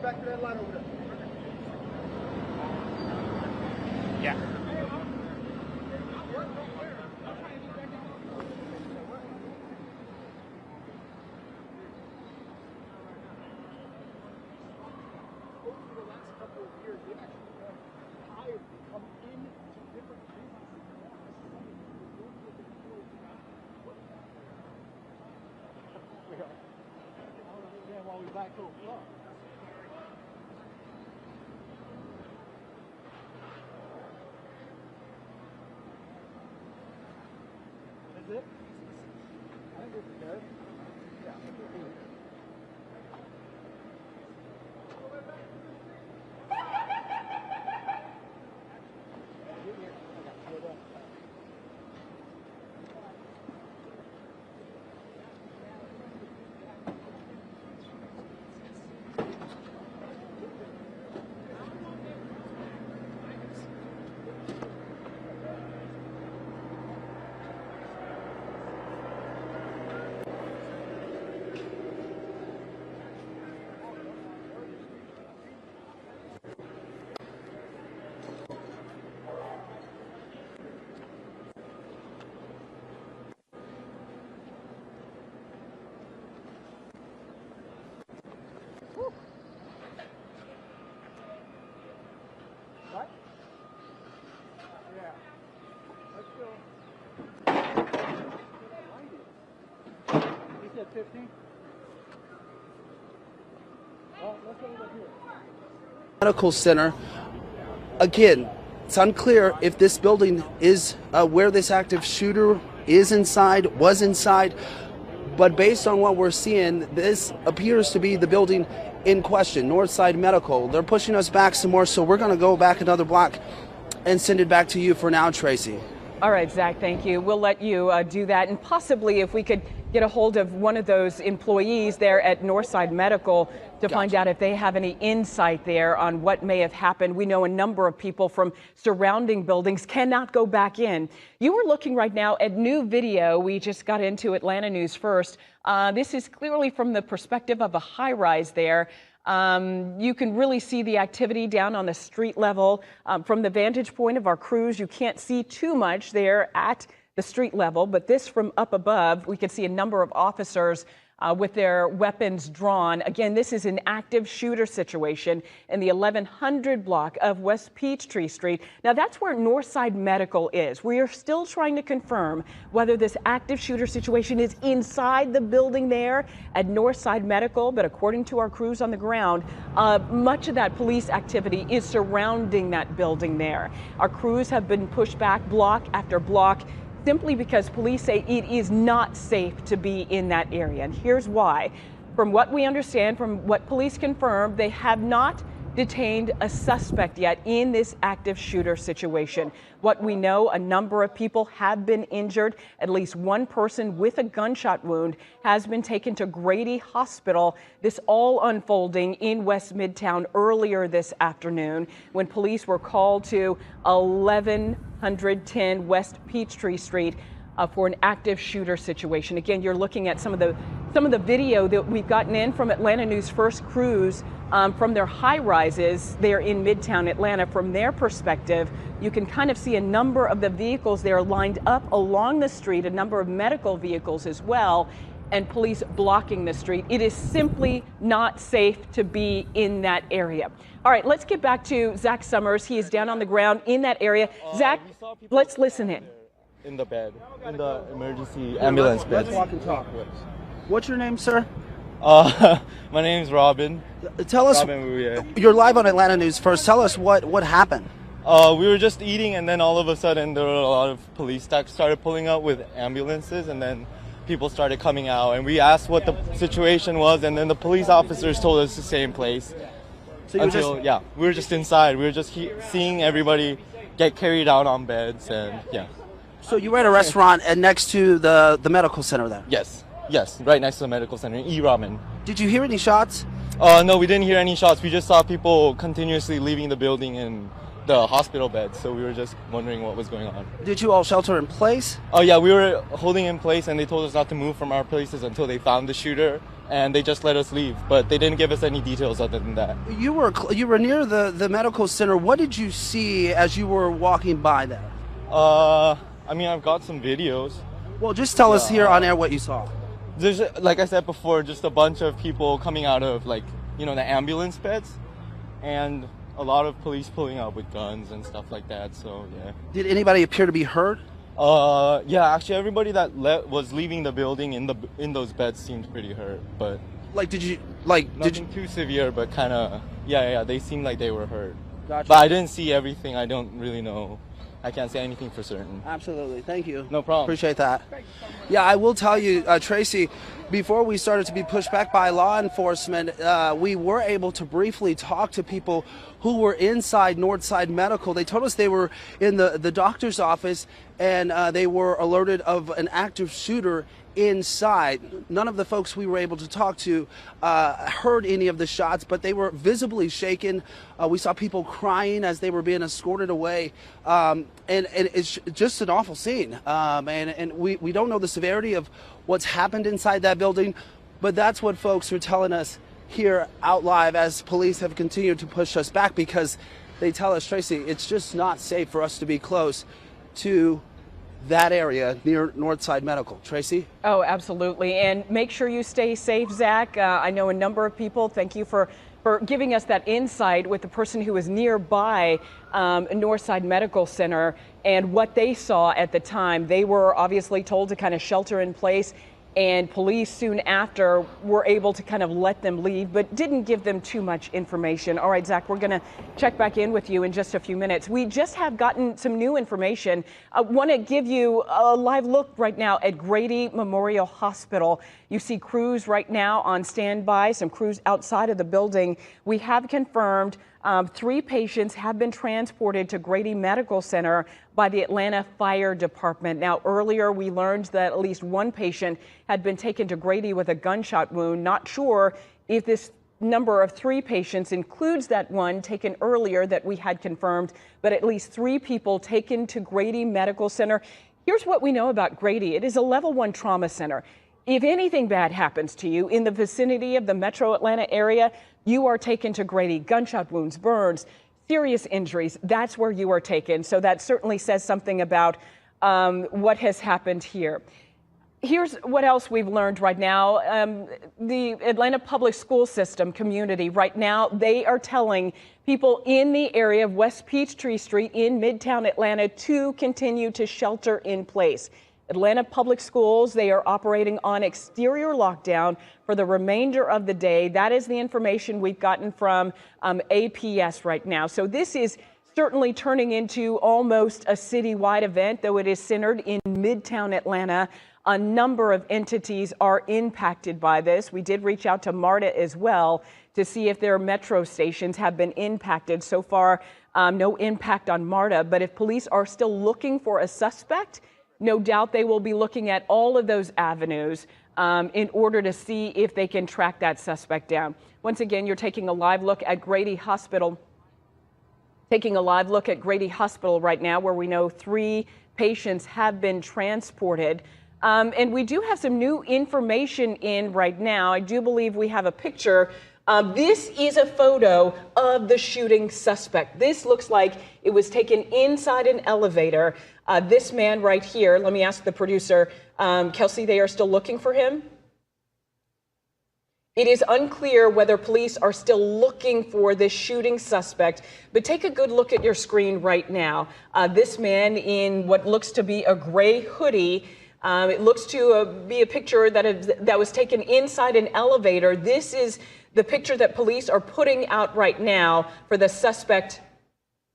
back to that line over there. Yeah. While we back to the floor. Is it? I think this is good. Yeah, I think we'll be here. What? Yeah. Let's go. You said 15? Well, let's go over here. Medical center. Again, it's unclear if this building is where this active shooter is inside, was inside, but based on what we're seeing, this appears to be the building in question, Northside Medical. They're pushing us back some more, so we're going to go back another block and send it back to you for now, Tracy. All right, Zach, thank you. We'll let you do that, and possibly if we could get a hold of one of those employees there at Northside Medical to find out if they have any insight there on what may have happened. We know a number of people from surrounding buildings cannot go back in. You are looking right now at new video. We just got into Atlanta News First. This is clearly from the perspective of a high-rise there. You can really see the activity down on the street level. From the vantage point of our crews, you can't see too much there at the street level, but this from up above, we can see a number of officers with their weapons drawn. Again, this is an active shooter situation in the 1100 block of West Peachtree Street. Now, that's where Northside Medical is. We are still trying to confirm whether this active shooter situation is inside the building there at Northside Medical, but according to our crews on the ground, much of that police activity is surrounding that building there. Our crews have been pushed back block after block, simply because police say it is not safe to be in that area. And here's why. From what we understand, from what police confirm, they have not detained a suspect yet in this active shooter situation. What we know, a number of people have been injured. At least one person with a gunshot wound has been taken to Grady Hospital. This all unfolding in West Midtown earlier this afternoon when police were called to 1110 West Peachtree Street for an active shooter situation. Again, you're looking at some of the video that we've gotten in from Atlanta News First crews from their high rises there in Midtown Atlanta. From their perspective, you can kind of see a number of the vehicles there lined up along the street, a number of medical vehicles as well, and police blocking the street. It is simply not safe to be in that area. All right, let's get back to Zach Summers. He is down on the ground in that area. Zach, let's listen in. In the bed, in the emergency ambulance bed. Let's walk and talk. What's your name, sir? My name's Robin. Tell us, Robin, you're live on Atlanta News First. Tell us what happened. we were just eating, and then all of a sudden there were a lot of police that started pulling up with ambulances, and then people started coming out, and we asked what the situation was, and then the police officers told us the same place. So we were just inside. We were just seeing everybody get carried out on beds, and yeah. So you were at a restaurant and next to the medical center there? Yes, right next to the medical center, E-Ramen. Did you hear any shots? No, we didn't hear any shots. We just saw people continuously leaving the building in the hospital bed, so we were just wondering what was going on. Did you all shelter in place? Oh yeah, we were holding in place, and they told us not to move from our places until they found the shooter, and they just let us leave. But they didn't give us any details other than that. You were near the medical center. What did you see as you were walking by there? I mean, I've got some videos. Well, just tell us here on air what you saw. There's, like I said before, just a bunch of people coming out of, like, you know, the ambulance beds, and a lot of police pulling out with guns and stuff like that. So yeah. Did anybody appear to be hurt? Yeah, actually, everybody that was leaving the building in those beds seemed pretty hurt. But like, nothing too severe, but kind of yeah, they seemed like they were hurt. Gotcha. But I didn't see everything. I don't really know. I can't say anything for certain. Absolutely. Thank you. No problem. Appreciate that. Yeah, I will tell you, Tracy, before we started to be pushed back by law enforcement, we were able to briefly talk to people who were inside Northside Medical. They told us they were in the doctor's office, and they were alerted of an active shooter inside. None of the folks we were able to talk to heard any of the shots, but they were visibly shaken. We saw people crying as they were being escorted away, and it's just an awful scene. And we don't know the severity of what's happened inside that building, but that's what folks are telling us here out live as police have continued to push us back, because they tell us, Tracy, it's just not safe for us to be close to that area near Northside Medical. Tracy? Oh, absolutely. And make sure you stay safe, Zach. I know a number of people. Thank you for giving us that insight with the person who was nearby Northside Medical Center and what they saw at the time. They were obviously told to kind of shelter in place, and police soon after were able to kind of let them leave, but didn't give them too much information. All right, Zach, we're going to check back in with you in just a few minutes. We just have gotten some new information. I want to give you a live look right now at Grady Memorial Hospital. You see crews right now on standby, some crews outside of the building. We have confirmed 3 patients have been transported to Grady Medical Center by the Atlanta Fire Department. Now, earlier we learned that at least 1 patient had been taken to Grady with a gunshot wound. Not sure if this number of 3 patients includes that one taken earlier that we had confirmed, but at least 3 people taken to Grady Medical Center. Here's what we know about Grady. It is a level 1 trauma center. If anything bad happens to you in the vicinity of the Metro Atlanta area, you are taken to Grady. Gunshot wounds, burns, serious injuries, that's where you are taken. So that certainly says something about what has happened here. Here's what else we've learned right now. The Atlanta public school system community right now, they are telling people in the area of West Peachtree Street in Midtown Atlanta to continue to shelter in place. Atlanta Public Schools, they are operating on exterior lockdown for the remainder of the day. That is the information we've gotten from APS right now. So this is certainly turning into almost a citywide event, though it is centered in Midtown Atlanta. A number of entities are impacted by this. We did reach out to MARTA as well to see if their metro stations have been impacted. So far, no impact on MARTA, but if police are still looking for a suspect, no doubt they will be looking at all of those avenues in order to see if they can track that suspect down. Once again, you're taking a live look at Grady Hospital. Taking a live look at Grady Hospital right now, where we know 3 patients have been transported. And we do have some new information in right now. I do believe we have a picture. This is a photo of the shooting suspect. This looks like it was taken inside an elevator. This man right here, let me ask the producer, Kelsey, they are still looking for him? It is unclear whether police are still looking for this shooting suspect, but take a good look at your screen right now. This man in what looks to be a gray hoodie. It looks to be a picture that was taken inside an elevator. This is the picture that police are putting out right now for the suspect.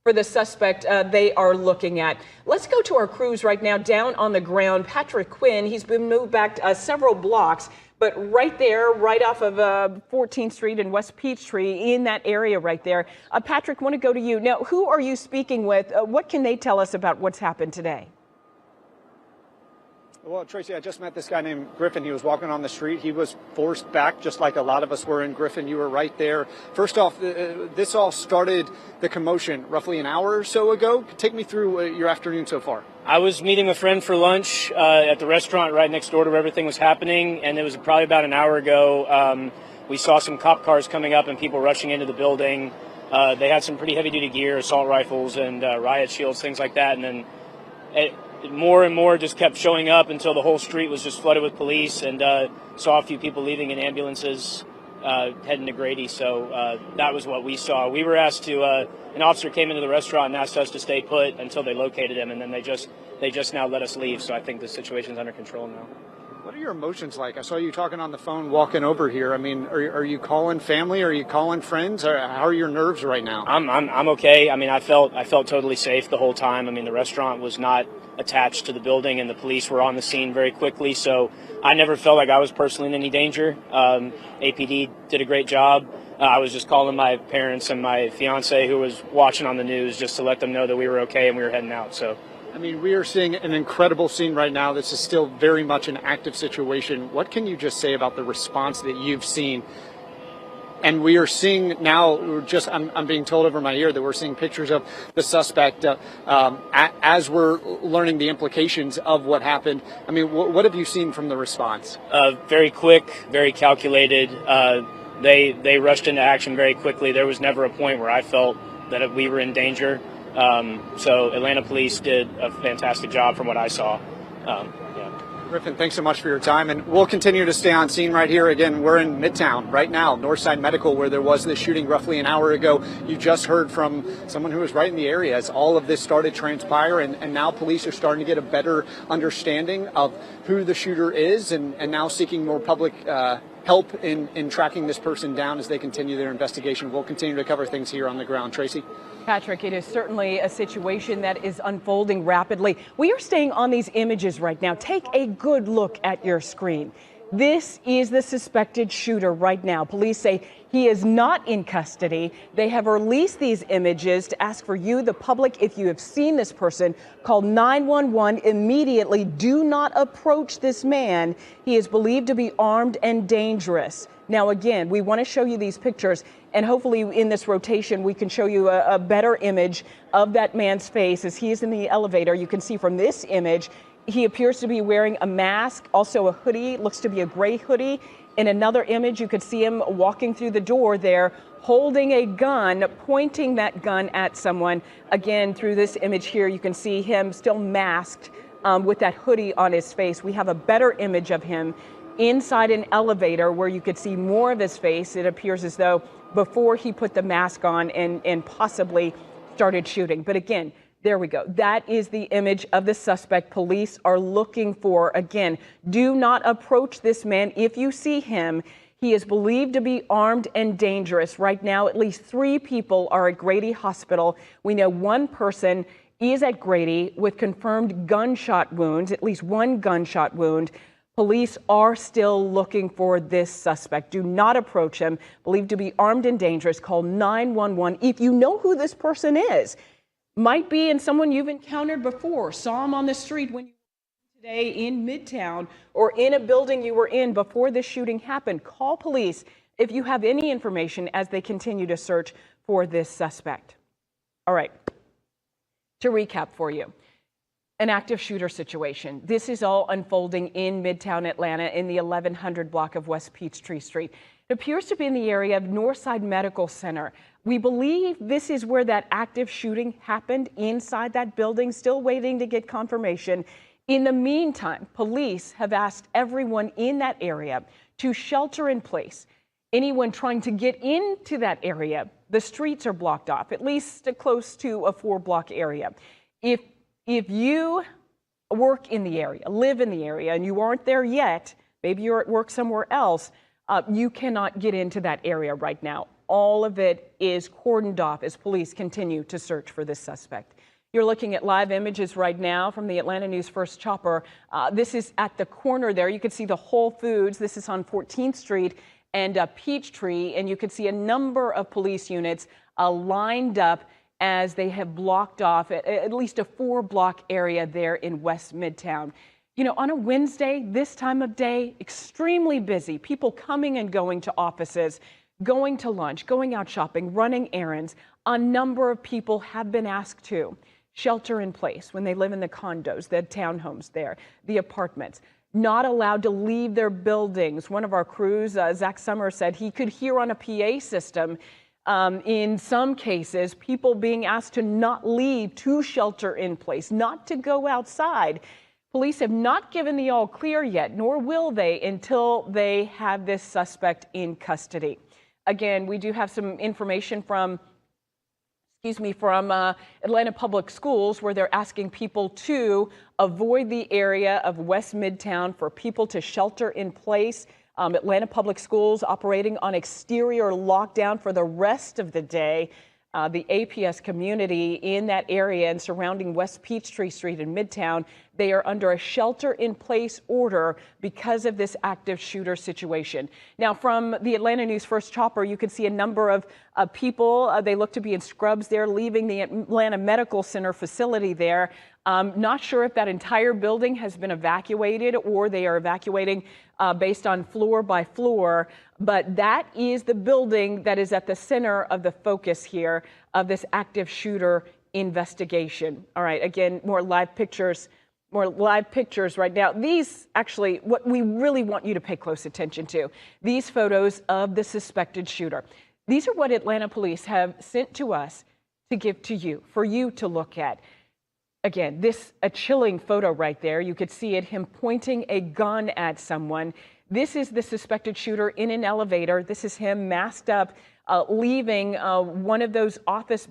They are looking at. Let's go to our crews right now down on the ground. Patrick Quinn, he's been moved back several blocks, but right there, right off of 14th Street and West Peachtree, in that area right there. Patrick, I want to go to you. Now, who are you speaking with? What can they tell us about what's happened today? Well, Tracy, I just met this guy named Griffin. He was walking on the street. He was forced back, just like a lot of us were in Griffin. You were right there. First off, this all started the commotion roughly an hour or so ago. Take me through your afternoon so far. I was meeting a friend for lunch at the restaurant right next door to where everything was happening, and it was probably about an hour ago. We saw some cop cars coming up and people rushing into the building. They had some pretty heavy-duty gear, assault rifles and riot shields, things like that, and then more and more just kept showing up until the whole street was just flooded with police, and saw a few people leaving in ambulances heading to Grady. So that was what we saw. We were asked to, an officer came into the restaurant and asked us to stay put until they located him, and then they just now let us leave. So I think the situation's under control now. What are your emotions like? I saw you talking on the phone walking over here. I mean, are you calling family? Are you calling friends? Or how are your nerves right now? I'm okay. I mean, I felt totally safe the whole time. I mean, the restaurant was not attached to the building, and the police were on the scene very quickly, so I never felt like I was personally in any danger. APD did a great job. I was just calling my parents and my fiance, who was watching on the news, just to let them know that we were okay and we were heading out. So, I mean, we are seeing an incredible scene right now. This is still very much an active situation. What can you just say about the response that you've seen? And we are seeing now, I'm being told over my ear that we're seeing pictures of the suspect as we're learning the implications of what happened. I mean, what have you seen from the response? Very quick, very calculated. They rushed into action very quickly. There was never a point where I felt that we were in danger. So Atlanta police did a fantastic job from what I saw. Griffin, thanks so much for your time, and we'll continue to stay on scene right here. Again, we're in Midtown right now, Northside Medical, where there was this shooting roughly an hour ago. You just heard from someone who was right in the area as all of this started to transpire, and now police are starting to get a better understanding of who the shooter is, and now seeking more public help in tracking this person down as they continue their investigation. We'll continue to cover things here on the ground. Tracy? Patrick, it is certainly a situation that is unfolding rapidly. We are staying on these images right now. Take a good look at your screen. This is the suspected shooter right now. Police say he is not in custody. They have released these images to ask for you, the public, if you have seen this person, call 911 immediately. Do not approach this man. He is believed to be armed and dangerous. Now, again, we want to show you these pictures, and hopefully in this rotation we can show you a better image of that man's face as he is in the elevator. You can see from this image he appears to be wearing a mask, also a hoodie, looks to be a gray hoodie. In another image, you could see him walking through the door there, holding a gun, pointing that gun at someone. Again, through this image here, you can see him still masked with that hoodie on his face. We have a better image of him inside an elevator where you could see more of his face. It appears as though before he put the mask on and possibly started shooting. But again, there we go. That is the image of the suspect police are looking for. Again, do not approach this man if you see him. He is believed to be armed and dangerous. Right now, at least 3 people are at Grady Hospital. We know one person is at Grady with confirmed gunshot wounds, at least one gunshot wound. Police are still looking for this suspect. Do not approach him. Believed to be armed and dangerous. Call 911 if you know who this person is. Might be in someone you've encountered before, saw him on the street when you were today in Midtown or in a building you were in before this shooting happened. Call police if you have any information as they continue to search for this suspect. All right, to recap for you, an active shooter situation. This is all unfolding in Midtown Atlanta in the 1100 block of West Peachtree Street. It appears to be in the area of Northside Medical Center. We believe this is where that active shooting happened, inside that building, still waiting to get confirmation. In the meantime, police have asked everyone in that area to shelter in place. Anyone trying to get into that area, the streets are blocked off, at least close to a 4-block area. If you work in the area, live in the area, and you aren't there yet, maybe you're at work somewhere else, you cannot get into that area right now. All of it is cordoned off as police continue to search for this suspect. You're looking at live images right now from the Atlanta News First Chopper. This is at the corner there. You can see the Whole Foods. This is on 14th Street and Peachtree, and you can see a number of police units lined up as they have blocked off at least a 4-block area there in West Midtown. You know, on a Wednesday, this time of day, extremely busy. People coming and going to offices, going to lunch, going out shopping, running errands. A number of people have been asked to shelter in place when they live in the condos, the townhomes there, the apartments. Not allowed to leave their buildings. One of our crews, Zach Summer, said he could hear on a PA system in some cases people being asked to not leave, to shelter in place, not to go outside. Police have not given the all clear yet, nor will they until they have this suspect in custody. Again, we do have some information from Atlanta Public Schools, where they're asking people to avoid the area of West Midtown for people to shelter in place. Atlanta Public Schools operating on exterior lockdown for the rest of the day. The APS community in that area and surrounding West Peachtree Street in Midtown, they are under a shelter-in-place order because of this active shooter situation. Now, from the Atlanta News First Chopper, you can see a number of people. They look to be in scrubs there, leaving the Atlanta Medical Center facility there. Not sure if that entire building has been evacuated or they are evacuating based on floor by floor. But that is the building that is at the center of the focus here of this active shooter investigation. All right, again, more live pictures right now. These actually, what we really want you to pay close attention to, these photos of the suspected shooter. These are what Atlanta police have sent to us to give to you, for you to look at. Again, a chilling photo right there. You could see it, him pointing a gun at someone. This is the suspected shooter in an elevator. This is him masked up, leaving one of those offices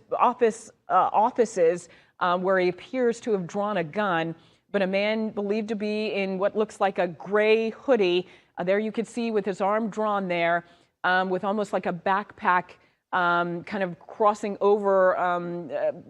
where he appears to have drawn a gun. But a man believed to be in what looks like a gray hoodie. There you could see with his arm drawn there, with almost like a backpack kind of crossing over,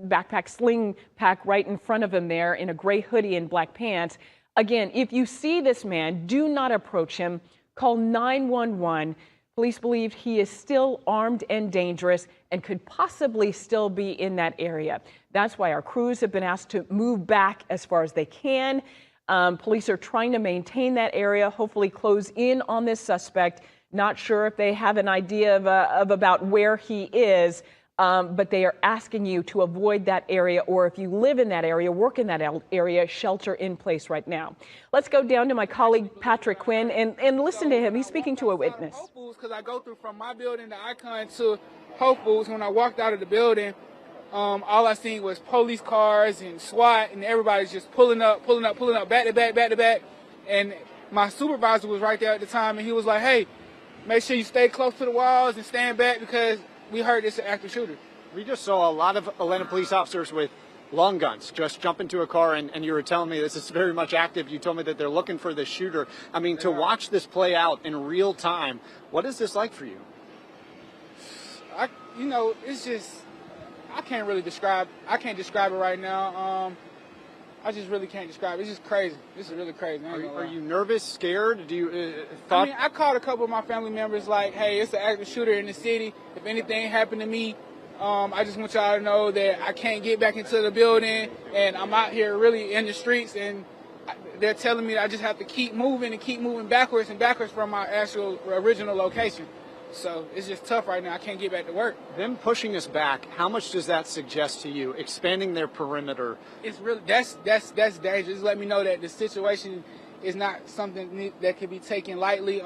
backpack sling pack right in front of him there in a gray hoodie and black pants. Again, if you see this man, do not approach him. Call 911. Police believe he is still armed and dangerous and could possibly still be in that area. That's why our crews have been asked to move back as far as they can. Police are trying to maintain that area, hopefully close in on this suspect. Not sure if they have an idea of about where he is, but they are asking you to avoid that area, or if you live in that area, work in that area, shelter in place right now. Let's go down to my colleague Patrick Quinn and listen to him. He's speaking to a witness. Because I go through from my building, the Icon, to Whole Foods. When I walked out of the building, all I seen was police cars and SWAT, and everybody's just pulling up, back to back. And my supervisor was right there at the time, and he was like, "Hey, make sure you stay close to the walls and stand back because we heard it's an active shooter." We just saw a lot of Atlanta police officers with long guns just jump into a car, and you were telling me this is very much active. You told me that they're looking for the shooter. I mean, to watch this play out in real time, what is this like for you? It's just, I can't describe it right now. I just really can't describe it. It's just crazy. This is really crazy. Are you nervous, scared? Do you I called a couple of my family members like, "Hey, it's an active shooter in the city. If anything happened to me, I just want y'all to know that I can't get back into the building, and I'm out here really in the streets, and they're telling me that I just have to keep moving backwards from my actual original location." So it's just tough right now. I can't get back to work. Them pushing us back, how much does that suggest to you? Expanding their perimeter. It's really that's dangerous. Let me know that the situation is not something that can be taken lightly.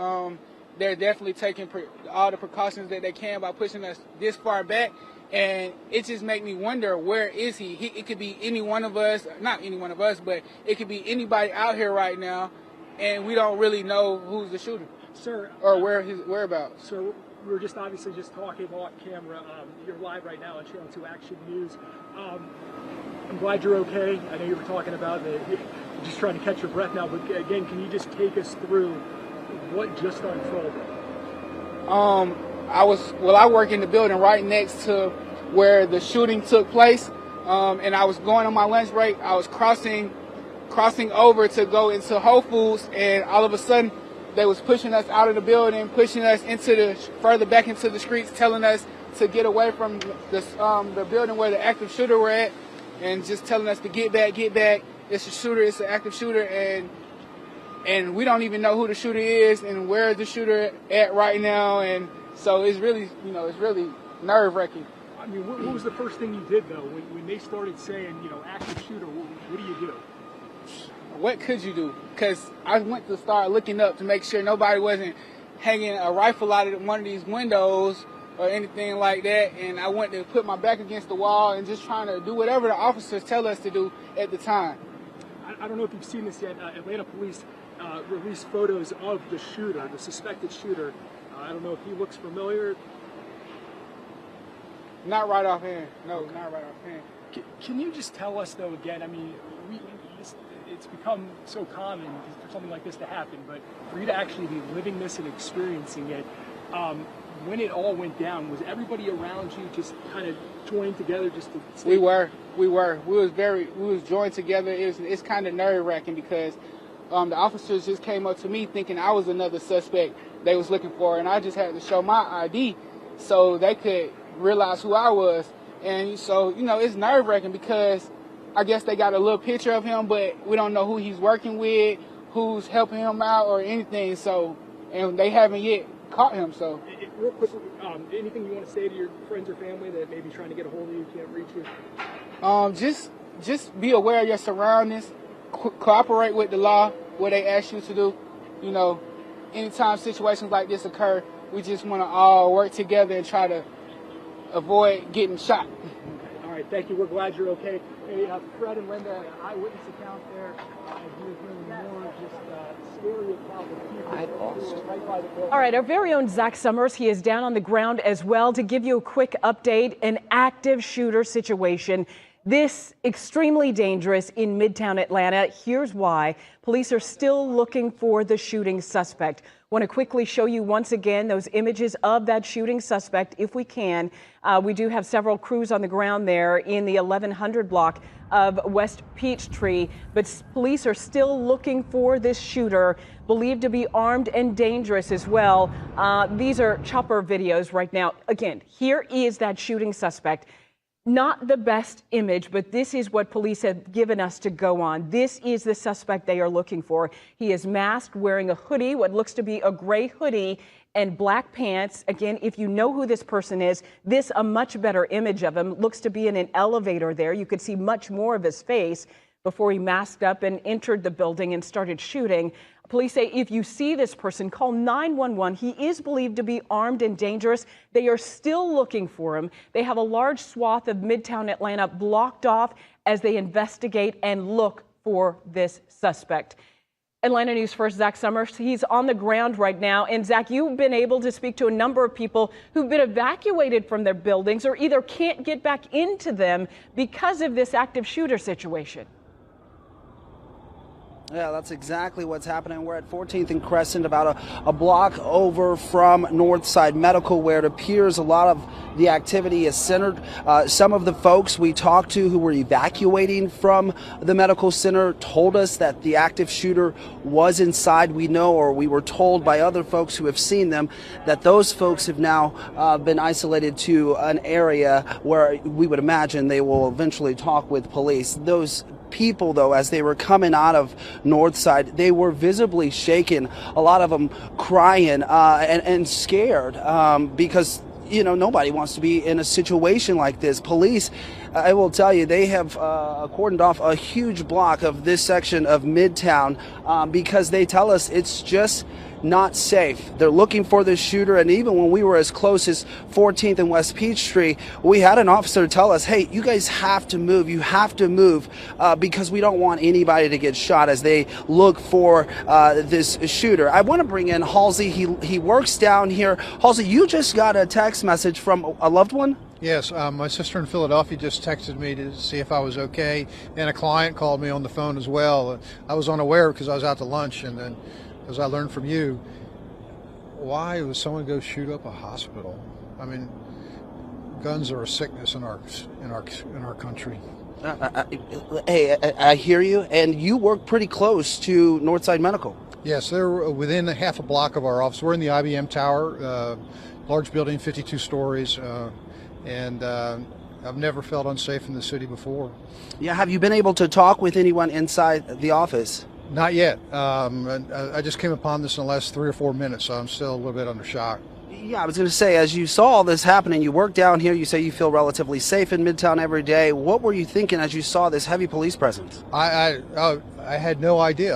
They're definitely taking all the precautions that they can by pushing us this far back, and it just makes me wonder, where is he? It could be any one of us, not any one of us, but it could be anybody out here right now, and we don't really know who's the shooter. Sir, or where his whereabouts. So we were just obviously just talking off camera. You're live right now on Channel 2 Action News. I'm glad you're okay. I know you were talking about just trying to catch your breath now, but again, can you just take us through what just unfolded? I work in the building right next to where the shooting took place, and I was going on my lunch break. I was crossing over to go into Whole Foods, and all of a sudden, they was pushing us out of the building, pushing us further back into the streets, telling us to get away from the building where the active shooter were at, and just telling us to get back. It's a shooter, it's an active shooter, and and we don't even know who the shooter is and where the shooter at right now. And so it's really, it's really nerve-wracking. I mean, what was the first thing you did, though, when they started saying, active shooter? What do you do? What could you do? Because I went to start looking up to make sure nobody wasn't hanging a rifle out of one of these windows or anything like that. And I went to put my back against the wall and just trying to do whatever the officers tell us to do at the time. I don't know if you've seen this yet. Atlanta police released photos of the shooter, the suspected shooter. I don't know if he looks familiar. Not right offhand. No, not right offhand. Can you just tell us, though, again, I mean, it's become so common for something like this to happen, but for you to actually be living this and experiencing it, when it all went down, was everybody around you just kind of joined together just to stay? We was joined together. It's kind of nerve-wracking because the officers just came up to me thinking I was another suspect they was looking for, and I just had to show my ID so they could realize who I was. And so, it's nerve-wracking because I guess they got a little picture of him, but we don't know who he's working with, who's helping him out or anything. So, and they haven't yet caught him. So, real quick, anything you want to say to your friends or family that may be trying to get a hold of you, can't reach you? Just be aware of your surroundings. Cooperate with the law, what they ask you to do. Anytime situations like this occur, we just want to all work together and try to avoid getting shot. All right, thank you. We're glad you're okay. Hey, Fred and Linda, eyewitness account there. You're hearing more just scary account of people right by the building. All right, our very own Zach Summers, he is down on the ground as well to give you a quick update. An active shooter situation. This extremely dangerous in Midtown Atlanta. Here's why. Police are still looking for the shooting suspect. Want to quickly show you once again those images of that shooting suspect if we can. We do have several crews on the ground there in the 1100 block of West Peachtree, but police are still looking for this shooter, believed to be armed and dangerous as well. These are chopper videos right now. Again, here is that shooting suspect. Not the best image, but this is what police have given us to go on. This is the suspect they are looking for. He is masked, wearing a hoodie, what looks to be a gray hoodie, and black pants. Again, if you know who this person is, this a much better image of him. Looks to be in an elevator there. You could see much more of his face before he masked up and entered the building and started shooting. Police say if you see this person, call 911. He is believed to be armed and dangerous. They are still looking for him. They have a large swath of Midtown Atlanta blocked off as they investigate and look for this suspect. Atlanta News First, Zach Summers. He's on the ground right now. And Zach, you've been able to speak to a number of people who've been evacuated from their buildings or either can't get back into them because of this active shooter situation. Yeah, that's exactly what's happening. We're at 14th and Crescent, about a block over from Northside Medical, where it appears a lot of the activity is centered. Some of the folks we talked to who were evacuating from the medical center told us that the active shooter was inside. We know, or we were told by other folks who have seen them, that those folks have now been isolated to an area where we would imagine they will eventually talk with police. Those people, though, as they were coming out of Northside, they were visibly shaken, a lot of them crying and scared because, nobody wants to be in a situation like this. Police, I will tell you, they have cordoned off a huge block of this section of Midtown because they tell us it's just not safe. They're looking for the shooter, and even when we were as close as 14th and West Peachtree, we had an officer tell us, hey, you guys have to move. You have to move because we don't want anybody to get shot as they look for this shooter. I want to bring in Halsey. He works down here. Halsey, you just got a text message from a loved one? Yes, my sister in Philadelphia just texted me to see if I was okay, and a client called me on the phone as well. I was unaware because I was out to lunch, and then as I learned from you, why would someone go shoot up a hospital? I mean, guns are a sickness in our country. Hey, I hear you, and you work pretty close to Northside Medical. Yes, they're within half a block of our office. We're in the IBM Tower, large building, 52 stories, and I've never felt unsafe in the city before. Yeah, have you been able to talk with anyone inside the office? Not yet. I just came upon this in the last 3 or 4 minutes, so I'm still a little bit under shock. Yeah, I was going to say, as you saw all this happening, you work down here, you say you feel relatively safe in Midtown every day. What were you thinking as you saw this heavy police presence? I had no idea.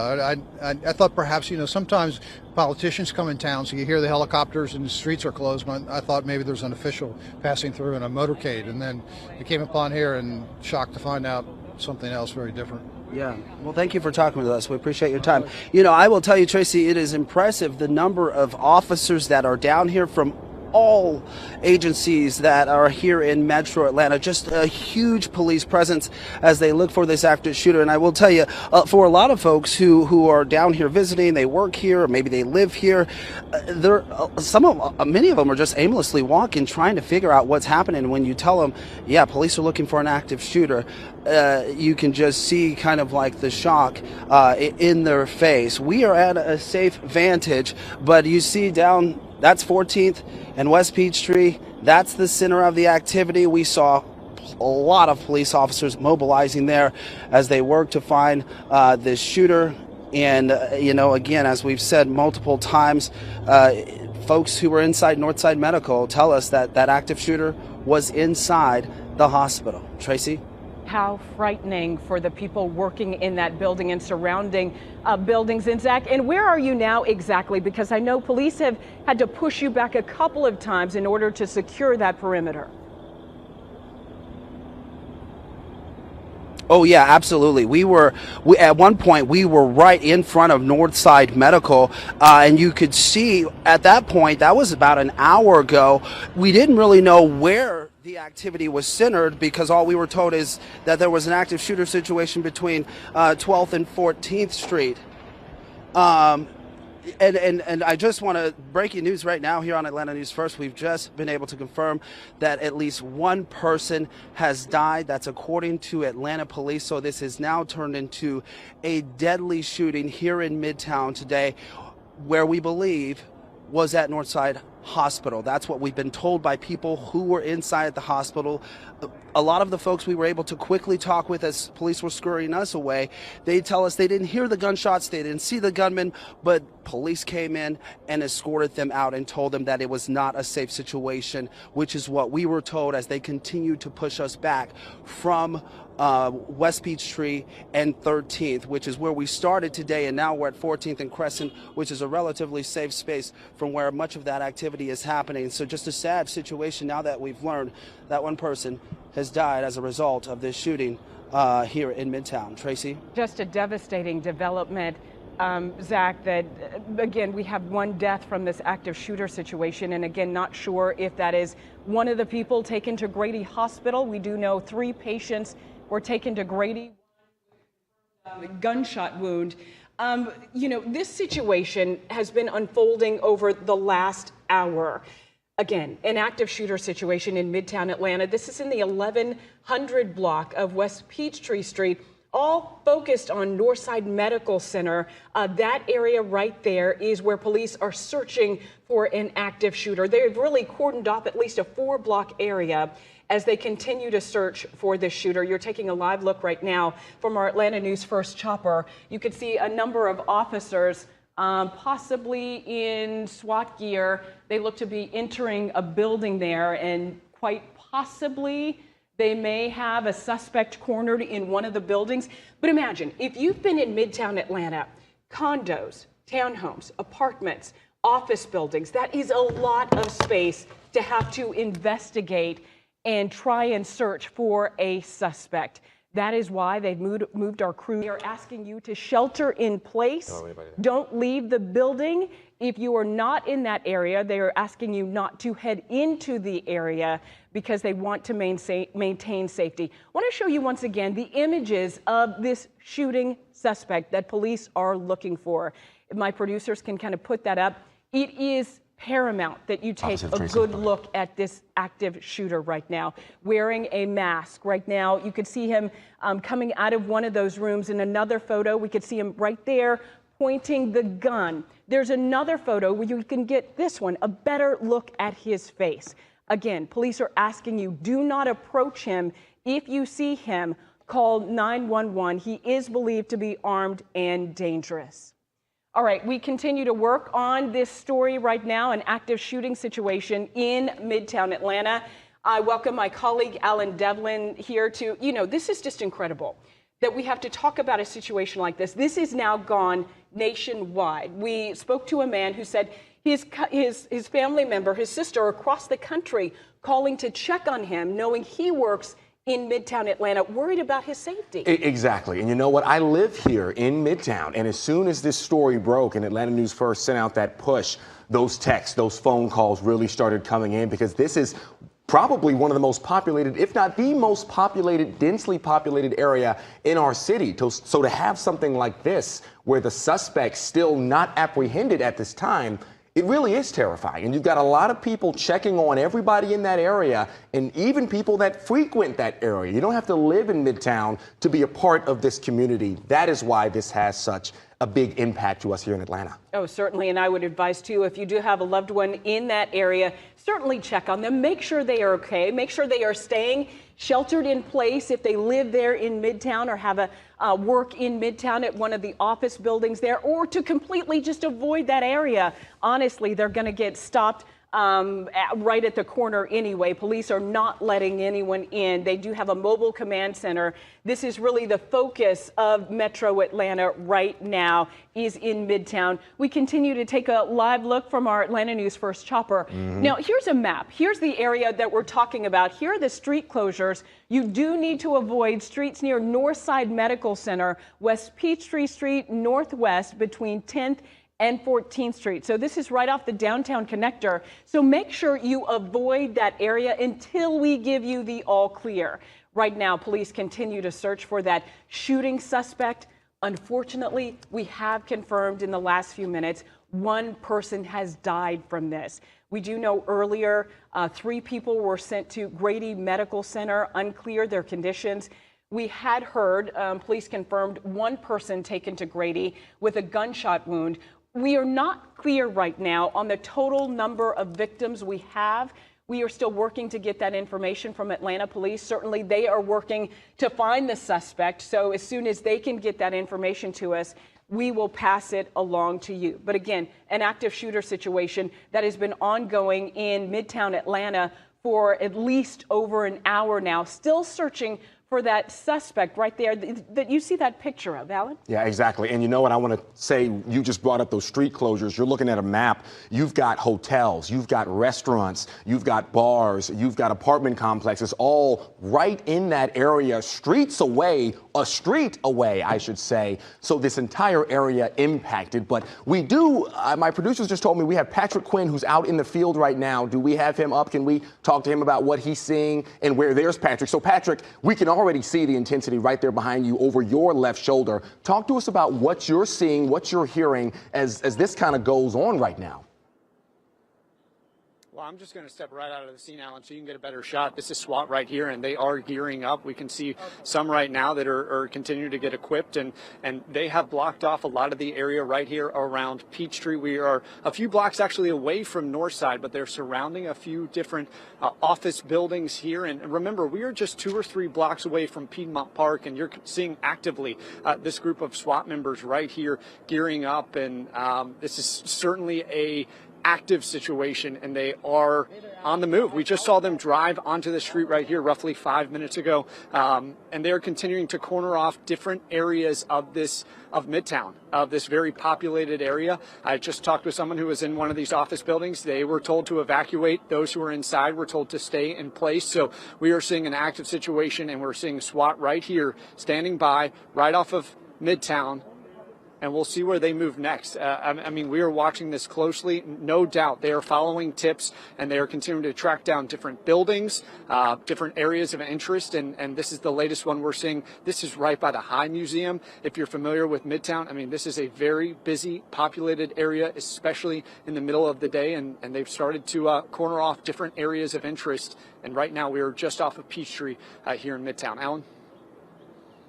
I thought perhaps, sometimes politicians come in town, so you hear the helicopters and the streets are closed. But I thought maybe there's an official passing through in a motorcade, and then I came upon here and shocked to find out something else very different. Yeah. Well, thank you for talking with us. We appreciate your time. I will tell you, Tracy, it is impressive the number of officers that are down here from all agencies that are here in Metro Atlanta. Just a huge police presence as they look for this active shooter. And I will tell you, for a lot of folks who are down here visiting, they work here, or maybe they live here, many of them are just aimlessly walking, trying to figure out what's happening. When you tell them, yeah, police are looking for an active shooter, you can just see kind of like the shock in their face. We are at a safe vantage, but you see down, that's 14th and West Peachtree. That's the center of the activity. We saw a lot of police officers mobilizing there as they work to find this shooter. And, again, as we've said multiple times, folks who were inside Northside Medical tell us that that active shooter was inside the hospital. Tracy? How frightening for the people working in that building and surrounding buildings. And Zach, and where are you now exactly? Because I know police have had to push you back a couple of times in order to secure that perimeter. Oh, yeah, absolutely. At one point, we were right in front of Northside Medical, and you could see at that point, that was about an hour ago, we didn't really know where the activity was centered, because all we were told is that there was an active shooter situation between 12th and 14th Street. And I just want to, breaking news right now here on Atlanta News First, we've just been able to confirm that at least one person has died. That's according to Atlanta police. So this has now turned into a deadly shooting here in Midtown today, where we believe was at Northside Hospital. That's what we've been told by people who were inside the hospital. A lot of the folks we were able to quickly talk with as police were scurrying us away, they tell us they didn't hear the gunshots, they didn't see the gunman, but police came in and escorted them out and told them that it was not a safe situation, which is what we were told as they continued to push us back from West Peachtree and 13th, which is where we started today, and now we're at 14th and Crescent, which is a relatively safe space from where much of that activity is happening. So just a sad situation now that we've learned that one person has died as a result of this shooting here in Midtown. Tracy? Just a devastating development, Zach, that, again, we have one death from this active shooter situation, and again, not sure if that is one of the people taken to Grady Hospital. We do know 3 patients were taken to Grady, gunshot wound. This situation has been unfolding over the last hour. Again, an active shooter situation in Midtown Atlanta. This is in the 1100 block of West Peachtree Street, all focused on Northside Medical Center. That area right there is where police are searching for an active shooter. They've really cordoned off at least a 4-block area as they continue to search for this shooter. You're taking a live look right now from our Atlanta News First chopper. You could see a number of officers, possibly in SWAT gear. They look to be entering a building there, and quite possibly they may have a suspect cornered in one of the buildings. But imagine, if you've been in Midtown Atlanta, condos, townhomes, apartments, office buildings, that is a lot of space to have to investigate and try and search for a suspect. That is why they've moved our crew. We are asking you to shelter in place. Don't leave the building. If you are not in that area, they are asking you not to head into the area because they want to maintain safety. I want to show you once again the images of this shooting suspect that police are looking for. If my producers can kind of put that up, it is paramount that you take a good look at this active shooter right now, wearing a mask. Right now, you could see him coming out of one of those rooms. In another photo, we could see him right there pointing the gun. There's another photo where you can get this one, a better look at his face. Again, police are asking you, do not approach him. If you see him, call 911. He is believed to be armed and dangerous. All right, we continue to work on this story right now, an active shooting situation in Midtown Atlanta. I welcome my colleague Alan Devlin here to, this is just incredible that we have to talk about a situation like this. This is now gone nationwide. We spoke to a man who said his family member, his sister across the country, calling to check on him, knowing he works in Midtown Atlanta, worried about his safety. Exactly. And you know what? I live here in Midtown. And as soon as this story broke and Atlanta News First sent out that push, those texts, those phone calls really started coming in, because this is probably one of the most populated, if not the most populated, densely populated area in our city. So to have something like this, where the suspect's still not apprehended at this time, it really is terrifying. And you've got a lot of people checking on everybody in that area, and even people that frequent that area. You don't have to live in Midtown to be a part of this community. That is why this has such a big impact to us here in Atlanta. Oh, certainly. And I would advise, too, if you do have a loved one in that area, certainly check on them. Make sure they are okay. Make sure they are staying sheltered in place if they live there in Midtown or have a work in Midtown at one of the office buildings there, or to completely just avoid that area. Honestly, they're going to get stopped right at the corner anyway. Police are not letting anyone in. They do have a mobile command center. This is really the focus of Metro Atlanta right now, is in Midtown. We continue to take a live look from our Atlanta News First chopper. Now, here's a map. Here's the area that we're talking about. Here are the street closures. You do need to avoid streets near Northside Medical Center, West Peachtree Street, Northwest, between 10th and 14th Street. So this is right off the downtown connector. So make sure you avoid that area until we give you the all clear. Right now, police continue to search for that shooting suspect. Unfortunately, we have confirmed in the last few minutes, one person has died from this. We do know earlier, 3 people were sent to Grady Medical Center, unclear their conditions. We had heard, police confirmed, one person taken to Grady with a gunshot wound. We are not clear right now on the total number of victims we have. We are still working to get that information from Atlanta police. Certainly, they are working to find the suspect. So as soon as they can get that information to us, we will pass it along to you. But again, an active shooter situation that has been ongoing in Midtown Atlanta for at least over an hour now, still searching for that suspect right there that you see that picture of, Alan? Yeah, exactly. And you know what I want to say? You just brought up those street closures. You're looking at a map. You've got hotels, you've got restaurants, you've got bars, you've got apartment complexes, all right in that area, streets away, a street away, I should say. So this entire area impacted. But we do, my producers just told me we have Patrick Quinn, who's out in the field right now. Do we have him up? Can we talk to him about what he's seeing and where? There's Patrick. So Patrick, we can already see the intensity right there behind you over your left shoulder. Talk to us about what you're seeing, what you're hearing as this kind of goes on right now. Well, I'm just going to step right out of the scene, Alan, so you can get a better shot. This is SWAT right here, and they are gearing up. We can see some right now that are continuing to get equipped, and they have blocked off a lot of the area right here around Peachtree. We are a few blocks actually away from Northside, but they're surrounding a few different office buildings here. And remember, we are just 2 or 3 blocks away from Piedmont Park, and you're seeing actively this group of SWAT members right here gearing up, and this is certainly a active situation, and they are on the move. We just saw them drive onto the street right here roughly 5 minutes ago, and they're continuing to corner off different areas of Midtown, of this very populated area. I just talked with someone who was in one of these office buildings. They were told to evacuate. Those who were inside were told to stay in place. So we are seeing an active situation, and we're seeing SWAT right here standing by right off of Midtown, and we'll see where they move next. I mean, we are watching this closely. No doubt they are following tips, and they are continuing to track down different buildings, different areas of interest, and this is the latest one we're seeing. This is right by the High Museum. If you're familiar with Midtown, I mean, this is a very busy, populated area, especially in the middle of the day, and they've started to corner off different areas of interest, and right now we are just off of Peachtree here in Midtown. Alan?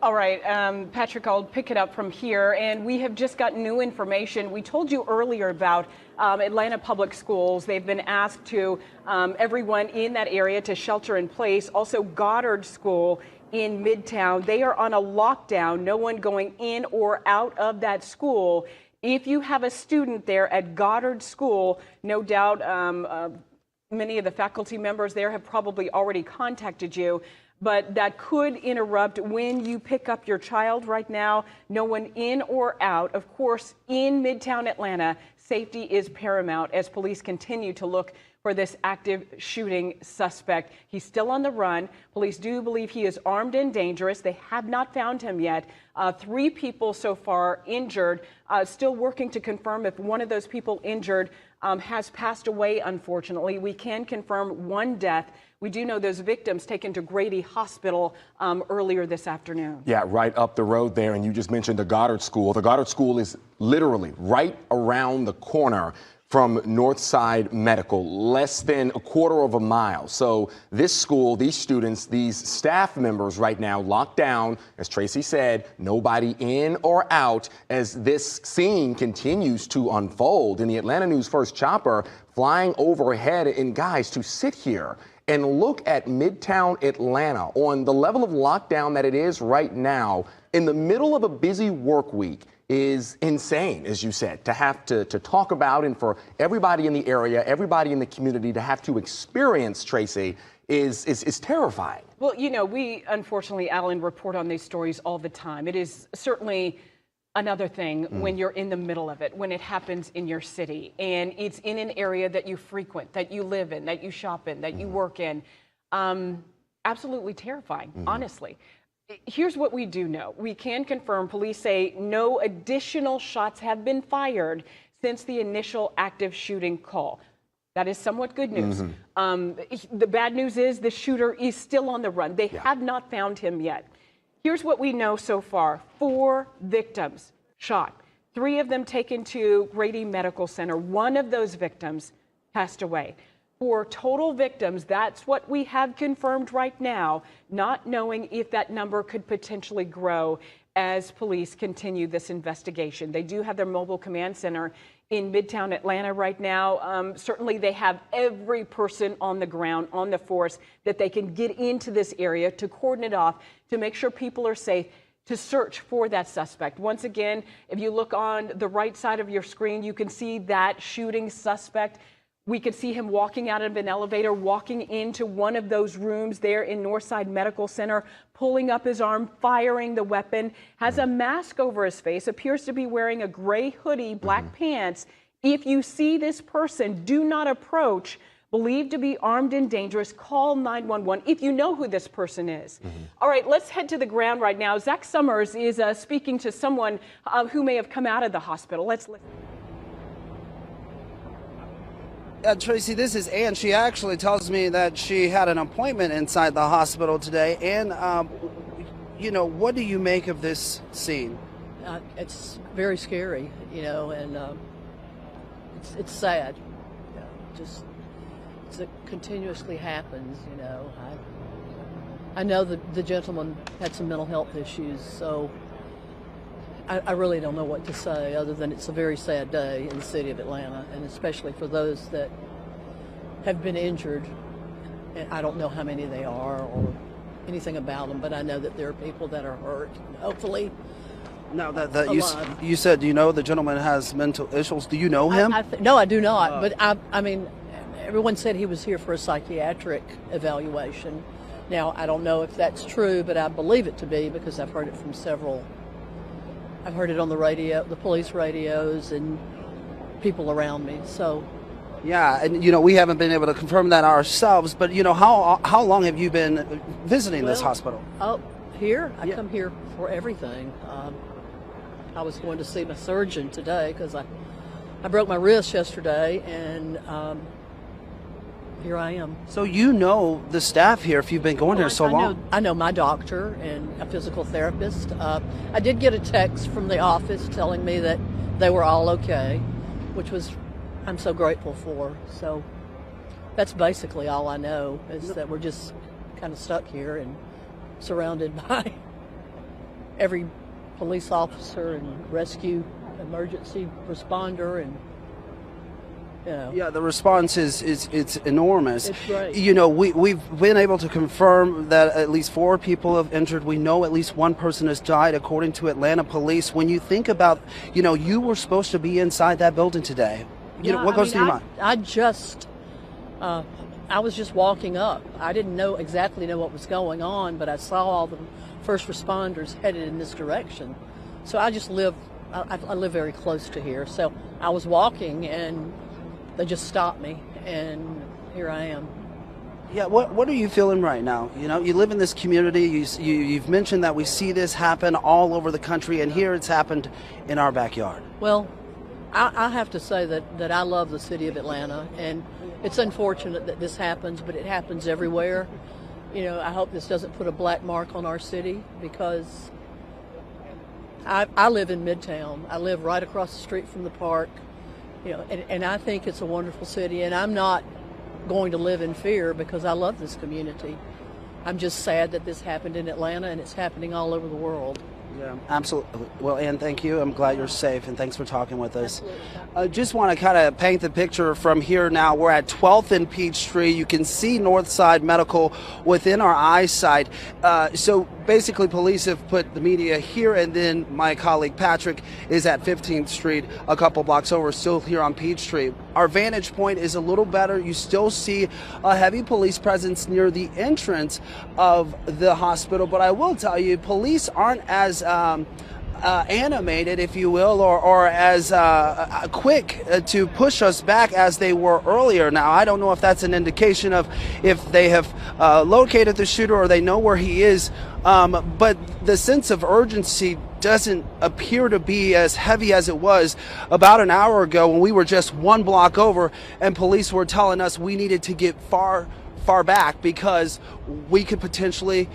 All right, Patrick, I'll pick it up from here. And we have just got new information. We told you earlier about Atlanta Public Schools. They've been asked to, everyone in that area to shelter in place. Also, Goddard School in Midtown, they are on a lockdown. No one going in or out of that school. If you have a student there at Goddard School, no doubt many of the faculty members there have probably already contacted you. But that could interrupt when you pick up your child right now. No one in or out. Of course, in Midtown Atlanta, safety is paramount as police continue to look for this active shooting suspect. He's still on the run. Police do believe he is armed and dangerous. They have not found him yet. 3 people so far injured. Still working to confirm if one of those people injured has passed away, unfortunately. We can confirm 1 death. We do know those victims taken to Grady Hospital earlier this afternoon. Yeah, right up the road there. And you just mentioned the Goddard School. The Goddard School is literally right around the corner from Northside Medical, less than a quarter of a mile. So this school, these students, these staff members right now locked down, as Tracy said, nobody in or out as this scene continues to unfold. And the Atlanta News First chopper flying overhead, and guys, to sit here and look at Midtown Atlanta on the level of lockdown that it is right now in the middle of a busy work week is insane, as you said, to have to talk about, and for everybody in the area, everybody in the community to have to experience, Tracy, is terrifying. Well, you know, we unfortunately, Alan, report on these stories all the time. It is certainly another thing when you're in the middle of it, when it happens in your city and it's in an area that you frequent, that you live in, that you shop in, that you work in. Absolutely terrifying, honestly. Here's what we do know. We can confirm, police say no additional shots have been fired since the initial active shooting call. That is somewhat good news. The bad news is the shooter is still on the run. They have not found him yet. Here's what we know so far. 4 victims shot. 3 of them taken to Grady Medical Center. 1 of those victims passed away. 4 total victims, that's what we have confirmed right now, not knowing if that number could potentially grow as police continue this investigation. They do have their mobile command center in Midtown Atlanta right now. Certainly they have every person on the ground, on the force, that they can get into this area to cordon it off, to make sure people are safe, to search for that suspect. Once again, if you look on the right side of your screen, you can see that shooting suspect. We could see him walking out of an elevator, walking into one of those rooms there in Northside Medical Center, pulling up his arm, firing the weapon, has a mask over his face, appears to be wearing a gray hoodie, black pants. If you see this person, do not approach. Believed to be armed and dangerous, call 911 if you know who this person is. All right, let's head to the ground right now. Zach Summers is speaking to someone who may have come out of the hospital. Let's listen. Tracy, this is Ann. She actually tells me that she had an appointment inside the hospital today. And, you know, what do you make of this scene? It's very scary, you know, and it's sad. You know, it continuously happens, you know. I know the gentleman had some mental health issues, so I really don't know what to say other than it's a very sad day in the city of Atlanta, and especially for those that have been injured. And I don't know how many they are or anything about them, but I know that there are people that are hurt. And hopefully, now you said you know the gentleman has mental issues. Do you know him? No, I do not. But I mean, everyone said he was here for a psychiatric evaluation. Now I don't know if that's true, but I believe it to be because I've heard it from several. I've heard it on the radio, the police radios, and people around me. So, yeah, and you know we haven't been able to confirm that ourselves. But you know how long have you been visiting this hospital? Oh, here I come here for everything. I was going to see my surgeon today because I broke my wrist yesterday, and here I am. So you know the staff here if you've been going here so long? I know my doctor and a physical therapist. I did get a text from the office telling me that they were all okay, which I'm so grateful for. So that's basically all I know is that we're just kind of stuck here and surrounded by every police officer and rescue emergency responder, and Yeah, the response is it's enormous. It's great. You know, we've been able to confirm that at least 4 people have injured. We know at least 1 person has died, according to Atlanta police. When you think about, you know, you were supposed to be inside that building today. You know, what goes through your mind? I was just walking up. I didn't exactly know what was going on, but I saw all the first responders headed in this direction. So I just live very close to here. So I was walking and they just stopped me, and here I am. Yeah, what are you feeling right now? You know, you live in this community. You've mentioned that we see this happen all over the country, and here it's happened in our backyard. Well, I have to say that I love the city of Atlanta, and it's unfortunate that this happens, but it happens everywhere. You know, I hope this doesn't put a black mark on our city, because I live in Midtown. I live right across the street from the park. You know, and I think it's a wonderful city, and I'm not going to live in fear because I love this community. I'm just sad that this happened in Atlanta, and it's happening all over the world. Yeah, absolutely. Well, Ann, thank you. I'm glad you're safe, and thanks for talking with us. I just want to kind of paint the picture from here now. We're at 12th and Peachtree. You can see Northside Medical within our eyesight. So basically, police have put the media here, and then my colleague Patrick is at 15th Street, a couple blocks over, still here on Peachtree. Our vantage point is a little better. You still see a heavy police presence near the entrance of the hospital, but I will tell you, police aren't as animated, if you will, or as quick to push us back as they were earlier. Now, I don't know if that's an indication of if they have located the shooter or they know where he is, but the sense of urgency doesn't appear to be as heavy as it was about an hour ago when we were just 1 block over and police were telling us we needed to get far back because we could potentially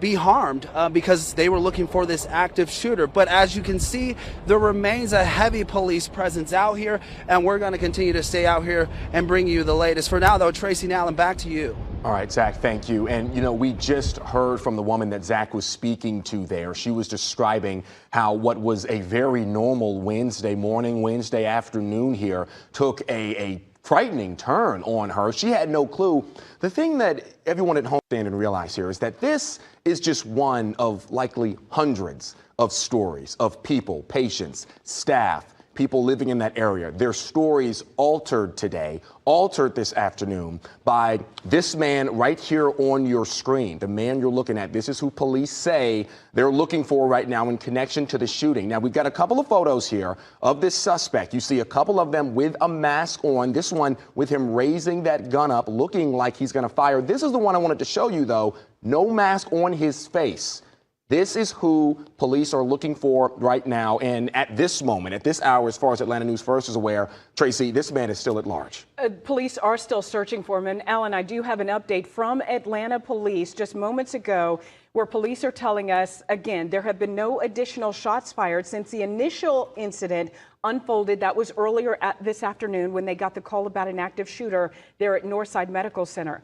be harmed because they were looking for this active shooter. But as you can see, there remains a heavy police presence out here, and we're going to continue to stay out here and bring you the latest. For now, though, Tracy and Alan, back to you. All right, Zach, thank you. And, you know, we just heard from the woman that Zach was speaking to there. She was describing how what was a very normal Wednesday morning, Wednesday afternoon here took a frightening turn on her. She had no clue. The thing that everyone at home stand and realize here is that this is just one of likely hundreds of stories of people, patients, staff, people living in that area. Their stories altered today, altered this afternoon by this man right here on your screen. The man you're looking at, this is who police say they're looking for right now in connection to the shooting. Now, we've got a couple of photos here of this suspect. You see a couple of them with a mask on. This one with him raising that gun up, looking like he's going to fire. This is the one I wanted to show you, though. No mask on his face. This is who police are looking for right now. And at this moment, at this hour, as far as Atlanta News First is aware, Tracy, this man is still at large. Police are still searching for him. And Alan, I do have an update from Atlanta police just moments ago where police are telling us, again, there have been no additional shots fired since the initial incident unfolded. That was earlier this afternoon when they got the call about an active shooter there at Northside Medical Center.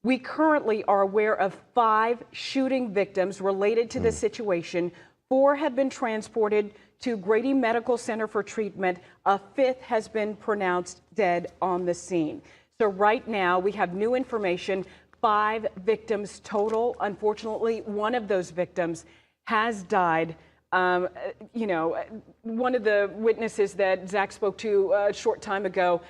We currently are aware of 5 shooting victims related to this situation. 4 have been transported to Grady Medical Center for treatment. A 5th has been pronounced dead on the scene. So right now we have new information, 5 victims total. Unfortunately, one of those victims has died. You know, one of the witnesses that Zach spoke to a short time ago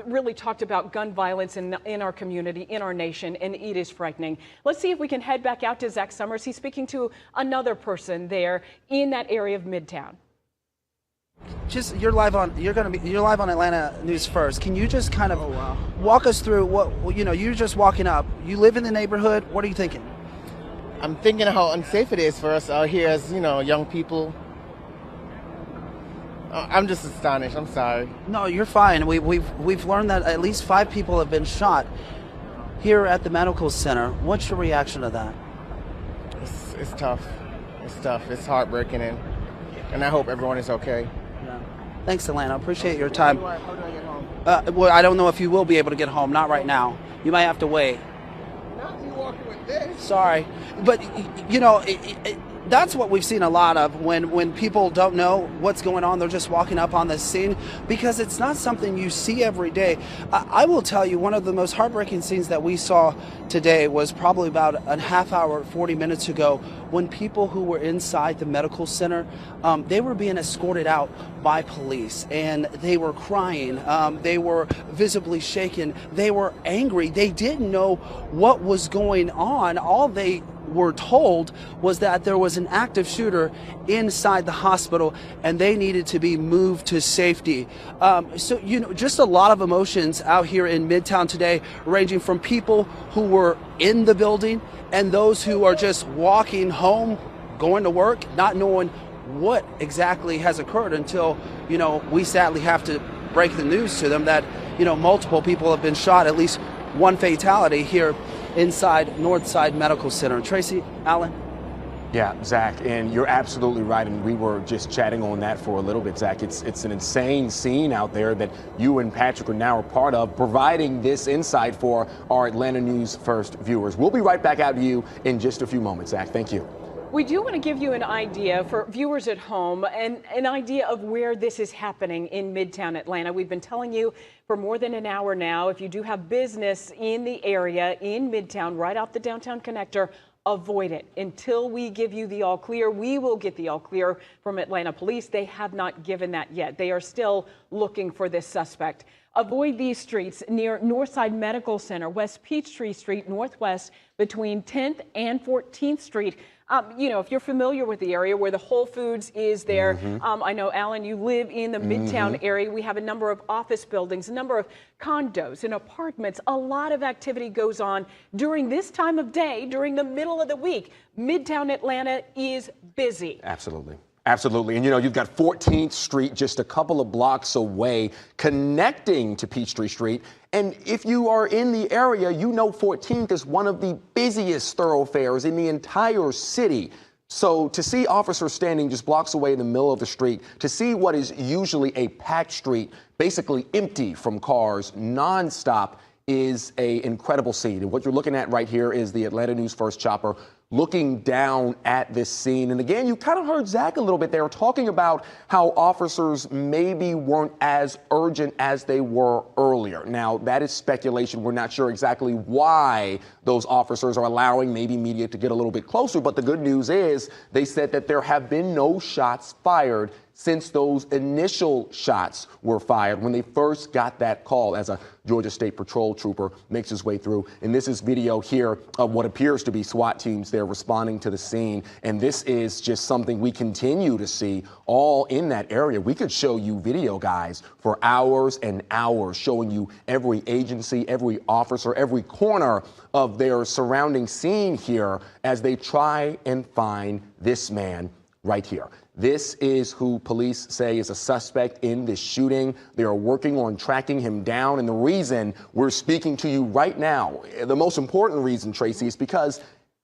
really talked about gun violence in our community, in our nation, and it is frightening. Let's see if we can head back out to Zach Summers. He's speaking to another person there in that area of Midtown. You're live on Atlanta News First. Can you just kind of walk us through what, you know, you're just walking up. You live in the neighborhood. What are you thinking? I'm thinking how unsafe it is for us out here as, you know, young people. I'm just astonished. I'm sorry. No, you're fine. We've learned that at least 5 people have been shot here at the medical center. What's your reaction to that? It's tough. It's tough. It's heartbreaking, and I hope everyone is okay. Yeah. Thanks, Atlanta. I appreciate your time. How do I get home? Well, I don't know if you will be able to get home. Not right now. You might have to wait. Not you walking with this. Sorry, but you know, That's what we've seen a lot of when people don't know what's going on. They're just walking up on the scene because it's not something you see every day. I will tell you, one of the most heartbreaking scenes that we saw today was probably about a half hour, 40 minutes ago, when people who were inside the medical center, they were being escorted out by police, and they were crying. They were visibly shaken. They were angry. They didn't know what was going on. All they were told was that there was an active shooter inside the hospital and they needed to be moved to safety. So, you know, just a lot of emotions out here in Midtown today, ranging from people who were in the building and those who are just walking home, going to work, not knowing what exactly has occurred until, you know, we sadly have to break the news to them that, you know, multiple people have been shot, at least one fatality here inside Northside Medical Center. Tracy, Alan? Yeah, Zach, and you're absolutely right, and we were just chatting on that for a little bit, Zach. It's an insane scene out there that you and Patrick are now a part of, providing this insight for our Atlanta News First viewers. We'll be right back out to you in just a few moments, Zach. Thank you. We do want to give you an idea for viewers at home and an idea of where this is happening in Midtown Atlanta. We've been telling you for more than an hour now, if you do have business in the area in Midtown, right off the downtown connector, avoid it until we give you the all clear. We will get the all clear from Atlanta Police. They have not given that yet. They are still looking for this suspect. Avoid these streets near Northside Medical Center, West Peachtree Street, Northwest, between 10th and 14th Street. You know, if you're familiar with the area where the Whole Foods is there, I know, Alan, you live in the Midtown area. We have a number of office buildings, a number of condos and apartments. A lot of activity goes on during this time of day, during the middle of the week. Midtown Atlanta is busy. Absolutely. Absolutely. And, you know, you've got 14th Street just a couple of blocks away connecting to Peachtree Street. And if you are in the area, you know 14th is one of the busiest thoroughfares in the entire city. So to see officers standing just blocks away in the middle of the street, to see what is usually a packed street, basically empty from cars nonstop, is an incredible scene. And what you're looking at right here is the Atlanta News First chopper looking down at this scene. And again, you kind of heard Zach a little bit there talking about how officers maybe weren't as urgent as they were earlier. Now, that is speculation. We're not sure exactly why those officers are allowing maybe media to get a little bit closer. But the good news is they said that there have been no shots fired since those initial shots were fired when they first got that call, as a Georgia State Patrol trooper makes his way through. And this is video here of what appears to be SWAT teams there responding to the scene. And this is just something we continue to see all in that area. We could show you video, guys, for hours and hours, showing you every agency, every officer, every corner of their surrounding scene here as they try and find this man right here. This is who police say is a suspect in this shooting. They are working on tracking him down. And the reason we're speaking to you right now, the most important reason, Tracy, is because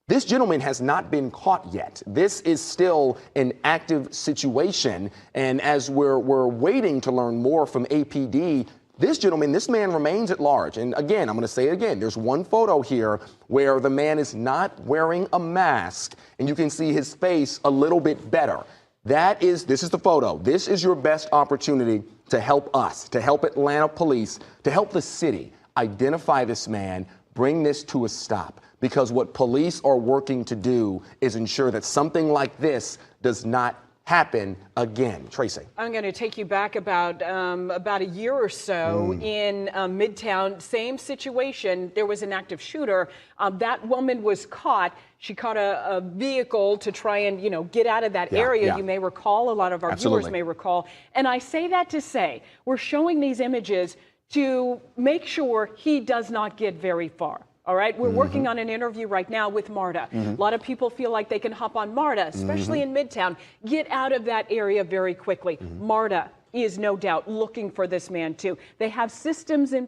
this gentleman has not been caught yet. This is still an active situation. And as we're waiting to learn more from APD, this man remains at large. And again, I'm going to say it again. There's one photo here where the man is not wearing a mask, and you can see his face a little bit better. This is the photo. This is your best opportunity to help us, to help Atlanta police, to help the city identify this man, bring this to a stop. Because what police are working to do is ensure that something like this does not happen again. Tracy. I'm going to take you back about a year or so in Midtown. Same situation. There was an active shooter. That woman was caught. She caught a vehicle to try and, you know, get out of that area. Yeah. You may recall, a lot of our viewers may recall. And I say that to say we're showing these images to make sure he does not get very far. All right, we're working on an interview right now with MARTA. A lot of people feel like they can hop on MARTA, especially in Midtown. Get out of that area very quickly. MARTA is no doubt looking for this man too. They have systems in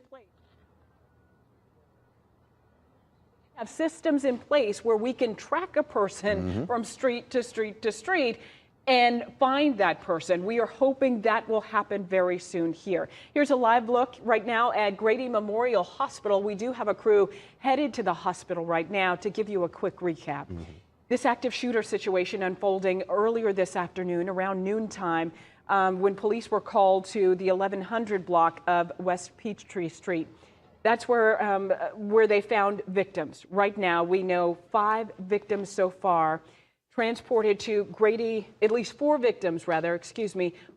place. Where we can track a person from street to street to street and find that person. We are hoping that will happen very soon here. Here's a live look right now at Grady Memorial Hospital. We do have a crew headed to the hospital right now to give you a quick recap. This active shooter situation unfolding earlier this afternoon around noontime when police were called to the 1100 block of West Peachtree Street. That's where they found victims. Right now, we know 5 victims so far. Transported to Grady, at least 4 victims, rather,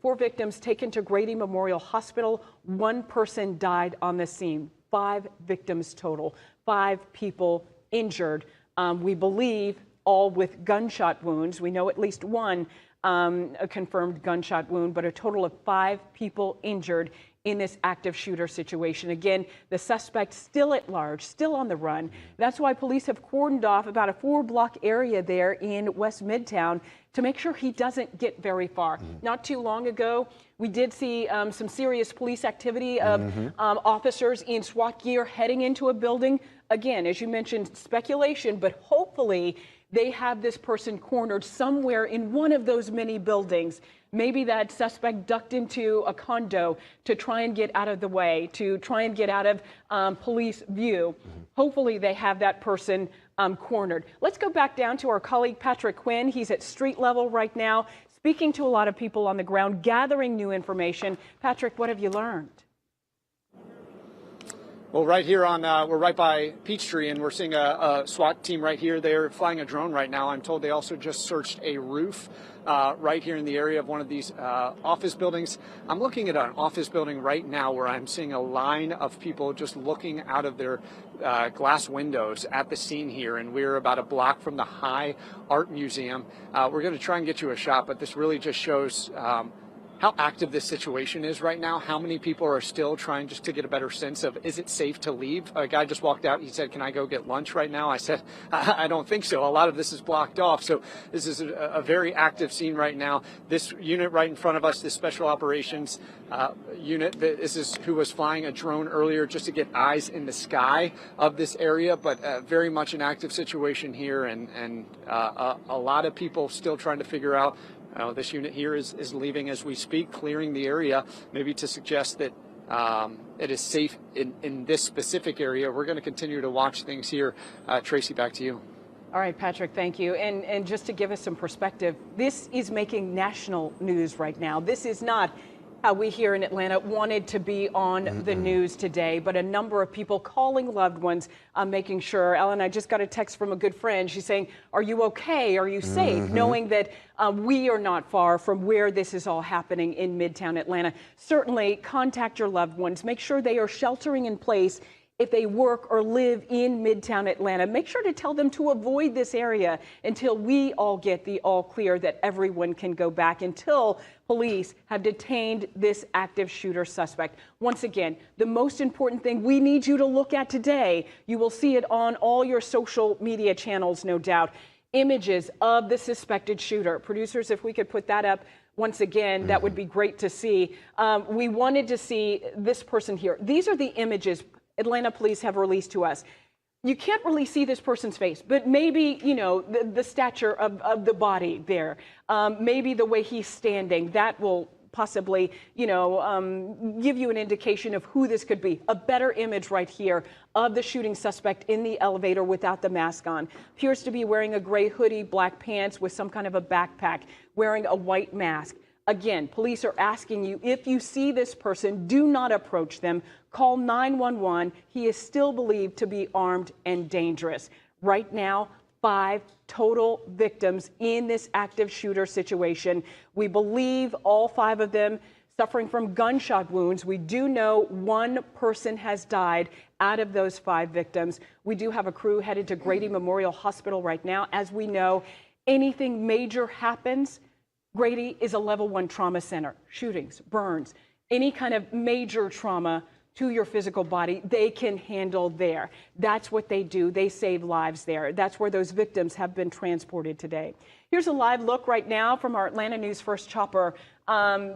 4 victims taken to Grady Memorial Hospital. 1 person died on the scene. 5 victims total. 5 people injured. We believe all with gunshot wounds. We know at least 1 a confirmed gunshot wound, but a total of 5 people injured in this active shooter situation. Again, the suspect still at large, still on the run. That's why police have cordoned off about a 4-block area there in West Midtown to make sure he doesn't get very far. Not too long ago, we did see some serious police activity of officers in SWAT gear heading into a building. Again, as you mentioned, speculation, but hopefully they have this person cornered somewhere in one of those many buildings. Maybe that suspect ducked into a condo to try and get out of the way, to try and get out of police view. Hopefully they have that person cornered. Let's go back down to our colleague Patrick Quinn. He's at street level right now, speaking to a lot of people on the ground, gathering new information. Patrick, what have you learned? Well, right here we're right by Peachtree, and we're seeing a SWAT team right here. They're flying a drone right now. I'm told they also just searched a roof right here in the area of one of these office buildings. I'm looking at an office building right now where I'm seeing a line of people just looking out of their glass windows at the scene here, and we're about a block from the High Art Museum. We're going to try and get you a shot, but this really just shows how active this situation is right now, how many people are still trying just to get a better sense of, is it safe to leave? A guy just walked out, he said, can I go get lunch right now? I said, I don't think so. A lot of this is blocked off. So this is a very active scene right now. This unit right in front of us, this special operations unit, this is who was flying a drone earlier just to get eyes in the sky of this area, but very much an active situation here, and a lot of people still trying to figure out. This unit here is leaving as we speak, clearing the area, maybe to suggest that it is safe in this specific area. We're going to continue to watch things here. Tracy, back to you. All right, Patrick, thank you. And just to give us some perspective, this is making national news right now. This is not how we here in Atlanta wanted to be on the news today, but a number of people calling loved ones, making sure. Ellen, I just got a text from a good friend. She's saying, are you okay? Are you safe? Knowing that we are not far from where this is all happening in Midtown Atlanta. Certainly contact your loved ones. Make sure they are sheltering in place. If they work or live in Midtown Atlanta, make sure to tell them to avoid this area until we all get the all clear that everyone can go back, until police have detained this active shooter suspect. Once again, the most important thing we need you to look at today, you will see it on all your social media channels, no doubt, images of the suspected shooter. Producers, if we could put that up once again, that would be great to see. We wanted to see this person here. These are the images Atlanta police have released to us. You can't really see this person's face, but maybe, you know, the stature of the body there, maybe the way he's standing, that will possibly, you know, give you an indication of who this could be. A better image right here of the shooting suspect in the elevator without the mask on. Appears to be wearing a gray hoodie, black pants with some kind of a backpack, wearing a white mask. Again, police are asking you, if you see this person, do not approach them. Call 911. He is still believed to be armed and dangerous. Right now, 5 total victims in this active shooter situation. We believe all 5 of them suffering from gunshot wounds. We do know 1 person has died out of those 5 victims. We do have a crew headed to Grady Memorial Hospital right now. As we know, anything major happens, Grady is a level 1 trauma center. Shootings, burns, any kind of major trauma to your physical body, they can handle there. That's what they do. They save lives there. That's where those victims have been transported today. Here's a live look right now from our Atlanta News First chopper,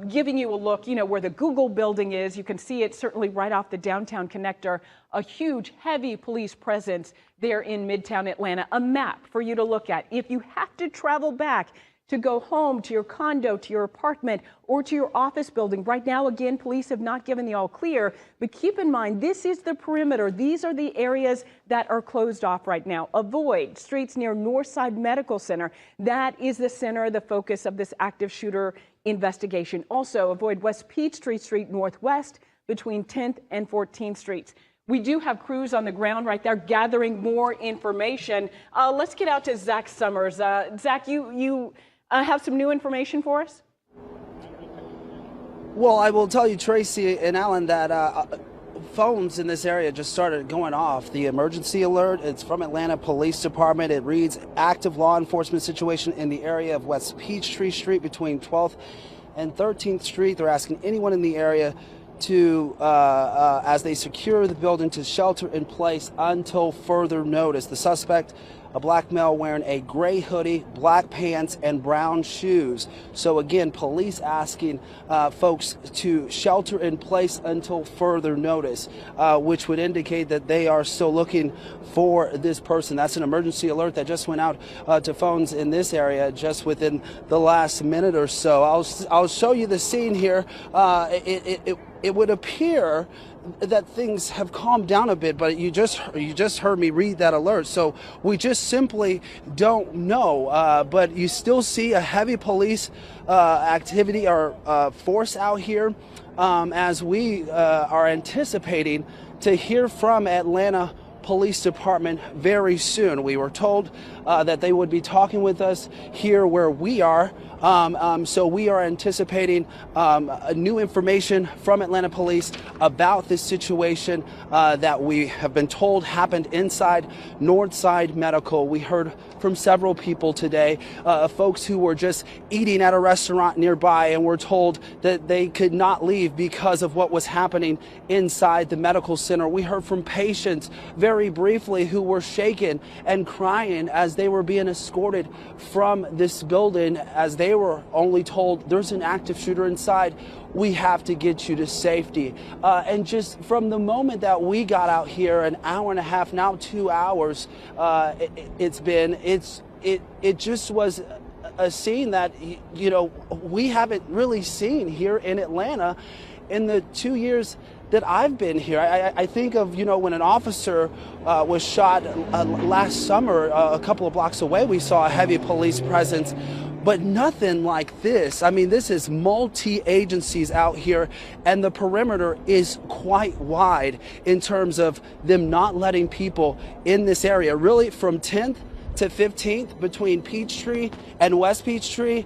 giving you a look, you know, where the Google building is. You can see it certainly right off the downtown connector. A huge, heavy police presence there in Midtown Atlanta. A map for you to look at if you have to travel back to go home, to your condo, to your apartment, or to your office building. Right now, again, police have not given the all clear, but keep in mind, this is the perimeter. These are the areas that are closed off right now. Avoid streets near Northside Medical Center. That is the center, the focus of this active shooter investigation. Also, avoid West Peachtree Street Northwest between 10th and 14th Streets. We do have crews on the ground right there gathering more information. Let's get out to Zach Summers. Zach, you have some new information for us? Well, I will tell you, Tracy and Alan, that phones in this area just started going off. The emergency alert, it's from Atlanta Police Department. It reads active law enforcement situation in the area of West Peachtree Street between 12th and 13th Street. They're asking anyone in the area to, as they secure the building, to shelter in place until further notice. The suspect, a black male wearing a gray hoodie, black pants, and brown shoes. So again, police asking folks to shelter in place until further notice, which would indicate that they are still looking for this person. That's an emergency alert that just went out to phones in this area just within the last minute or so. I'll show you the scene here. It would appear that things have calmed down a bit, but you just heard me read that alert, so we just simply don't know. But you still see a heavy police activity or force out here as we are anticipating to hear from Atlanta Police Department very soon. We were told that they would be talking with us here where we are. So we are anticipating new information from Atlanta Police about this situation that we have been told happened inside Northside Medical. We heard from several people today, folks who were just eating at a restaurant nearby and were told that they could not leave because of what was happening inside the medical center. We heard from patients very briefly who were shaken and crying as they were being escorted from this building, as they were only told there's an active shooter inside. We have to get you to safety. And just from the moment that we got out here, an hour and a half, now 2 hours, it just was a scene that, you know, we haven't really seen here in Atlanta in the 2 years that I've been here. I think of, you know, when an officer was shot last summer, a couple of blocks away, we saw a heavy police presence, but nothing like this. I mean, this is multi-agencies out here, and the perimeter is quite wide in terms of them not letting people in this area. Really, from 10th to 15th between Peachtree and West Peachtree,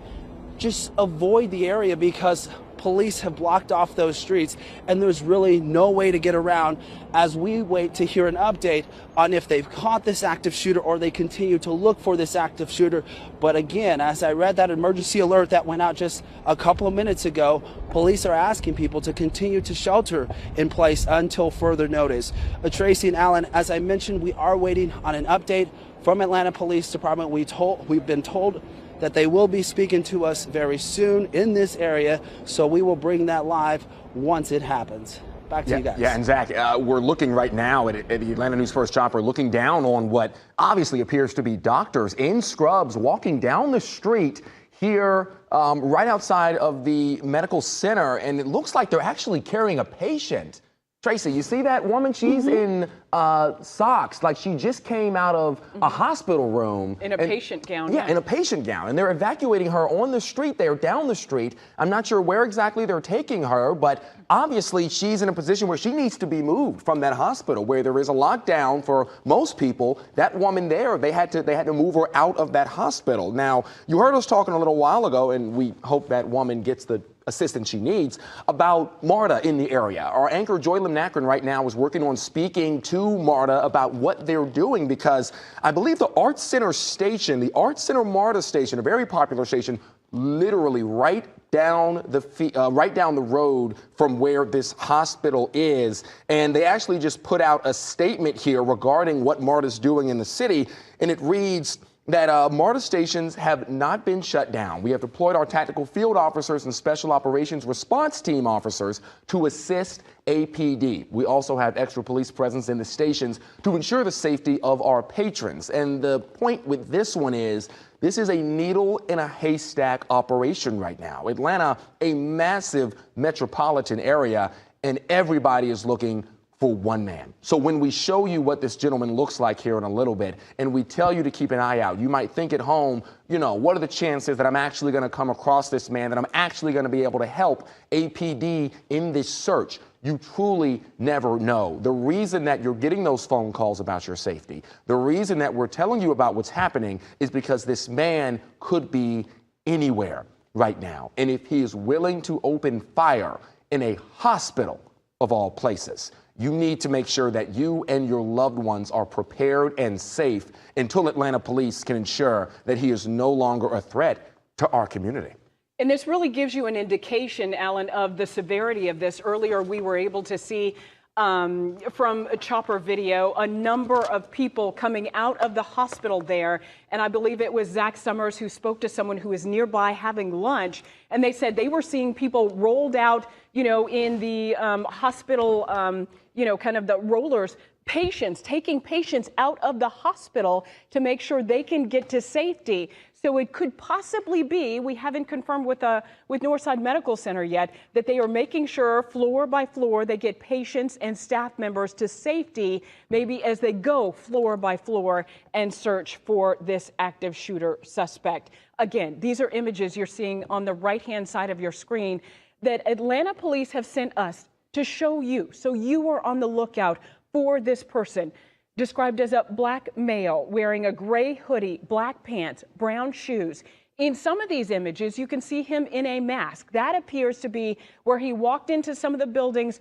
just avoid the area because police have blocked off those streets, and there's really no way to get around as we wait to hear an update on if they've caught this active shooter or they continue to look for this active shooter. But again, as I read that emergency alert that went out just a couple of minutes ago, police are asking people to continue to shelter in place until further notice. Tracy and Alan, as I mentioned, we are waiting on an update from Atlanta Police Department. We've been told that they will be speaking to us very soon in this area, so we will bring that live once it happens. Back to you guys. Yeah, and Zach, we're looking right now at the Atlanta News First Chopper, looking down on what obviously appears to be doctors in scrubs walking down the street here right outside of the medical center, and it looks like they're actually carrying a patient. Tracy, you see that woman? She's in socks, like she just came out of a hospital room. In a patient gown. Yeah, in a patient gown. And they're evacuating her on the street there, down the street. I'm not sure where exactly they're taking her, but obviously she's in a position where she needs to be moved from that hospital where there is a lockdown for most people. That woman there, they had to move her out of that hospital. Now, you heard us talking a little while ago, and we hope that woman gets the assistance she needs, about MARTA in the area. Our anchor Joy Limnakron right now is working on speaking to MARTA about what they're doing, because I believe the Arts Center station, the Arts Center MARTA station, a very popular station, literally right down the road from where this hospital is. And they actually just put out a statement here regarding what MARTA's doing in the city, and it reads, that MARTA stations have not been shut down. We have deployed our tactical field officers and special operations response team officers to assist APD. We also have extra police presence in the stations to ensure the safety of our patrons. And the point with this one is, this is a needle in a haystack operation right now. Atlanta, a massive metropolitan area, and everybody is looking for one man. So when we show you what this gentleman looks like here in a little bit, and we tell you to keep an eye out, you might think at home, you know, what are the chances that I'm actually going to come across this man, that I'm actually going to be able to help APD in this search? You truly never know. The reason that you're getting those phone calls about your safety, the reason that we're telling you about what's happening is because this man could be anywhere right now. And if he is willing to open fire in a hospital of all places, you need to make sure that you and your loved ones are prepared and safe until Atlanta police can ensure that he is no longer a threat to our community. And this really gives you an indication, Alan, of the severity of this. Earlier, we were able to see from a chopper video a number of people coming out of the hospital there. And I believe it was Zach Summers who spoke to someone who was nearby having lunch. And they said they were seeing people rolled out, you know, in the hospital, you know, kind of the rollers, patients, taking patients out of the hospital to make sure they can get to safety. So it could possibly be, we haven't confirmed with Northside Medical Center yet, that they are making sure floor by floor they get patients and staff members to safety, maybe as they go floor by floor and search for this active shooter suspect. Again, these are images you're seeing on the right-hand side of your screen that Atlanta police have sent us to show you, so you are on the lookout for this person, described as a black male wearing a gray hoodie, black pants, brown shoes. In some of these images, you can see him in a mask. That appears to be where he walked into some of the buildings,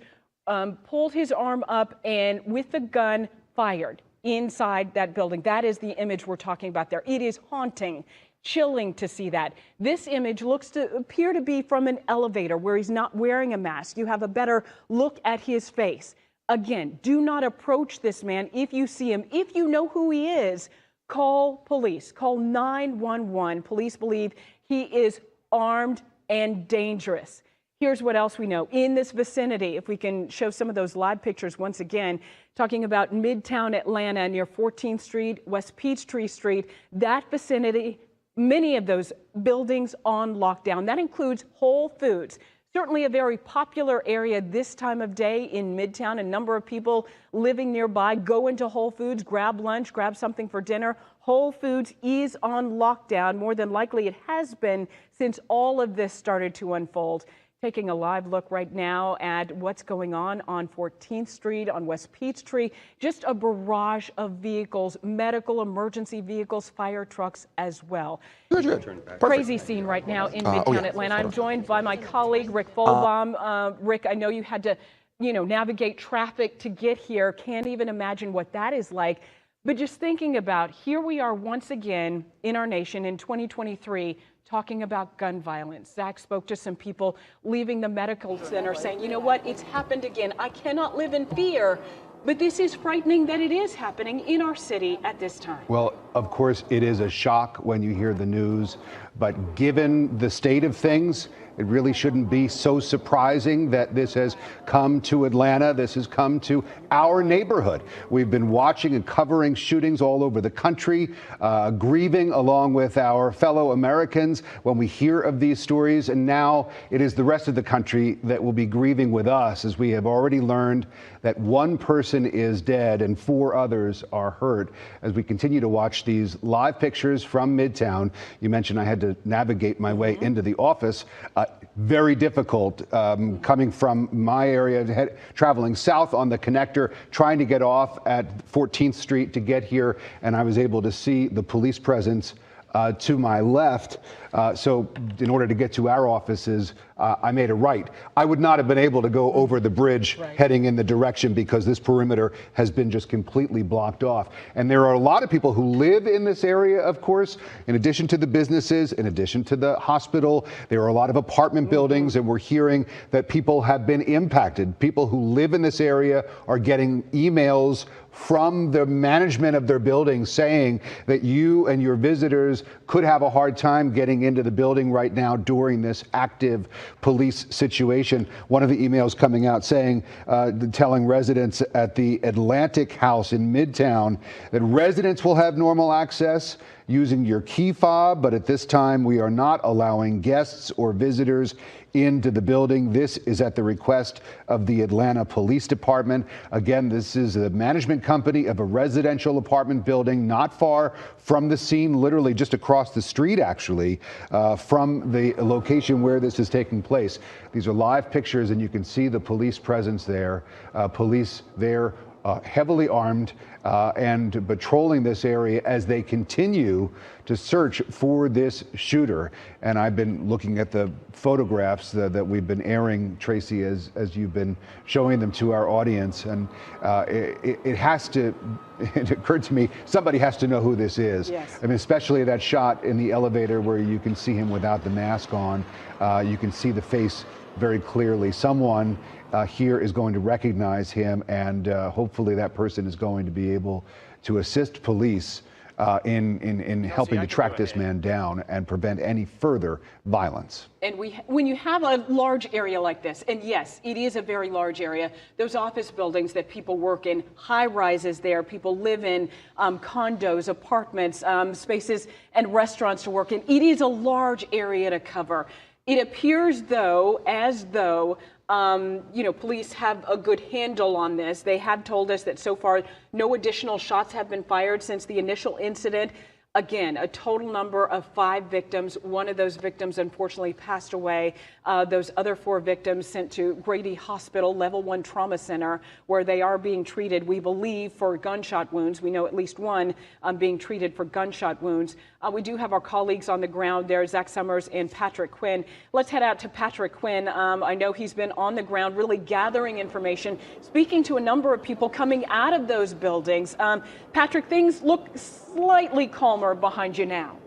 pulled his arm up, and with the gun fired inside that building. That is the image we're talking about there. It is haunting, chilling to see that. This image looks to appear to be from an elevator where he's not wearing a mask. You have a better look at his face. Again, do not approach this man if you see him. If you know who he is, call police. Call 911. Police believe he is armed and dangerous. Here's what else we know. In this vicinity, if we can show some of those live pictures once again, talking about Midtown Atlanta near 14th Street, West Peachtree Street, that vicinity, many of those buildings on lockdown. That includes Whole Foods. Certainly a very popular area this time of day in Midtown. A number of people living nearby go into Whole Foods, grab lunch, grab something for dinner. Whole Foods is on lockdown. More than likely it has been since all of this started to unfold. Taking a live look right now at what's going on 14th Street, on West Peachtree. Just a barrage of vehicles, medical emergency vehicles, fire trucks as well. Crazy scene right now in Midtown Atlanta. I'm joined by my colleague, Rick Folbaum. Rick, I know you had to, navigate traffic to get here. Can't even imagine what that is like. But just thinking about, here we are once again in our nation in 2023, talking about gun violence. Zach spoke to some people leaving the medical center saying, you know what, it's happened again. I cannot live in fear. But this is frightening that it is happening in our city at this time. Well, of course, it is a shock when you hear the news. But given the state of things, it really shouldn't be so surprising that this has come to Atlanta. This has come to our neighborhood. We've been watching and covering shootings all over the country, grieving along with our fellow Americans when we hear of these stories. And now it is the rest of the country that will be grieving with us, as we have already learned that one person is dead and 4 others are hurt. As we continue to watch these live pictures from Midtown, you mentioned I had to navigate my way into the office. Very difficult coming from my area, traveling south on the connector, trying to get off at 14th Street to get here, and I was able to see the police presence to my left. So in order to get to our offices, I made a right. I would not have been able to go over the bridge heading in the direction because this perimeter has been just completely blocked off. And there are a lot of people who live in this area, of course, in addition to the businesses, in addition to the hospital. There are a lot of apartment buildings, and we're hearing that people have been impacted. People who live in this area are getting emails from the management of their building saying that you and your visitors could have a hard time getting into the building right now during this active police situation. One of the emails coming out saying, telling residents at the Atlantic House in Midtown that residents will have normal access using your key fob, but at this time we are not allowing guests or visitors into the building. This is at the request of the Atlanta Police Department. Again, this is a management company of a residential apartment building not far from the scene, literally just across the street, actually, from the location where this is taking place. These are live pictures, and you can see the police presence there. Police there heavily armed and patrolling this area as they continue to search for this shooter. And I've been looking at the photographs that we've been airing, Tracy, as you've been showing them to our audience. And it has to, it occurred to me, somebody has to know who this is. Yes. I mean, especially that shot in the elevator where you can see him without the mask on. You can see the face very clearly. Someone here is going to recognize him, and hopefully that person is going to be able to assist police in helping to track this man down and prevent any further violence. And when you have a large area like this, and yes, it is a very large area, those office buildings that people work in, high rises there, people live in, condos, apartments, spaces and restaurants to work in, it is a large area to cover. It appears as though police have a good handle on this. They have told us that so far no additional shots have been fired since the initial incident. Again, a total number of 5 victims. One of those victims unfortunately passed away. Those other 4 victims sent to Grady Hospital, Level 1 Trauma Center, where they are being treated, we believe, for gunshot wounds. We know at least one being treated for gunshot wounds. We do have our colleagues on the ground there, Zach Summers and Patrick Quinn. Let's head out to Patrick Quinn. I know he's been on the ground really gathering information, speaking to a number of people coming out of those buildings. Patrick, things look slightly calmer behind you now.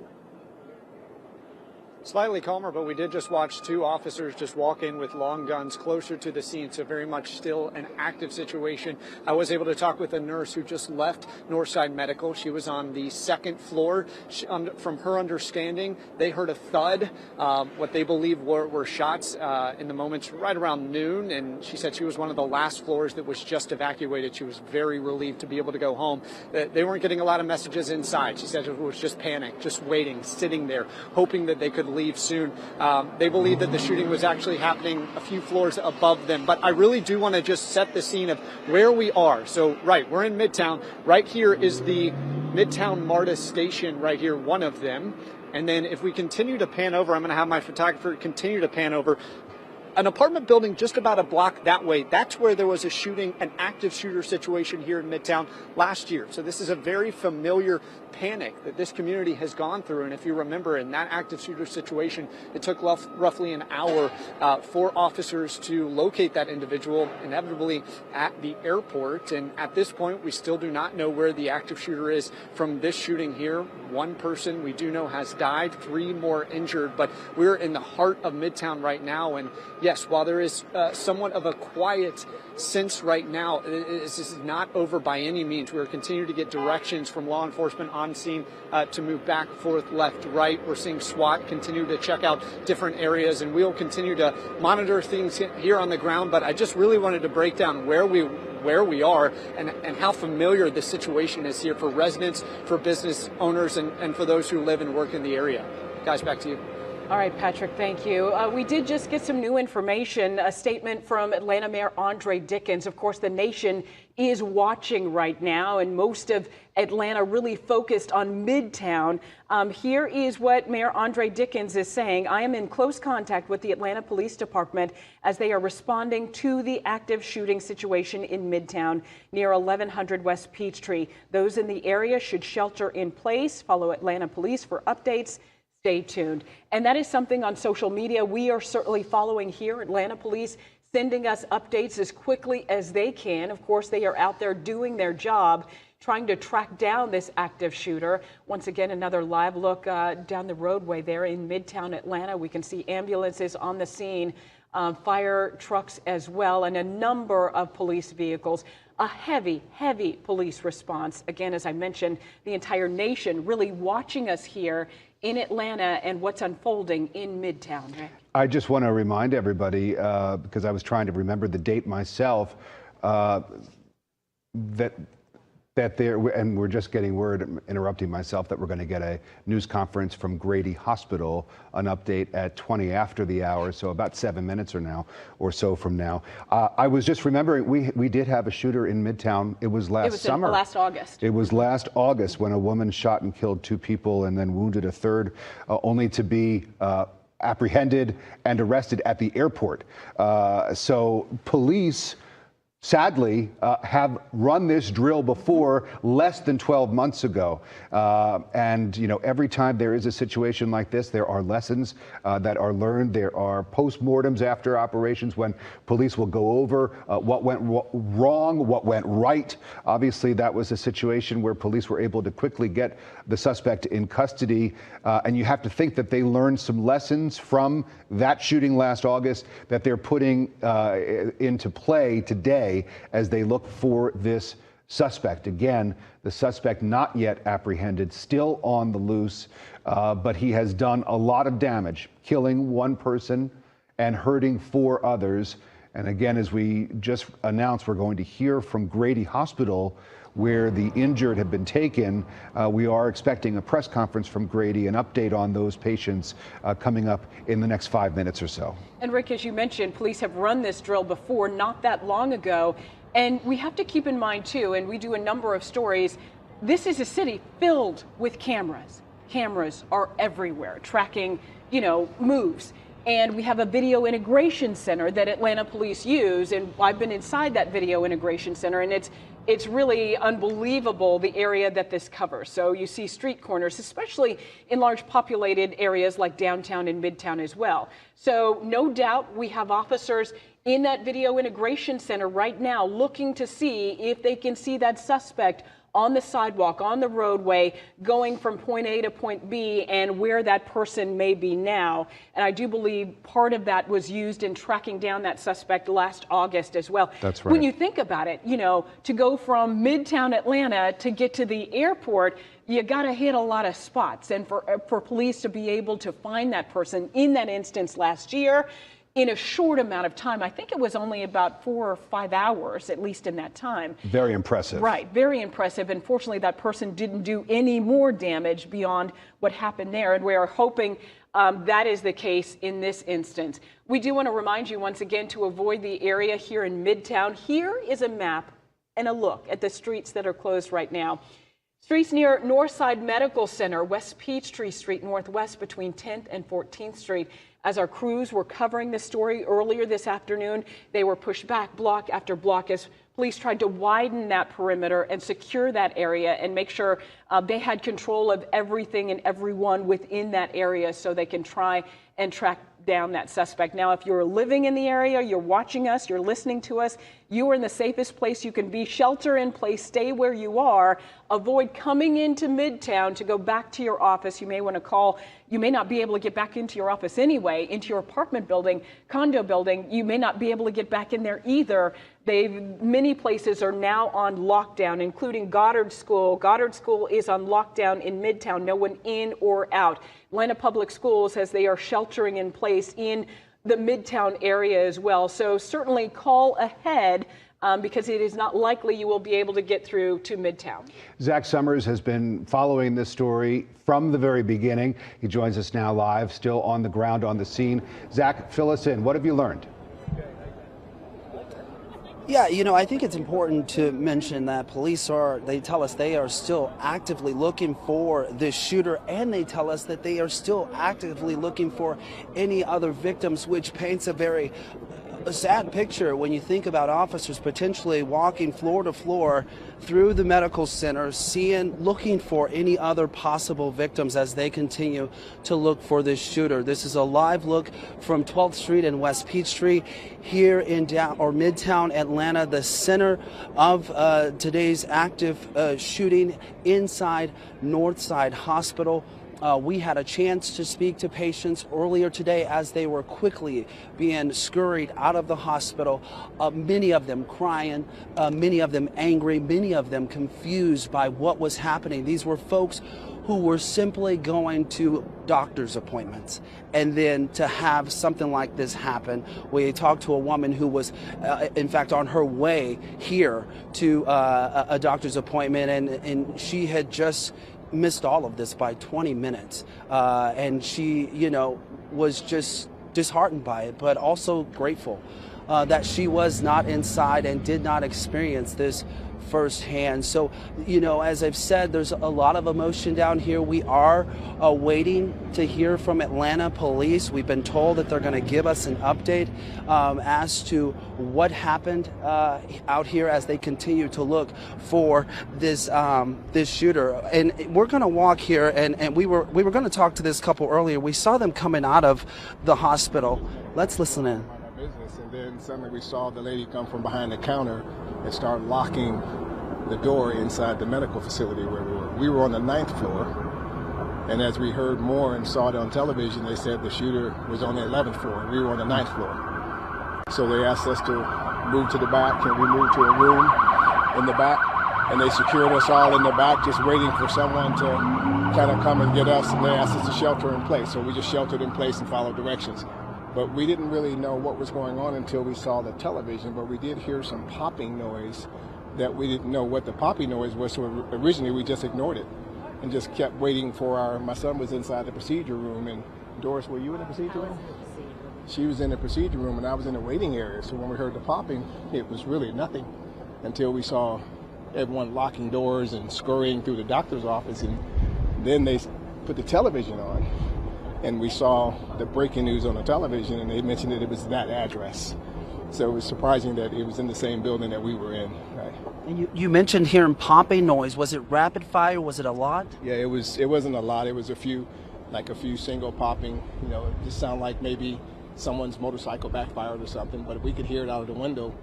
Slightly calmer, but we did just watch 2 officers just walk in with long guns closer to the scene, so very much still an active situation. I was able to talk with a nurse who just left Northside Medical. She was on the 2nd floor. From her understanding, they heard a thud, what they believe were shots in the moments right around noon, and she said she was one of the last floors that was just evacuated. She was very relieved to be able to go home. They weren't getting a lot of messages inside. She said it was just panic, just waiting, sitting there, hoping that they could leave soon. They believe that the shooting was actually happening a few floors above them. But I really do want to just set the scene of where we are. So, we're in Midtown. Right here is the Midtown MARTA station right here, one of them. And then if we continue to pan over, I'm going to have my photographer continue to pan over. An apartment building just about a block that way, that's where there was a shooting, an active shooter situation here in Midtown last year. So this is a very familiar panic that this community has gone through. And if you remember, in that active shooter situation, it took roughly an hour for officers to locate that individual, inevitably at the airport. And at this point, we still do not know where the active shooter is from this shooting here. 1 person we do know has died, 3 more injured, but we're in the heart of Midtown right now. And yes, while there is somewhat of a quiet sense right now, this is not over by any means. We're continuing to get directions from law enforcement on scene to move back, forth, left, right. We're seeing SWAT continue to check out different areas, and we'll continue to monitor things here on the ground. But I just really wanted to break down where we are and how familiar the situation is here for residents, for business owners, and for those who live and work in the area. Guys, back to you. All right, Patrick, thank you. We did just get some new information, a statement from Atlanta Mayor Andre Dickens. Of course, the nation is watching right now, and most of Atlanta really focused on Midtown. Here is what Mayor Andre Dickens is saying. I am in close contact with the Atlanta Police Department as they are responding to the active shooting situation in Midtown near 1100 West Peachtree. Those in the area should shelter in place. Follow Atlanta Police for updates. stay tuned. And that is something on social media we are certainly following here. Atlanta police sending us updates as quickly as they can. Of course, they are out there doing their job, trying to track down this active shooter. Once again, another live look down the roadway there in Midtown Atlanta. We can see ambulances on the scene, fire trucks as well, and a number of police vehicles. A heavy, heavy police response. Again, as I mentioned, the entire nation really watching us here in Atlanta and what's unfolding in Midtown. Rick? I just want to remind everybody, because I was trying to remember the date myself, that there, and we're just getting word, interrupting myself, that we're going to get a news conference from Grady Hospital, an update at 20 after the hour, so about 7 minutes or so from now. I was just remembering, we did have a shooter in Midtown. It was last summer. It was last August. It was last August when a woman shot and killed 2 people and then wounded a third, only to be apprehended and arrested at the airport. So police, sadly, have run this drill before less than 12 months ago. And, you know, every time there is a situation like this, there are lessons that are learned. There are postmortems after operations when police will go over what went wrong, what went right. Obviously, that was a situation where police were able to quickly get the suspect in custody. And you have to think that they learned some lessons from that shooting last August that they're putting into play today as they look for this suspect. Again, the suspect not yet apprehended, still on the loose, but he has done a lot of damage, killing 1 person and hurting 4 others. And again, as we just announced, we're going to hear from Grady Hospital, where the injured have been taken. We are expecting a press conference from Grady, an update on those patients coming up in the next 5 minutes or so. And Rick, as you mentioned, police have run this drill before not that long ago. And we have to keep in mind, too, and we do a number of stories, this is a city filled with cameras. Cameras are everywhere, tracking, you know, moves. And we have a video integration center that Atlanta police use. And I've been inside that video integration center, and it's really unbelievable, the area that this covers. So you see street corners, especially in large populated areas like downtown and Midtown as well. So no doubt we have officers in that video integration center right now looking to see if they can see that suspect on the sidewalk, on the roadway, going from point A to point B, and where that person may be now. And I do believe part of that was used in tracking down that suspect last August as well. That's right. When you think about it, you know, to go from Midtown Atlanta to get to the airport, you got to hit a lot of spots. And for police to be able to find that person in that instance last year, in a short amount of time, I think it was only about 4 or 5 hours, at least in that time. Very impressive. Right, very impressive. Unfortunately, that person didn't do any more damage beyond what happened there, and we are hoping that is the case in this instance. We do want to remind you once again to avoid the area here in Midtown. Here is a map and a look at the streets that are closed right now. Streets near Northside Medical Center, West Peachtree Street Northwest between 10th and 14th Street. As our crews were covering this story earlier this afternoon, they were pushed back block after block as police tried to widen that perimeter and secure that area and make sure they had control of everything and everyone within that area so they can try and track down that suspect. Now, if you're living in the area, you're watching us, you're listening to us, you are in the safest place you can be. Shelter in place, stay where you are. Avoid coming into Midtown to go back to your office. You may want to call. You may not be able to get back into your office anyway, into your apartment building, condo building. You may not be able to get back in there either. Many places are now on lockdown, including Goddard School. Goddard School is on lockdown in Midtown. No one in or out. Atlanta Public Schools, as they are sheltering in place in the Midtown area as well. So certainly call ahead because it is not likely you will be able to get through to Midtown. Zach Summers has been following this story from the very beginning. He joins us now live, still on the ground on the scene. Zach, fill us in. What have you learned? Yeah, you know, I think it's important to mention that they tell us they are still actively looking for this shooter, and they tell us that they are still actively looking for any other victims, which paints a very a sad picture when you think about officers potentially walking floor to floor through the medical center, looking for any other possible victims as they continue to look for this shooter. This is a live look from 12th Street and West Peachtree here in Midtown Atlanta, the center of today's active shooting inside Northside Hospital. We had a chance to speak to patients earlier today as they were quickly being scurried out of the hospital, many of them crying, many of them angry, many of them confused by what was happening. These were folks who were simply going to doctor's appointments, and then to have something like this happen. We talked to a woman who was, in fact, on her way here to a doctor's appointment, and she had just missed all of this by 20 minutes. And she, was just disheartened by it, but also grateful that she was not inside and did not experience this firsthand. So, as I've said, there's a lot of emotion down here. We are waiting to hear from Atlanta police. We've been told that they're going to give us an update as to what happened out here as they continue to look for this shooter. And we're going to walk here, and we were going to talk to this couple earlier. We saw them coming out of the hospital. Let's listen in. Business, and then suddenly we saw the lady come from behind the counter and start locking the door inside the medical facility where we were. We were on the 9th floor, and as we heard more and saw it on television, they said the shooter was on the 11th floor. We were on the 9th floor. So they asked us to move to the back, and we moved to a room in the back, and they secured us all in the back, just waiting for someone to kind of come and get us, and they asked us to shelter in place. So we just sheltered in place and followed directions. But we didn't really know what was going on until we saw the television, but we did hear some popping noise that we didn't know what the popping noise was, so originally we just ignored it and just kept waiting for my son was inside the procedure room, and Doris, were you in the procedure room? She was in the procedure room and I was in the waiting area, so when we heard the popping, it was really nothing until we saw everyone locking doors and scurrying through the doctor's office, and then they put the television on. And we saw the breaking news on the television, and they mentioned that it was that address. So it was surprising that it was in the same building that we were in. Right. And you mentioned hearing popping noise. Was it rapid fire? Was it a lot? Yeah, it wasn't a lot. It was a few single popping. It just sounded like maybe someone's motorcycle backfired or something. But we could hear it out of the window,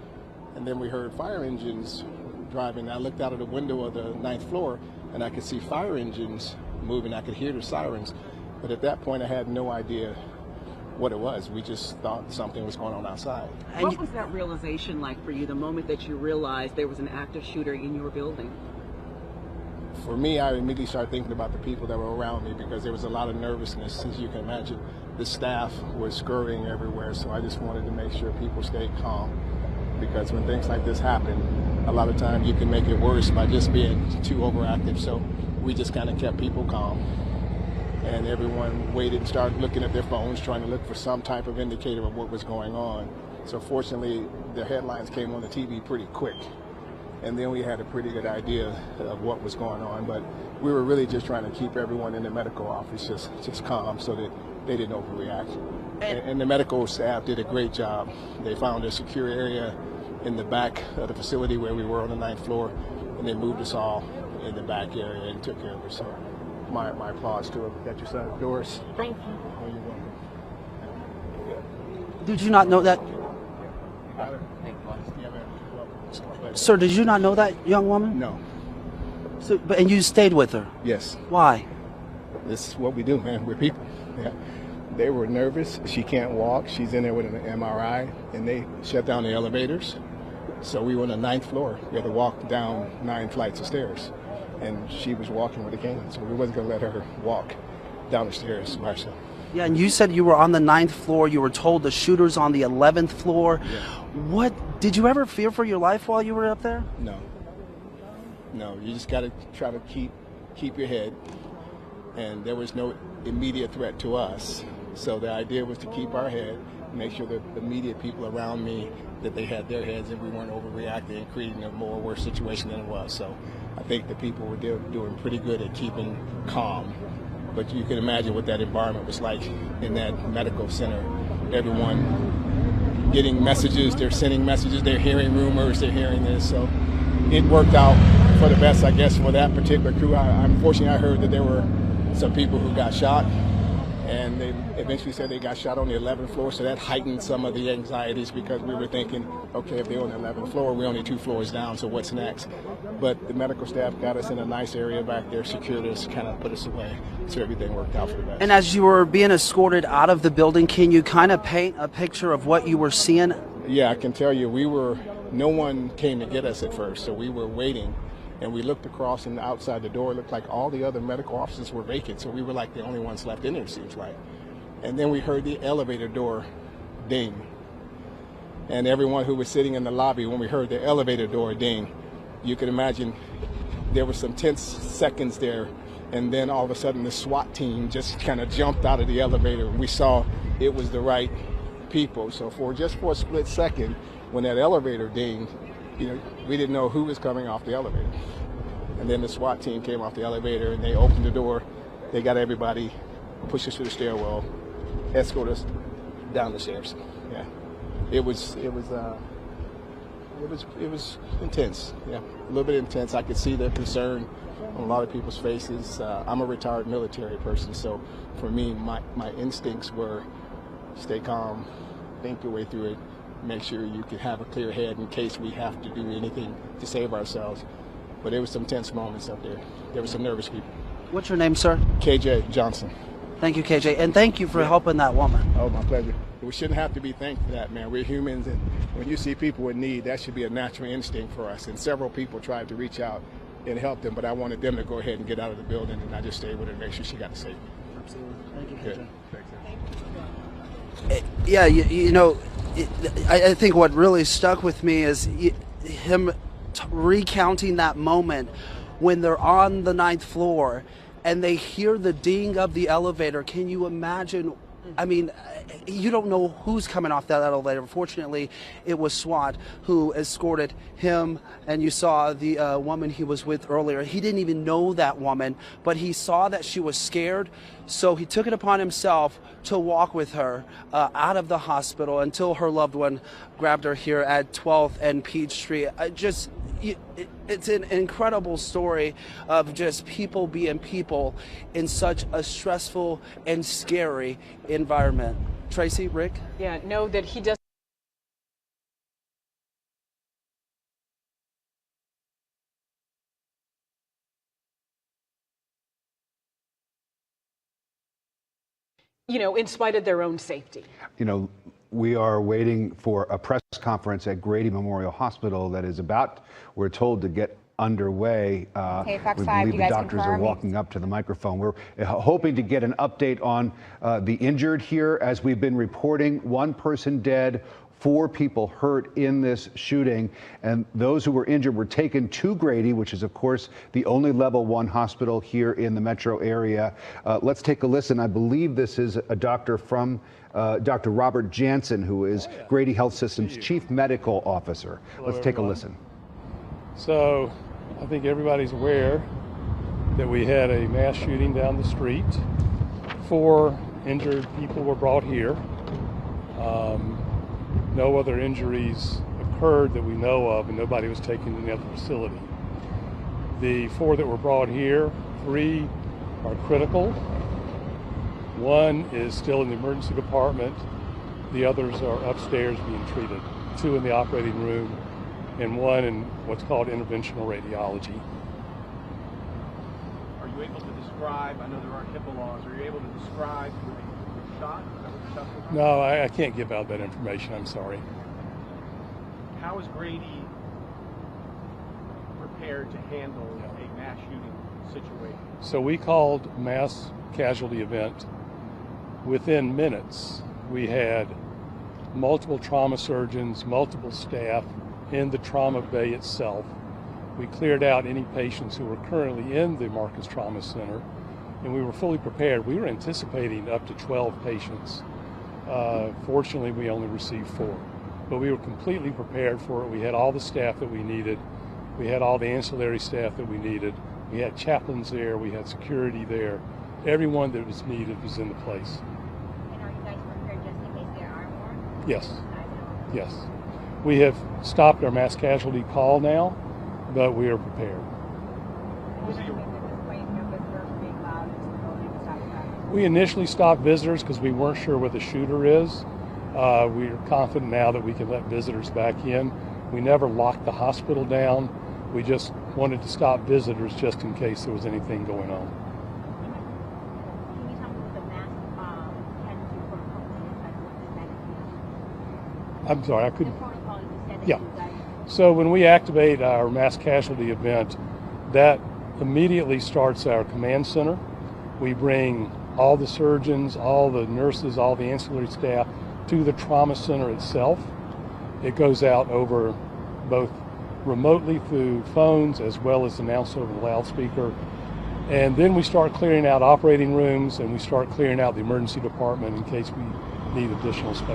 and then we heard fire engines driving. I looked out of the window of the 9th floor, and I could see fire engines moving. I could hear the sirens. But at that point, I had no idea what it was. We just thought something was going on outside. What was that realization like for you, the moment that you realized there was an active shooter in your building? For me, I immediately started thinking about the people that were around me, because there was a lot of nervousness, as you can imagine. The staff was scurrying everywhere, so I just wanted to make sure people stayed calm, because when things like this happen, a lot of times you can make it worse by just being too overactive. So we just kind of kept people calm. And everyone waited and started looking at their phones, trying to look for some type of indicator of what was going on. So fortunately, the headlines came on the TV pretty quick. And then we had a pretty good idea of what was going on. But we were really just trying to keep everyone in the medical office just calm so that they didn't overreact. And the medical staff did a great job. They found a secure area in the back of the facility where we were on the 9th floor, and they moved us all in the back area and took care of us. So my applause to her. Got your son, Doris. Thank you. Oh, you're welcome. Did you not know that? Sir, did you not know that young woman? No. So, and you stayed with her? Yes. Why? This is what we do, man. We're people. Yeah. They were nervous. She can't walk. She's in there with an MRI, and they shut down the elevators. So we were on the 9th floor. We had to walk down 9 flights of stairs. And she was walking with a cane, so we wasn't going to let her walk down the stairs by herself. Yeah, and you said you were on the 9th floor. You were told the shooter's on the 11th floor. Yeah. What, did you ever fear for your life while you were up there? No. No, you just got to try to keep your head. And there was no immediate threat to us. So the idea was to keep our head, make sure that the immediate people around me, that they had their heads and we weren't overreacting and creating a more worse situation than it was. So I think the people were doing pretty good at keeping calm. But you can imagine what that environment was like in that medical center. Everyone getting messages, they're sending messages, they're hearing rumors, they're hearing this. So it worked out for the best, I guess, for that particular crew. Unfortunately, I heard that there were some people who got shot, and they eventually said they got shot on the 11th floor, so that heightened some of the anxieties because we were thinking, okay, if they're on the 11th floor, we're only 2 floors down, so what's next? But the medical staff got us in a nice area back there, secured us, kind of put us away, so everything worked out for the best. And as you were being escorted out of the building, can you kind of paint a picture of what you were seeing? Yeah, I can tell you, no one came to get us at first, so we were waiting. And we looked across, and outside the door, it looked like all the other medical offices were vacant. So we were like the only ones left in there, it seems like. And then we heard the elevator door ding. And everyone who was sitting in the lobby, when we heard the elevator door ding, you could imagine there were some tense seconds there. And then all of a sudden, the SWAT team just kind of jumped out of the elevator. And we saw it was the right people. So for a split second, when that elevator dinged, we didn't know who was coming off the elevator. And then the SWAT team came off the elevator and they opened the door. They got everybody, pushed us to the stairwell, escorted us down the stairs. Yeah, it was intense. Yeah, a little bit intense. I could see the concern on a lot of people's faces. I'm a retired military person, so for me, my instincts were stay calm, think your way through it. Make sure you can have a clear head in case we have to do anything to save ourselves. But there was some tense moments up there. There were some nervous people. What's your name, sir? KJ Johnson. Thank you, KJ. And thank you for helping that woman. Oh, my pleasure. We shouldn't have to be thanked for that, man. We're humans, and when you see people in need, that should be a natural instinct for us. And several people tried to reach out and help them, but I wanted them to go ahead and get out of the building, and I just stayed with her to make sure she got safe. Absolutely. Thank you, KJ. Good. Yeah, I think what really stuck with me is him recounting that moment when they're on the 9th floor and they hear the ding of the elevator. Can you imagine? I mean, you don't know who's coming off that elevator. Fortunately, it was SWAT who escorted him, and you saw the woman he was with earlier. He didn't even know that woman, but he saw that she was scared, so he took it upon himself to walk with her out of the hospital until her loved one grabbed her here at 12th and Peachtree. It's an incredible story of just people being people in such a stressful and scary environment. Tracy, Rick? Yeah, know that he does. In spite of their own safety. We are waiting for a press conference at Grady Memorial Hospital that is about, we're told, to get underway. Okay, Fox we 5, believe you the guys doctors are confirm? walking up to the microphone. We're hoping to get an update on the injured here. As we've been reporting, 1 person dead, 4 people hurt in this shooting, and those who were injured were taken to Grady, which is, of course, the only level 1 hospital here in the metro area. Let's take a listen. I believe this is a doctor from Dr. Robert Jansen, who is Grady Health System's chief medical officer. Let's take a listen. So I think everybody's aware that we had a mass shooting down the street. 4 injured people were brought here. No other injuries occurred that we know of, and nobody was taken to the other facility. The 4 that were brought here, 3 are critical. 1 is still in the emergency department. The others are upstairs being treated. 2 in the operating room, and 1 in what's called interventional radiology. Are you able to describe, I know there aren't HIPAA laws, are you able to describe who they shot? No, I can't give out that information, I'm sorry. How is Grady prepared to handle a mass shooting situation? So we called mass casualty event. Within minutes, we had multiple trauma surgeons, multiple staff in the trauma bay itself. We cleared out any patients who were currently in the Marcus Trauma Center, and we were fully prepared. We were anticipating up to 12 patients. Fortunately, we only received 4, but we were completely prepared for it. We had all the staff that we needed. We had all the ancillary staff that we needed. We had chaplains there. We had security there. Everyone that was needed was in the place. And are you guys prepared just in case there are more? Yes. Yes. We have stopped our mass casualty call now, but we are prepared. We initially stopped visitors because we weren't sure what the shooter is. We are confident now that we can let visitors back in. We never locked the hospital down. We just wanted to stop visitors just in case there was anything going on. I'm sorry, I couldn't. Yeah. So when we activate our mass casualty event, that immediately starts our command center. We bring all the surgeons, all the nurses, all the ancillary staff to the trauma center itself. It goes out over both remotely through phones as well as announced over the loudspeaker. And then we start clearing out operating rooms and we start clearing out the emergency department in case we need additional space.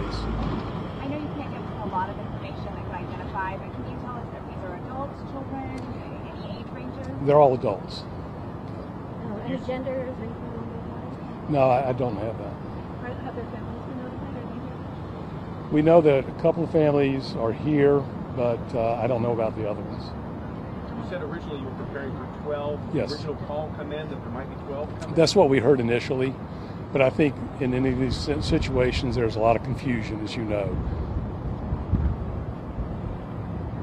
I know you can't give us a lot of information that could identify, but can you tell us if these are adults, children, any age ranges? They're all adults. Any genders, anything along those lines? No, I don't have that. Have their families been notified or anything? We know that a couple of families are here, but I don't know about the other ones. You said originally you were preparing for 12. Yes. The original call come in that there might be 12 coming? That's what we heard initially, but I think in any of these situations there's a lot of confusion, as you know.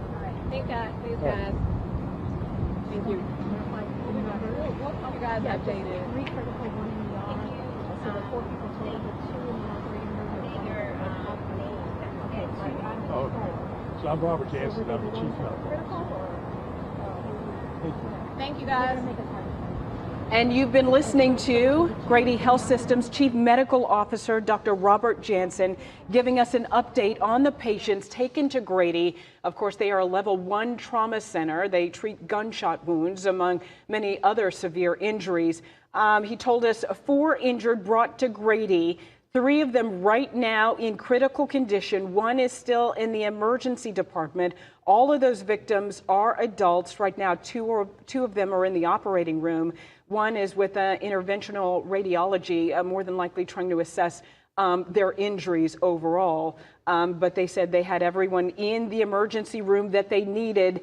All right. Thanks, guys. Thanks, guys. Thank you. You guys updated. 3 critical, 1 in the ER. So the 4 people told us that 2 in the operating room. So I'm Robert Jansen, I'm the chief medical officer. Thank you, guys. And you've been listening to Grady Health System's Chief Medical Officer, Dr. Robert Jansen, giving us an update on the patients taken to Grady. Of course, they are a level 1 trauma center. They treat gunshot wounds, among many other severe injuries. He told us 4 injured brought to Grady. 3 of them right now in critical condition. 1 is still in the emergency department. All of those victims are adults. Right now, 2 of them are in the operating room. 1 is with interventional radiology, more than likely trying to assess their injuries overall. But they said they had everyone in the emergency room that they needed,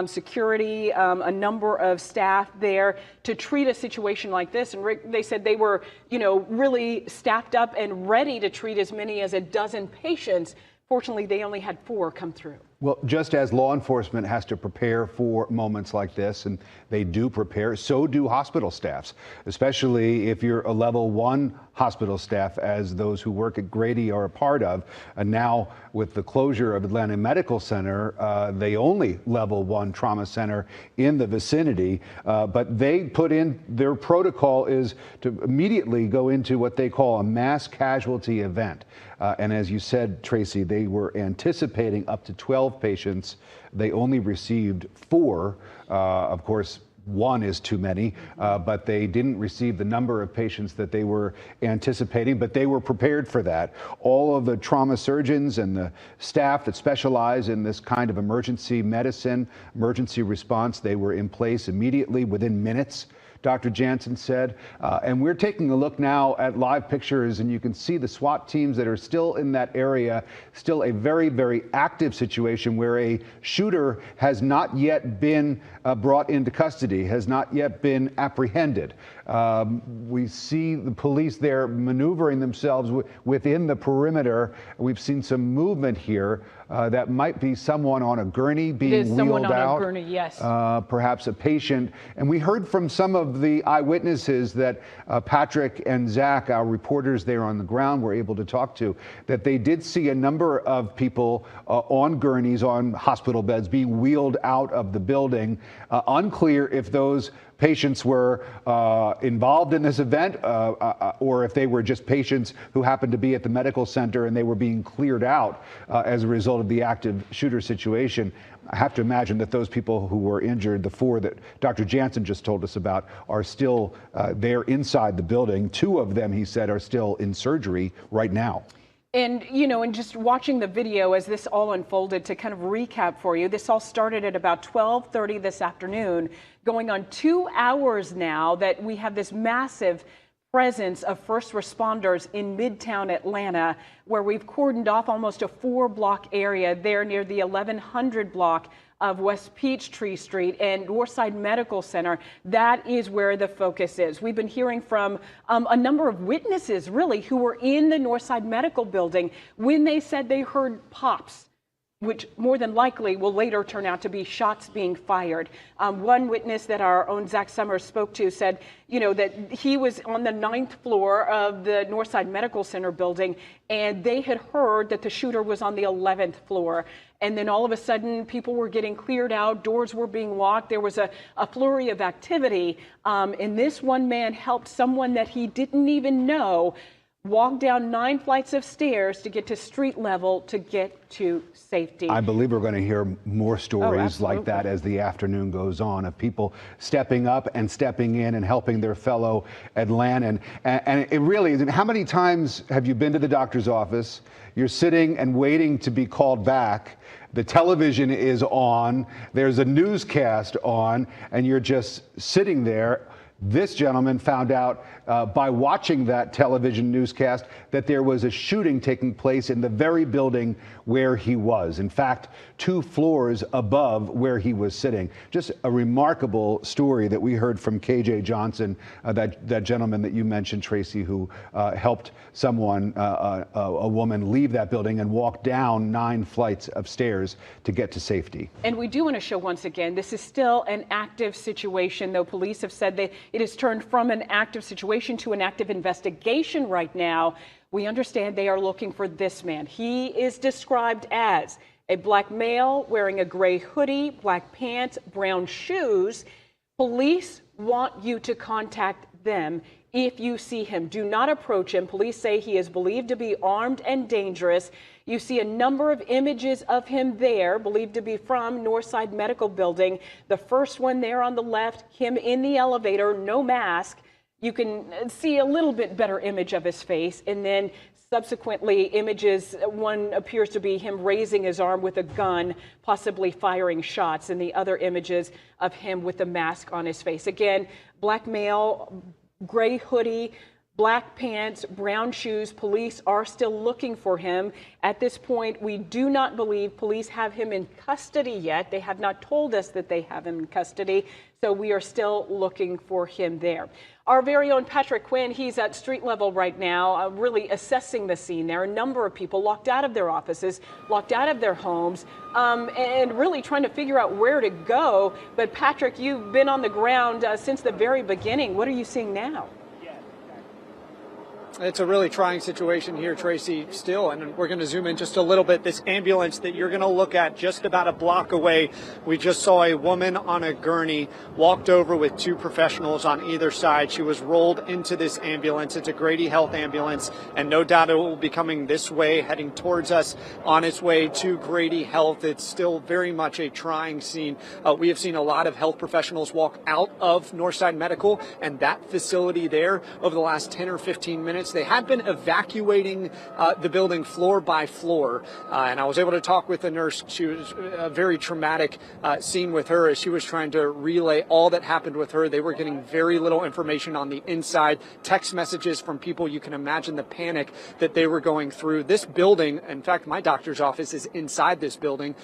security, a number of staff there to treat a situation like this. And they said they were, really staffed up and ready to treat as many as a dozen patients. Fortunately, they only had 4 come through. Well, just as law enforcement has to prepare for moments like this, and they do prepare, so do hospital staffs, especially if you're a level 1 hospital staff, as those who work at Grady are a part of. And now with the closure of Atlanta Medical Center, the only level 1 trauma center in the vicinity, but they put in their protocol is to immediately go into what they call a mass casualty event. And as you said, Tracy, they were anticipating up to 12 patients. They only received 4. Of course, 1 is too many, but they didn't receive the number of patients that they were anticipating, but they were prepared for that. All of the trauma surgeons and the staff that specialize in this kind of emergency medicine, emergency response, they were in place immediately within minutes, Dr. Jansen said. And we're taking a look now at live pictures, and you can see the SWAT teams that are still in that area, still a very, very active situation where a shooter has not yet been brought into custody, has not yet been apprehended. We see the police there maneuvering themselves within the perimeter. We've seen some movement here. That might be someone on a gurney being wheeled out. It is someone on a gurney, yes. Perhaps a patient. And we heard from some of the eyewitnesses that Patrick and Zach, our reporters there on the ground, were able to talk to, that they did see a number of people on gurneys, on hospital beds, being wheeled out of the building. Unclear if those patients were involved in this event or if they were just patients who happened to be at the medical center and they were being cleared out as a result of the active shooter situation. I have to imagine that those people who were injured, the 4 that Dr. Jansen just told us about, are still there inside the building. 2 of them, he said, are still in surgery right now. And, and just watching the video as this all unfolded, to kind of recap for you, this all started at about 12:30 this afternoon, going on 2 hours now that we have this massive presence of first responders in Midtown Atlanta, where we've cordoned off almost a 4-block area there near the 1100 block of West Peachtree Street and Northside Medical Center. That is where the focus is. We've been hearing from a number of witnesses, really, who were in the Northside Medical building when they said they heard pops, which more than likely will later turn out to be shots being fired. One witness that our own Zach Summers spoke to said, that he was on the 9th floor of the Northside Medical Center building, and they had heard that the shooter was on the 11th floor. And then all of a sudden, people were getting cleared out, doors were being locked. There was a flurry of activity. And this one man helped someone that he didn't even know walk down 9 flights of stairs to get to street level to get to safety. I believe we're going to hear more stories like that as the afternoon goes on, of people stepping up and stepping in and helping their fellow Atlantan. And it really is. How many times have you been to the doctor's office? You're sitting and waiting to be called back. The television is on. There's a newscast on, and you're just sitting there. This gentleman found out by watching that television newscast that there was a shooting taking place in the very building where he was. In fact, 2 floors above where he was sitting. Just a remarkable story that we heard from KJ Johnson, that gentleman that you mentioned, Tracy, who helped someone, a woman, leave that building and walk down 9 flights of stairs to get to safety. And we do want to show once again, this is still an active situation, though police have said that it has turned from an active situation to an active investigation right now. We understand they are looking for this man. He is described as a black male wearing a gray hoodie, black pants, brown shoes. Police want you to contact them if you see him. Do not approach him. Police say he is believed to be armed and dangerous. You see a number of images of him there, believed to be from Northside Medical Building. The first one there on the left, him in the elevator, no mask. You can see a little bit better image of his face. And then subsequently images, one appears to be him raising his arm with a gun, possibly firing shots. And the other images of him with the mask on his face. Again, black male, gray hoodie, black pants, brown shoes. Police are still looking for him. At this point, we do not believe police have him in custody yet. They have not told us that they have him in custody, so we are still looking for him there. Our very own Patrick Quinn, he's at street level right now, really assessing the scene. There are a number of people locked out of their offices, locked out of their homes, and really trying to figure out where to go. But Patrick, you've been on the ground since the very beginning. What are you seeing now? It's a really trying situation here, Tracy, still, and we're going to zoom in just a little bit. This ambulance that you're going to look at just about a block away, we just saw a woman on a gurney walked over with 2 professionals on either side. She was rolled into this ambulance. It's a Grady Health ambulance, and no doubt it will be coming this way, heading towards us on its way to Grady Health. It's still very much a trying scene. We have seen a lot of health professionals walk out of Northside Medical and that facility there over the last 10 or 15 minutes. They had been evacuating the building floor by floor, and I was able to talk with the nurse. She was a very traumatic scene with her as she was trying to relay all that happened with her. They were getting very little information on the inside, text messages from people. You can imagine the panic that they were going through. This building, in fact, my doctor's office is inside this building.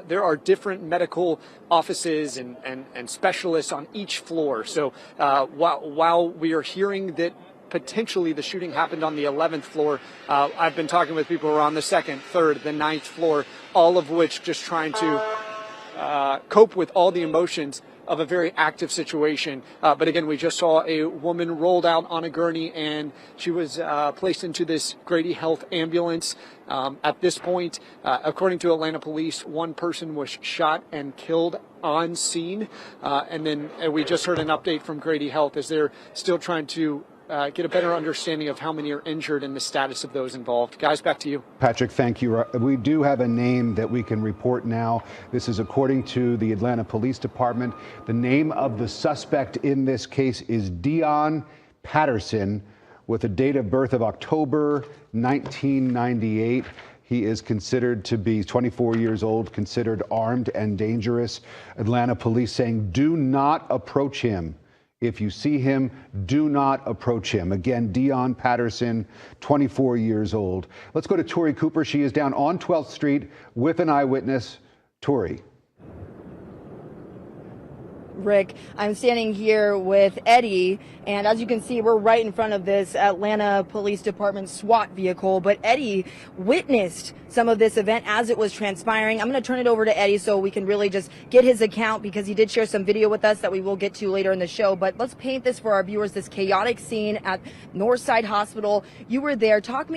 There are different medical offices and specialists on each floor. So while we are hearing that potentially the shooting happened on the 11th floor, I've been talking with people who are on the 2nd, 3rd, the 9th floor, all of which just trying to cope with all the emotions of a very active situation. But again, we just saw a woman rolled out on a gurney, and she was placed into this Grady Health ambulance. At this point, according to Atlanta police, 1 person was shot and killed on scene. And then we just heard an update from Grady Health as they're still trying to get a better understanding of how many are injured and the status of those involved. Guys, back to you. Patrick, thank you. We do have a name that we can report now. This is according to the Atlanta Police Department. The name of the suspect in this case is Dion Patterson, with a date of birth of October 1998. He is considered to be 24 years old, considered armed and dangerous. Atlanta police saying, do not approach him If you see him, do not approach him. Again, Dion Patterson, 24 years old. Let's go to Tori Cooper. She is down on 12th Street with an eyewitness. Tori. Rick, I'm standing here with Eddie, and as you can see, we're right in front of this Atlanta Police Department SWAT vehicle, but Eddie witnessed some of this event as it was transpiring. I'm going to turn it over to Eddie so we can really just get his account, because he did share some video with us that we will get to later in the show. But let's paint this for our viewers, this chaotic scene at Northside Hospital. You were there. Talk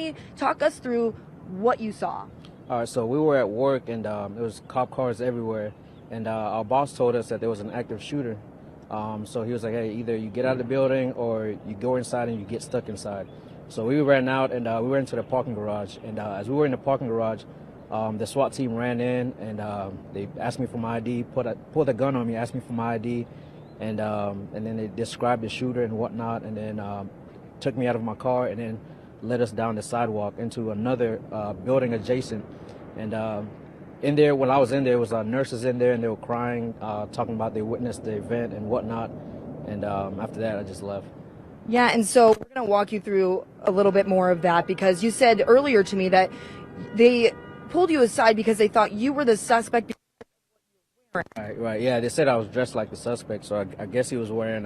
us through what you saw. All right, so we were at work, and there was cop cars everywhere. And our boss told us that there was an active shooter. So he was like, hey, either you get out of the building or you go inside and you get stuck inside. So we ran out and we went into the parking garage. And as we were in the parking garage, the SWAT team ran in and they asked me for my ID, pulled a gun on me, asked me for my ID. And then they described the shooter and whatnot, and then took me out of my car and then led us down the sidewalk into another building adjacent. And in there, when I was in there, was nurses in there, and they were crying, talking about they witnessed the event and whatnot. And after that, I just left. Yeah, and so we're going to walk you through a little bit more of that, because you said earlier to me that they pulled you aside because they thought you were the suspect. Right, yeah, they said I was dressed like the suspect, so I guess he was wearing,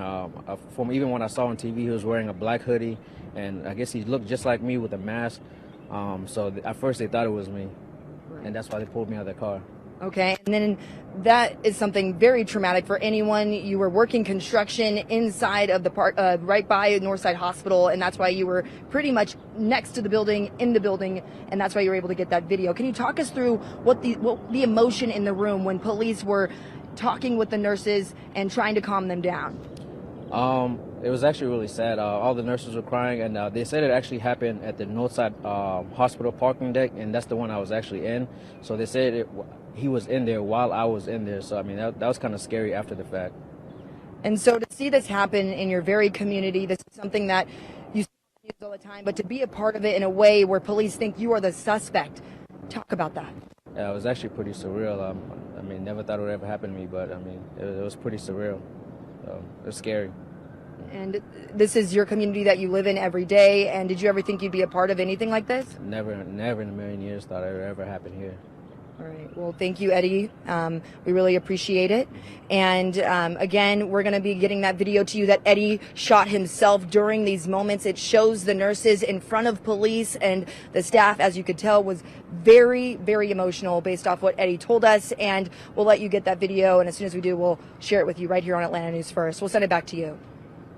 even when I saw on TV, he was wearing a black hoodie, and I guess he looked just like me with a mask. So at first they thought it was me. And that's why they pulled me out of the car. Okay, and then that is something very traumatic for anyone. You were working construction inside of the park, right by Northside Hospital, and that's why you were pretty much next to the building, in the building, and that's why you were able to get that video. Can you talk us through what the emotion in the room when police were talking with the nurses and trying to calm them down? It was actually really sad. All the nurses were crying, and they said it actually happened at the Northside Hospital parking deck, and that's the one I was actually in. So they said he was in there while I was in there. So, I mean, that was kind of scary after the fact. And so to see this happen in your very community, this is something that you see on the news all the time, but to be a part of it in a way where police think you are the suspect, talk about that. Yeah, it was actually pretty surreal. I mean, never thought it would ever happen to me, but I mean, it was pretty surreal. So it was scary. And this is your community that you live in every day, and did you ever think you'd be a part of anything like this? Never in a million years thought it would ever happen here. All right. Well, thank you, Eddie. We really appreciate it. And again, we're going to be getting that video to you that Eddie shot himself during these moments. It shows the nurses in front of police, and the staff, as you could tell, was very, very emotional based off what Eddie told us. And we'll let you get that video, and as soon as we do, we'll share it with you right here on Atlanta News First. We'll send it back to you.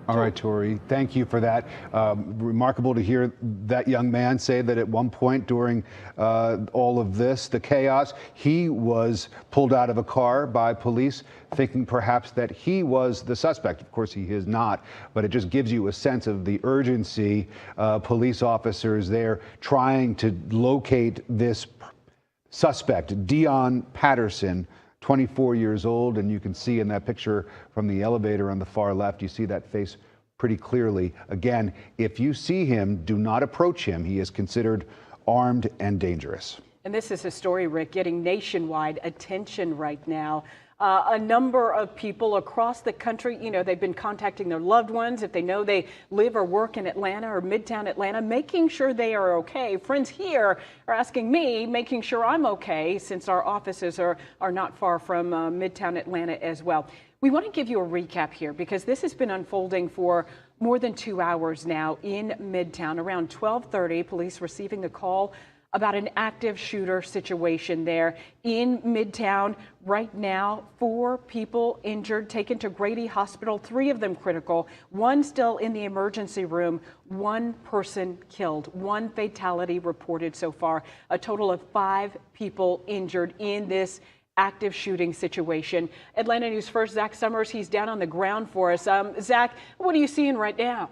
All right, Tori, thank you for that. Remarkable to hear that young man say that at one point during all of this, the chaos, he was pulled out of a car by police, thinking perhaps that he was the suspect. Of course, he is not, but it just gives you a sense of the urgency. Police officers there trying to locate this suspect, Dion Patterson, 24 years old, and you can see in that picture from the elevator on the far left, you see that face pretty clearly. Again, if you see him, do not approach him. He is considered armed and dangerous. And this is a story, Rick, getting nationwide attention right now. A number of people across the country, you know, they've been contacting their loved ones if they know they live or work in Atlanta or Midtown Atlanta, making sure they are okay. Friends here are asking me, making sure I'm okay, since our offices are not far from Midtown Atlanta as well. We want to give you a recap here because this has been unfolding for more than 2 hours now in Midtown. Around 12:30, police receiving a call about an active shooter situation there in Midtown. Right now, 4 people injured, taken to Grady Hospital, 3 of them critical, 1 still in the emergency room, 1 person killed, 1 fatality reported so far, a total of 5 people injured in this active shooting situation. Atlanta News First, Zach Summers, he's down on the ground for us. Zach, what are you seeing right now?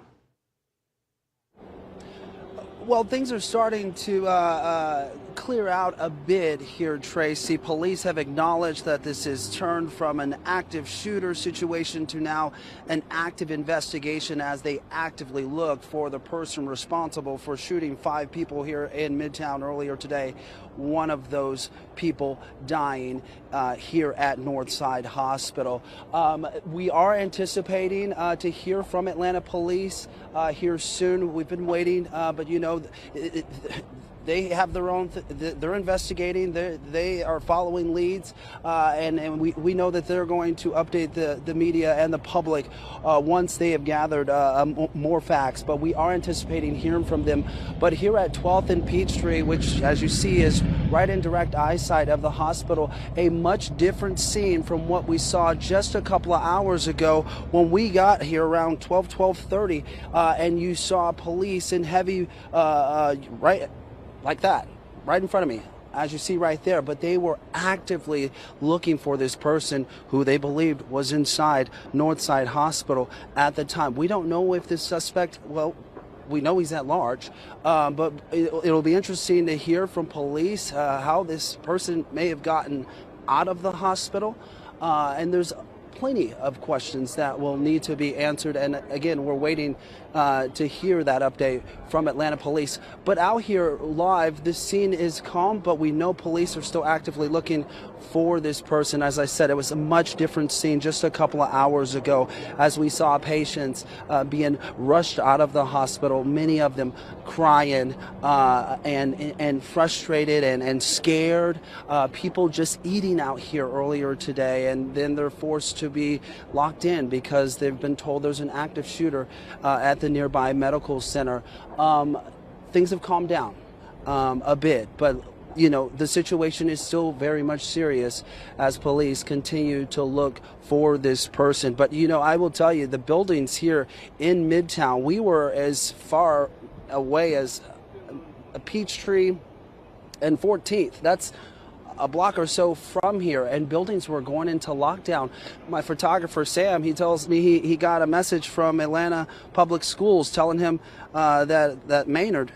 Well, things are starting to clear out a bit here, Tracy. Police have acknowledged that this is turned from an active shooter situation to now an active investigation as they actively look for the person responsible for shooting 5 people here in Midtown earlier today. One of those people dying here at Northside Hospital. We are anticipating to hear from Atlanta Police here soon. We've been waiting, but you know, they have their own, they're investigating, they are following leads, and we know that they're going to update the media and the public once they have gathered more facts. But we are anticipating hearing from them. But here at 12th and Peachtree, which as you see is right in direct eyesight of the hospital, a much different scene from what we saw just a couple of hours ago when we got here around 12:30, and you saw police in heavy, right like that, right in front of me, as you see right there. But they were actively looking for this person who they believed was inside Northside Hospital at the time. We don't know if this suspect, well, we know he's at large, but it'll be interesting to hear from police how this person may have gotten out of the hospital. And there's plenty of questions that will need to be answered. And again, we're waiting to hear that update from Atlanta Police. But out here live, this scene is calm, but we know police are still actively looking for this person. As I said, it was a much different scene just a couple of hours ago as we saw patients being rushed out of the hospital, many of them crying and frustrated and scared. People just eating out here earlier today, and then they're forced to be locked in because they've been told there's an active shooter at the nearby medical center. Things have calmed down a bit, but you know, the situation is still very much serious as police continue to look for this person. But you know, I will tell you, the buildings here in Midtown, we were as far away as Peachtree and 14th. That's a block or so from here, and buildings were going into lockdown. My photographer Sam, he tells me he got a message from Atlanta Public Schools telling him that Maynard,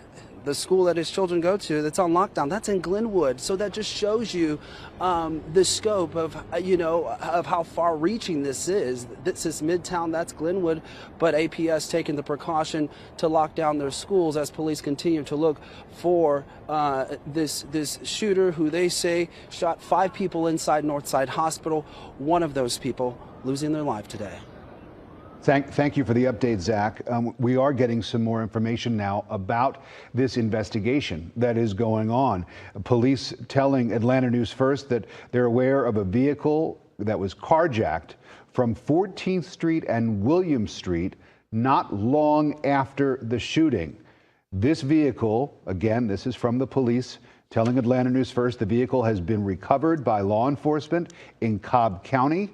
the school that his children go to, that's on lockdown, that's in Glenwood. So that just shows you the scope of, you know, of how far-reaching this is. This is Midtown, that's Glenwood, but APS taking the precaution to lock down their schools as police continue to look for this shooter who they say shot 5 people inside Northside Hospital. One of those people losing their life today. Thank you for the update, Zach. We are getting some more information now about this investigation that is going on. Police telling Atlanta News First that they're aware of a vehicle that was carjacked from 14th Street and William Street not long after the shooting. This vehicle, again, this is from the police telling Atlanta News First, the vehicle has been recovered by law enforcement in Cobb County,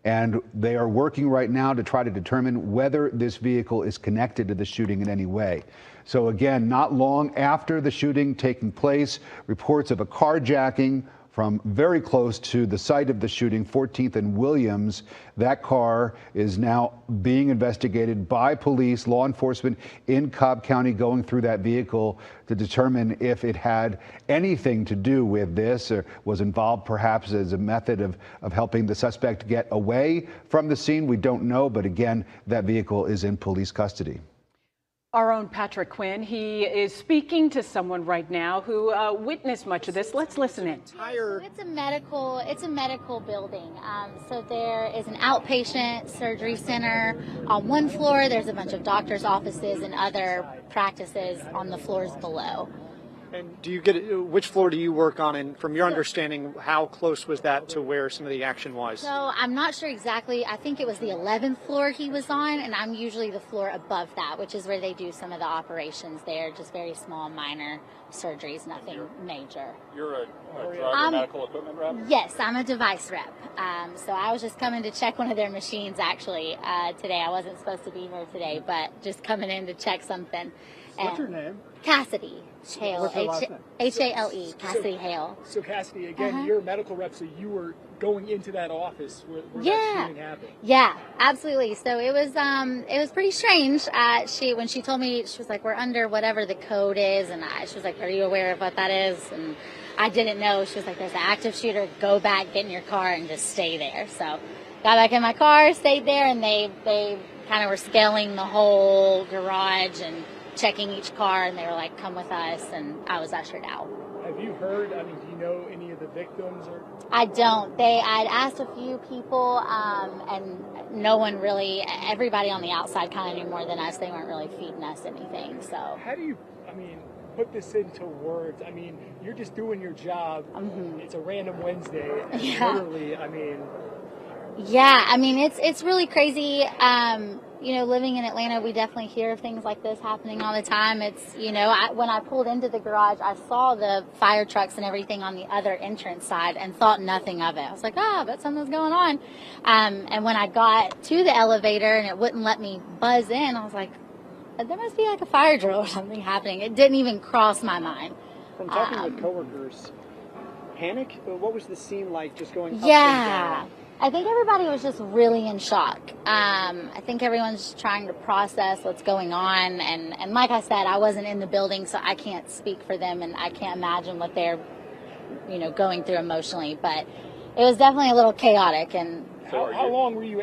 and they are working right now to try to determine whether this vehicle is connected to the shooting in any way. So again, not long after the shooting taking place, reports of a carjacking from very close to the site of the shooting, 14th and Williams. That car is now being investigated by police, law enforcement in Cobb County, going through that vehicle to determine if it had anything to do with this or was involved perhaps as a method of helping the suspect get away from the scene. We don't know, but again, that vehicle is in police custody. Our own Patrick Quinn, he is speaking to someone right now who witnessed much of this. Let's listen in. It's a medical building. So there is an outpatient surgery center on one floor. There's a bunch of doctors' offices and other practices on the floors below. And do you which floor do you work on? And from your understanding, how close was that to where some of the action was? So I'm not sure exactly. I think it was the 11th floor he was on, and I'm usually the floor above that, which is where they do some of the operations there, just very small, minor surgeries, nothing major. You're a driver medical equipment rep? Yes, I'm a device rep. So I was just coming to check one of their machines actually today. I wasn't supposed to be here today, but just coming in to check something. What's her name? Cassidy Hale. What's her last name? H-A-L-E. Cassidy Hale. So Cassidy, again, you're a medical rep, so you were going into that office where Yeah. that shooting happened. Yeah, absolutely. So it was pretty strange. When she told me, she was like, "We're under whatever the code is," and she was like, "Are you aware of what that is?" And I didn't know. She was like, "There's an active shooter. Go back, get in your car, and just stay there." So got back in my car, stayed there, and they kind of were scaling the whole garage and checking each car, and they were like, "Come with us," and I was ushered out. Have you heard? I mean, do you know any of the victims? Or I don't. I'd asked a few people, and no one really. Everybody on the outside kind of knew more than us. They weren't really feeding us anything. So how do you? I mean, put this into words. I mean, you're just doing your job. Mm-hmm. It's a random Wednesday. And yeah. Literally, I mean. Yeah, I mean it's really crazy. Living in Atlanta, we definitely hear of things like this happening all the time. It's when I pulled into the garage, I saw the fire trucks and everything on the other entrance side and thought nothing of it. I was like, I bet something's going on. And when I got to the elevator and it wouldn't let me buzz in, I was like, there must be like a fire drill or something happening. It didn't even cross my mind. From talking with coworkers, panic? What was the scene like just going up and Yeah. down? I think everybody was just really in shock. I think everyone's trying to process what's going on. And like I said, I wasn't in the building, so I can't speak for them, and I can't imagine what they're, going through emotionally. But it was definitely a little chaotic. And how long were you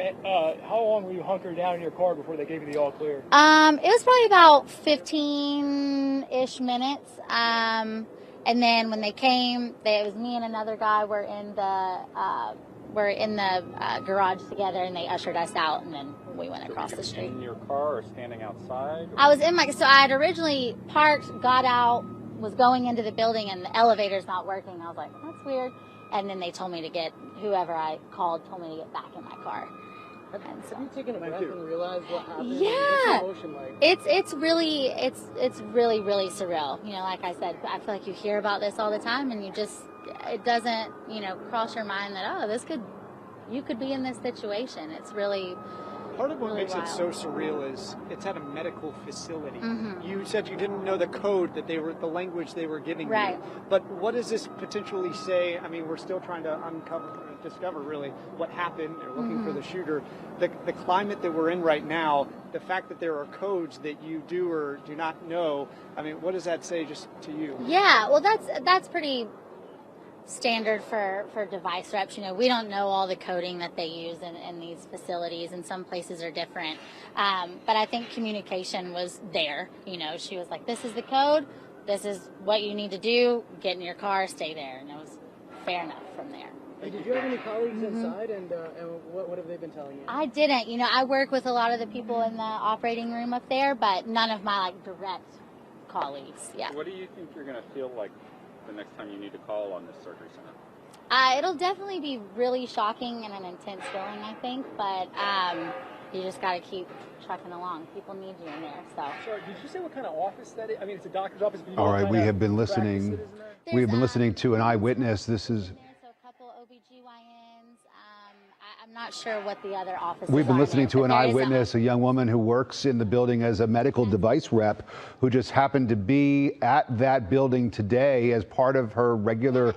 hunkered down in your car before they gave you the all clear? it was probably about 15-ish minutes. And then when they came, it was me and another guy were in the garage together, and they ushered us out, and then we went across the street. In your car or standing outside? I was so I had originally parked, got out, was going into the building, and the elevator's not working. I was like, that's weird. And then they told me to whoever I called told me to get back in my car. Have you taken a breath and realized what happened? Yeah. What's the emotion like? It's really surreal. Like I said, I feel like you hear about this all the time, and it doesn't, cross your mind that, you could be in this situation. It's really part of what really makes wild. it so surreal is it's at a medical facility. Mm-hmm. You said you didn't know the code the language they were giving right. you. But what does this potentially say? I mean, we're still trying to discover really what happened. They're looking for the shooter. The climate that we're in right now, the fact that there are codes that you do or do not know, I mean, what does that say just to you? Yeah, well, that's pretty standard for device reps. We don't know all the coding that they use in these facilities, and some places are different. But I think communication was there. She was like, this is the code, this is what you need to do, get in your car, stay there. And it was fair enough from there. And did you have any colleagues inside, and what have they been telling you? I didn't. I work with a lot of the people in the operating room up there, but none of my direct colleagues. Yeah. What do you think you're going to feel like the next time you need to call on this surgery center? It'll definitely be really shocking and an intense feeling, I think, but you just got to keep trucking along. People need you in there. So. Sorry, did you say what kind of office that is? I mean, it's a doctor's office. But All right, we have been listening. We have been listening to an eyewitness. This is. A couple OBGYNs. I'm not sure what the other offices We've been are listening there, to an eyewitness, a young woman who works in the building as a medical device rep, who just happened to be at that building today as part of her regular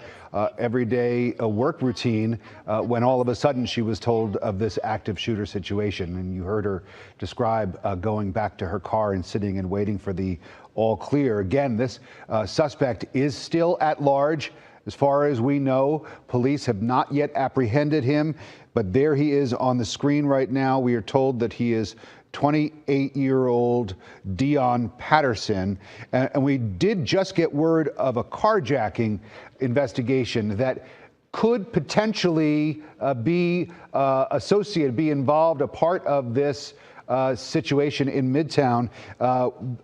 everyday work routine when all of a sudden she was told of this active shooter situation. And you heard her describe going back to her car and sitting and waiting for the all clear. Again, this suspect is still at large. As far as we know, police have not yet apprehended him, but there he is on the screen right now. We are told that he is 28-year-old Dion Patterson. And we did just get word of a carjacking investigation that could potentially be associated, be involved, a part of this situation in Midtown.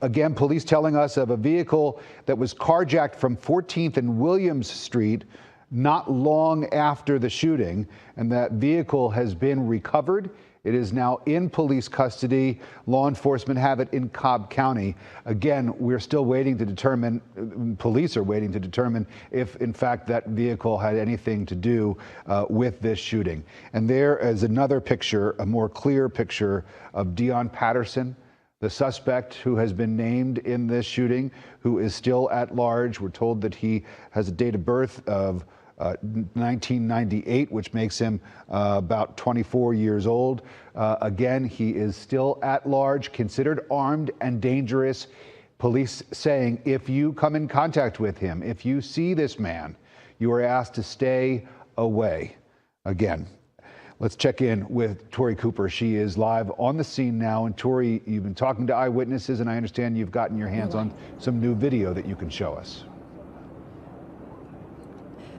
Again, police telling us of a vehicle that was carjacked from 14th and Williams Street not long after the shooting, and that vehicle has been recovered. It is now in police custody. Law enforcement have it in Cobb County. Again, we're still waiting to determine, police are waiting to determine if, in fact, that vehicle had anything to do with this shooting. And there is another picture, a more clear picture of Dion Patterson The suspect who has been named in this shooting, who is still at large. We're told that he has a date of birth of 1998, which makes him about 24 years old. Again, he is still at large, considered armed and dangerous. Police saying if you come in contact with him, if you see this man, you are asked to stay away. Again, let's check in with Tori Cooper. She is live on the scene now. And Tori, you've been talking to eyewitnesses, and I understand you've gotten your hands on some new video that you can show us.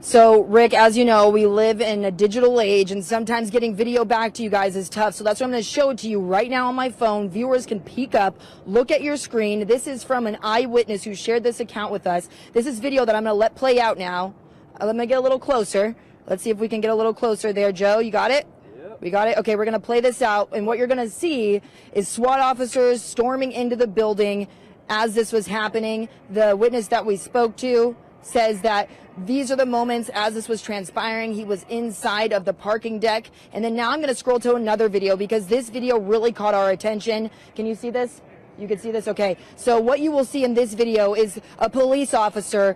So, Rick, as you know, we live in a digital age, and sometimes getting video back to you guys is tough. So that's why I'm going to show it to you right now on my phone. Viewers can peek up, look at your screen. This is from an eyewitness who shared this account with us. This is video that I'm going to let play out now. Let me get a little closer. Let's see if we can get a little closer there. Joe, you got it? Yep. We got it? Okay, we're going to play this out. And what you're going to see is SWAT officers storming into the building as this was happening. The witness that we spoke to says that these are the moments as this was transpiring. He was inside of the parking deck. And then now I'm going to scroll to another video because this video really caught our attention. Can you see this? You can see this? Okay. So what you will see in this video is a police officer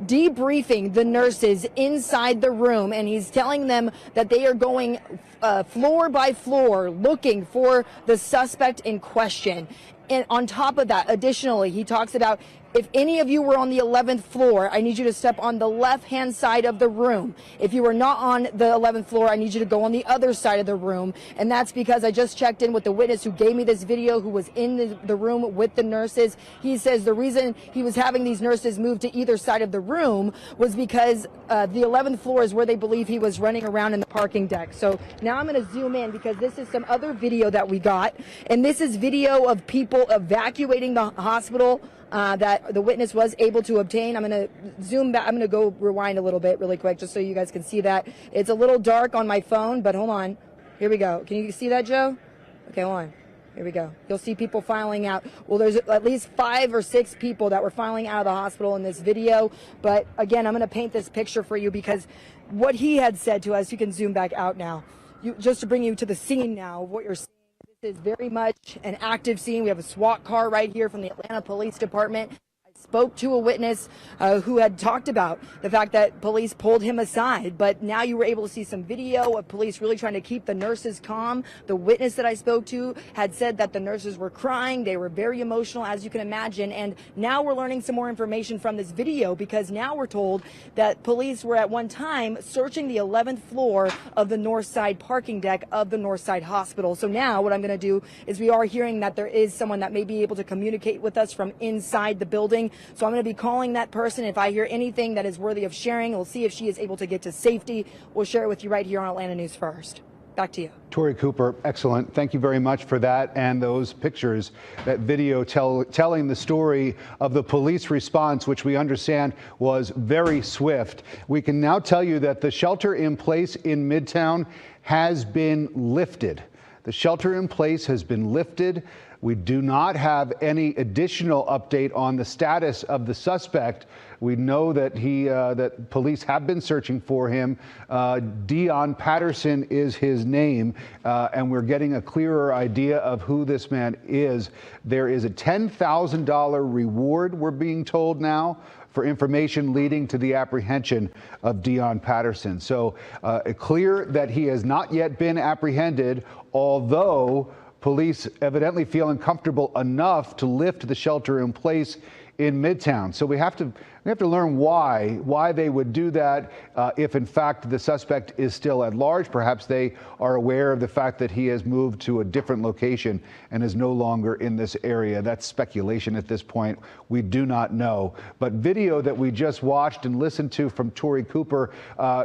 debriefing the nurses inside the room, and he's telling them that they are going floor by floor looking for the suspect in question. And on top of that, additionally, he talks about if any of you were on the 11th floor, I need you to step on the left-hand side of the room. If you were not on the 11th floor, I need you to go on the other side of the room. And that's because I just checked in with the witness who gave me this video, who was in the room with the nurses. He says the reason he was having these nurses move to either side of the room was because the 11th floor is where they believe he was running around in the parking deck. So now I'm going to zoom in because this is some other video that we got. And this is video of people evacuating the hospital that the witness was able to obtain. I'm going to zoom back. I'm going to go rewind a little bit really quick just so you guys can see that. It's a little dark on my phone, but hold on. Here we go. Can you see that, Joe? Okay, hold on. Here we go. You'll see people filing out. Well, there's at least 5 or 6 people that were filing out of the hospital in this video. But again, I'm going to paint this picture for you because what he had said to us, you can zoom back out now, just to bring you to the scene now of what you're seeing. This is very much an active scene. We have a SWAT car right here from the Atlanta Police Department. I spoke to a witness who had talked about the fact that police pulled him aside, but now you were able to see some video of police really trying to keep the nurses calm. The witness that I spoke to had said that the nurses were crying. They were very emotional, as you can imagine, and now we're learning some more information from this video because now we're told that police were at one time searching the 11th floor of the Northside parking deck of the Northside Hospital. So now what I'm going to do is we are hearing that there is someone that may be able to communicate with us from inside the building. So I'm going to be calling that person. If I hear anything that is worthy of sharing, we'll see if she is able to get to safety. We'll share it with you right here on Atlanta News First. Back to you. Tori Cooper, excellent. Thank you very much for that and those pictures, that video telling the story of the police response, which we understand was very swift. We can now tell you that the shelter in place in Midtown has been lifted. The shelter in place has been lifted. We do not have any additional update on the status of the suspect. We know that that police have been searching for him. Dion Patterson is his name, and we're getting a clearer idea of who this man is. There is a $10,000 reward, we're being told now, for information leading to the apprehension of Dion Patterson. So clear that he has not yet been apprehended, although police evidently feeling comfortable enough to lift the shelter in place in Midtown. So we have to learn why they would do that if in fact the suspect is still at large. Perhaps they are aware of the fact that he has moved to a different location and is no longer in this area. That's speculation at this point. We do not know. But video that we just watched and listened to from Tori Cooper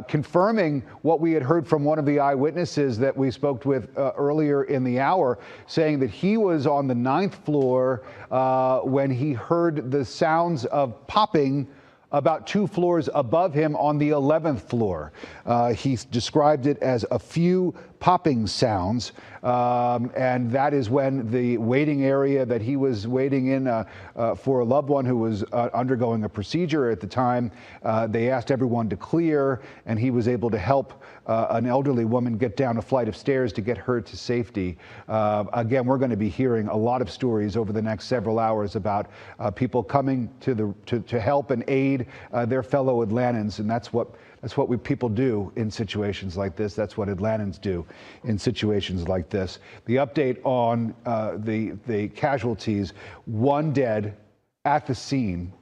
confirming what we had heard from one of the eyewitnesses that we spoke with earlier in the hour, saying that he was on the 9th floor when he heard the sounds of popping about 2 floors above him on the 11th floor. He described it as a few popping sounds, and that is when the waiting area that he was waiting in for a loved one who was undergoing a procedure at the time, they asked everyone to clear, and he was able to help an elderly woman get down a flight of stairs to get her to safety. Again, we're going to be hearing a lot of stories over the next several hours about people coming to help and aid their fellow Atlantans, and that's what people do in situations like this. That's what Atlantans do in situations like this. The update on the casualties: 1 dead at the scene,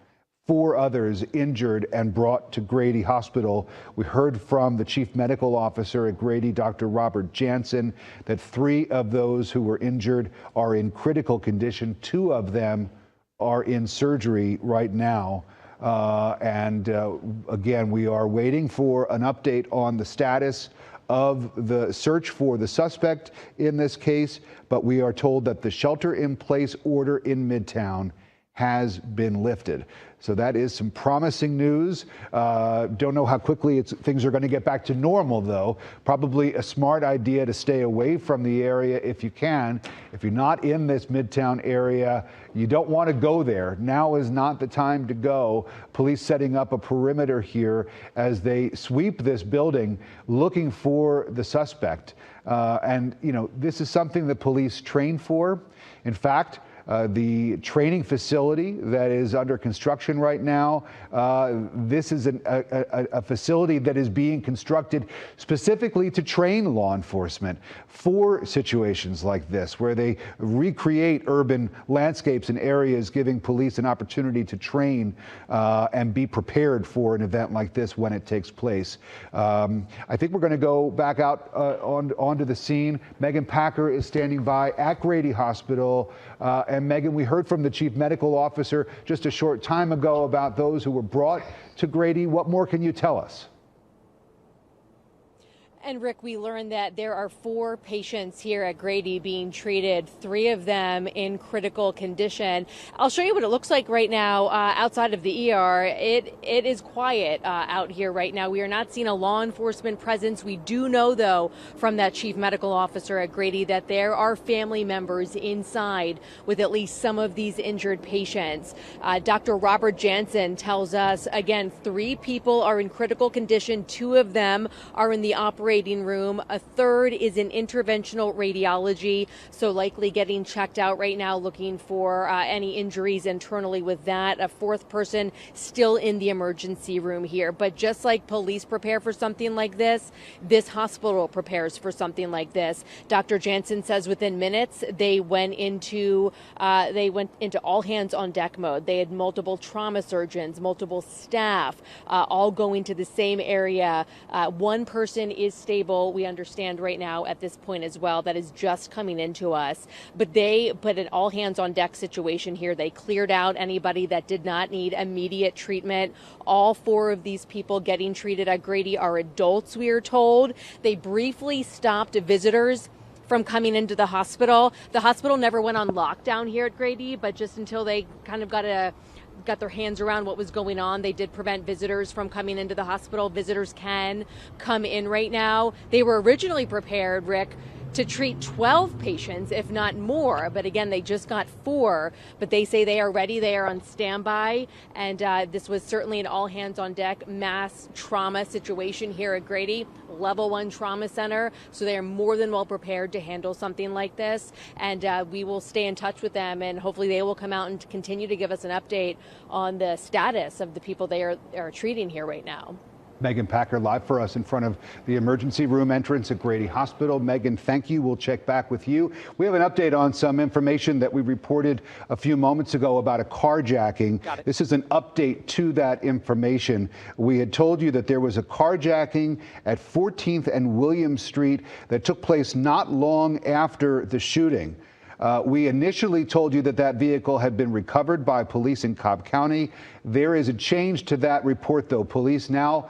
4 others injured and brought to Grady Hospital. We heard from the chief medical officer at Grady, Dr. Robert Jansen, that 3 of those who were injured are in critical condition. 2 of them are in surgery right now. Again, we are waiting for an update on the status of the search for the suspect in this case, but we are told that the shelter-in-place order in Midtown has been lifted. So that is some promising news. Don't know how quickly things are going to get back to normal, though. Probably a smart idea to stay away from the area if you can. If you're not in this Midtown area, you don't want to go there. Now is not the time to go. Police setting up a perimeter here as they sweep this building looking for the suspect. And, you know, this is something that police train for. In fact, the training facility that is under construction right now, this is a facility that is being constructed specifically to train law enforcement for situations like this, where they recreate urban landscapes and areas, giving police an opportunity to train and be prepared for an event like this when it takes place. I think we're going to go back out onto the scene. Megan Packer is standing by at Grady Hospital. And Megan, we heard from the chief medical officer just a short time ago about those who were brought to Grady. What more can you tell us? And Rick, we learned that there are 4 patients here at Grady being treated, 3 of them in critical condition. I'll show you what it looks like right now outside of the ER. It is quiet out here right now. We are not seeing a law enforcement presence. We do know, though, from that chief medical officer at Grady that there are family members inside with at least some of these injured patients. Dr. Robert Jansen tells us, again, 3 people are in critical condition. 2 of them are in the operating room. A 3rd is in interventional radiology, so likely getting checked out right now, looking for any injuries internally with that. A 4th person still in the emergency room here. But just like police prepare for something like this, this hospital prepares for something like this. Dr. Jansen says within minutes they went into all hands on deck mode. They had multiple trauma surgeons, multiple staff, all going to the same area. 1 person is stable, we understand right now at this point as well. That is just coming into us. But they put an all hands on deck situation here. They cleared out anybody that did not need immediate treatment. All 4 of these people getting treated at Grady are adults, we are told. They briefly stopped visitors from coming into the hospital. The hospital never went on lockdown here at Grady, but just until they kind of got their hands around what was going on, they did prevent visitors from coming into the hospital. Visitors can come in right now. They were originally prepared, Rick, to treat 12 patients, if not more. But again, they just got 4. But they say they are ready. They are on standby. And this was certainly an all hands on deck mass trauma situation here at Grady, level 1 trauma center. So they are more than well prepared to handle something like this. And we will stay in touch with them, and hopefully they will come out and continue to give us an update on the status of the people they are treating here right now. Megan Packer live for us in front of the emergency room entrance at Grady Hospital. Megan, thank you. We'll check back with you. We have an update on some information that we reported a few moments ago about a carjacking. This is an update to that information. We had told you that there was a carjacking at 14th and William Street that took place not long after the shooting. We initially told you that that vehicle had been recovered by police in Cobb County. There is a change to that report, though. Police now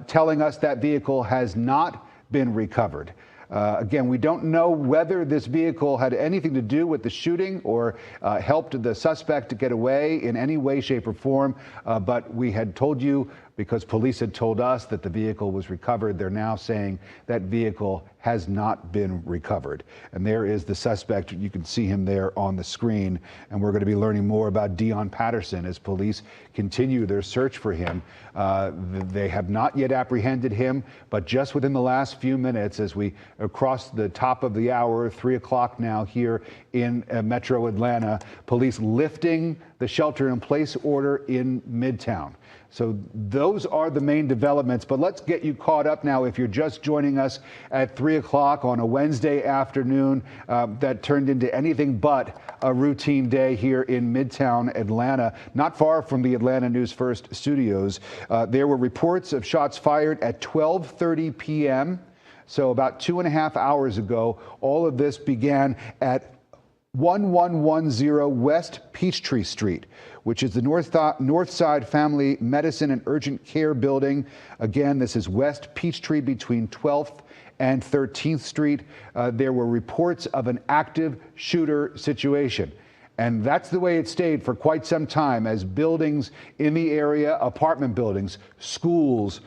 telling us that vehicle has not been recovered. Again, we don't know whether this vehicle had anything to do with the shooting or helped the suspect to get away in any way, shape, or form. But we had told you, because police had told us, that the vehicle was recovered. They're now saying that vehicle has not been recovered. And there is the suspect. You can see him there on the screen. And we're going to be learning more about Deon Patterson as police continue their search for him. They have not yet apprehended him, but just within the last few minutes, as we cross the top of the hour, 3 o'clock now here in Metro Atlanta, police lifting the shelter-in-place order in Midtown. So those are the main developments, but let's get you caught up now. If you're just joining us at 3 o'clock on a Wednesday afternoon, that turned into anything but a routine day here in Midtown Atlanta, not far from the Atlanta News First studios. There were reports of shots fired at 12:30 p.m. So about 2.5 hours ago. All of this began at 1110 West Peachtree Street, which is the Northside Family Medicine and Urgent Care building. Again, this is West Peachtree between 12th and 13th Street. There were reports of an active shooter situation. And that's the way it stayed for quite some time, as buildings in the area, apartment buildings, schools,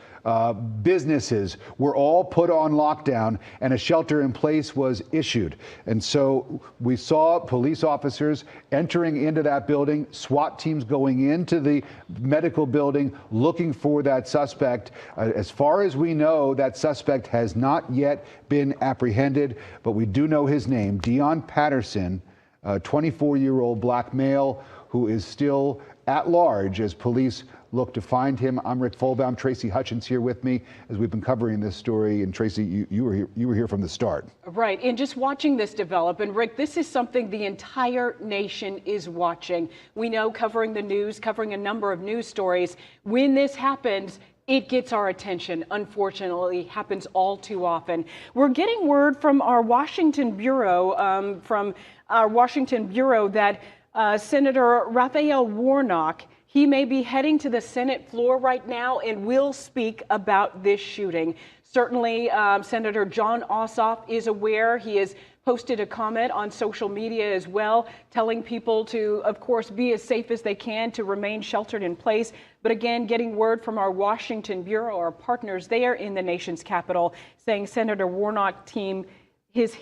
businesses were all put on lockdown, and a shelter in place was issued. And so we saw police officers entering into that building, SWAT teams going into the medical building looking for that suspect. As far as we know, that suspect has not yet been apprehended, but we do know his name, Deon Patterson, a 24-year-old black male who is still at large as police look to find him. I'm Rick Folbaum. Tracy Hutchins here with me as we've been covering this story. And Tracy, you were here from the start. Right. And just watching this develop. And Rick, this is something the entire nation is watching. We know, covering the news, covering a number of news stories, when this happens, it gets our attention. Unfortunately, happens all too often. We're getting word from our Washington bureau, that Senator Raphael Warnock, he may be heading to the Senate floor right now and will speak about this shooting. Certainly, Senator John Ossoff is aware. He has posted a comment on social media as well, telling people to, of course, be as safe as they can, to remain sheltered in place. But again, getting word from our Washington bureau, our partners there in the nation's capital, saying Senator Warnock team, his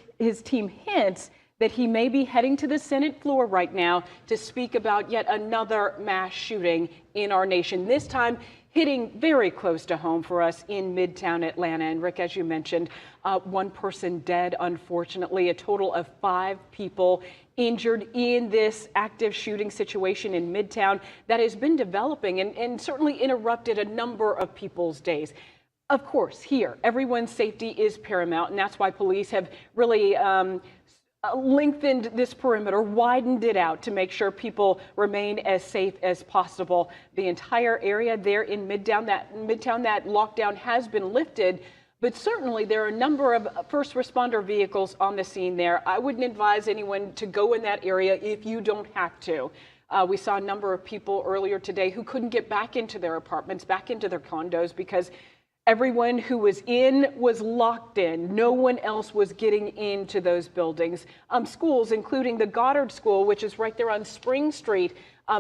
team hints that he may be heading to the Senate floor right now to speak about yet another mass shooting in our nation, this time hitting very close to home for us in Midtown Atlanta. And Rick, as you mentioned, one person dead, unfortunately, a total of 5 people injured in this active shooting situation in Midtown that has been developing and certainly interrupted a number of people's days. Of course, here, everyone's safety is paramount, and that's why police have really lengthened this perimeter, widened it out to make sure people remain as safe as possible. The entire area there in Midtown, that lockdown has been lifted, but certainly there are a number of first responder vehicles on the scene there. I wouldn't advise anyone to go in that area if you don't have to. We saw a number of people earlier today who couldn't get back into their apartments, back into their condos, because everyone who was in was locked in. No one else was getting into those buildings. Schools, including the Goddard School, which is right there on Spring Street,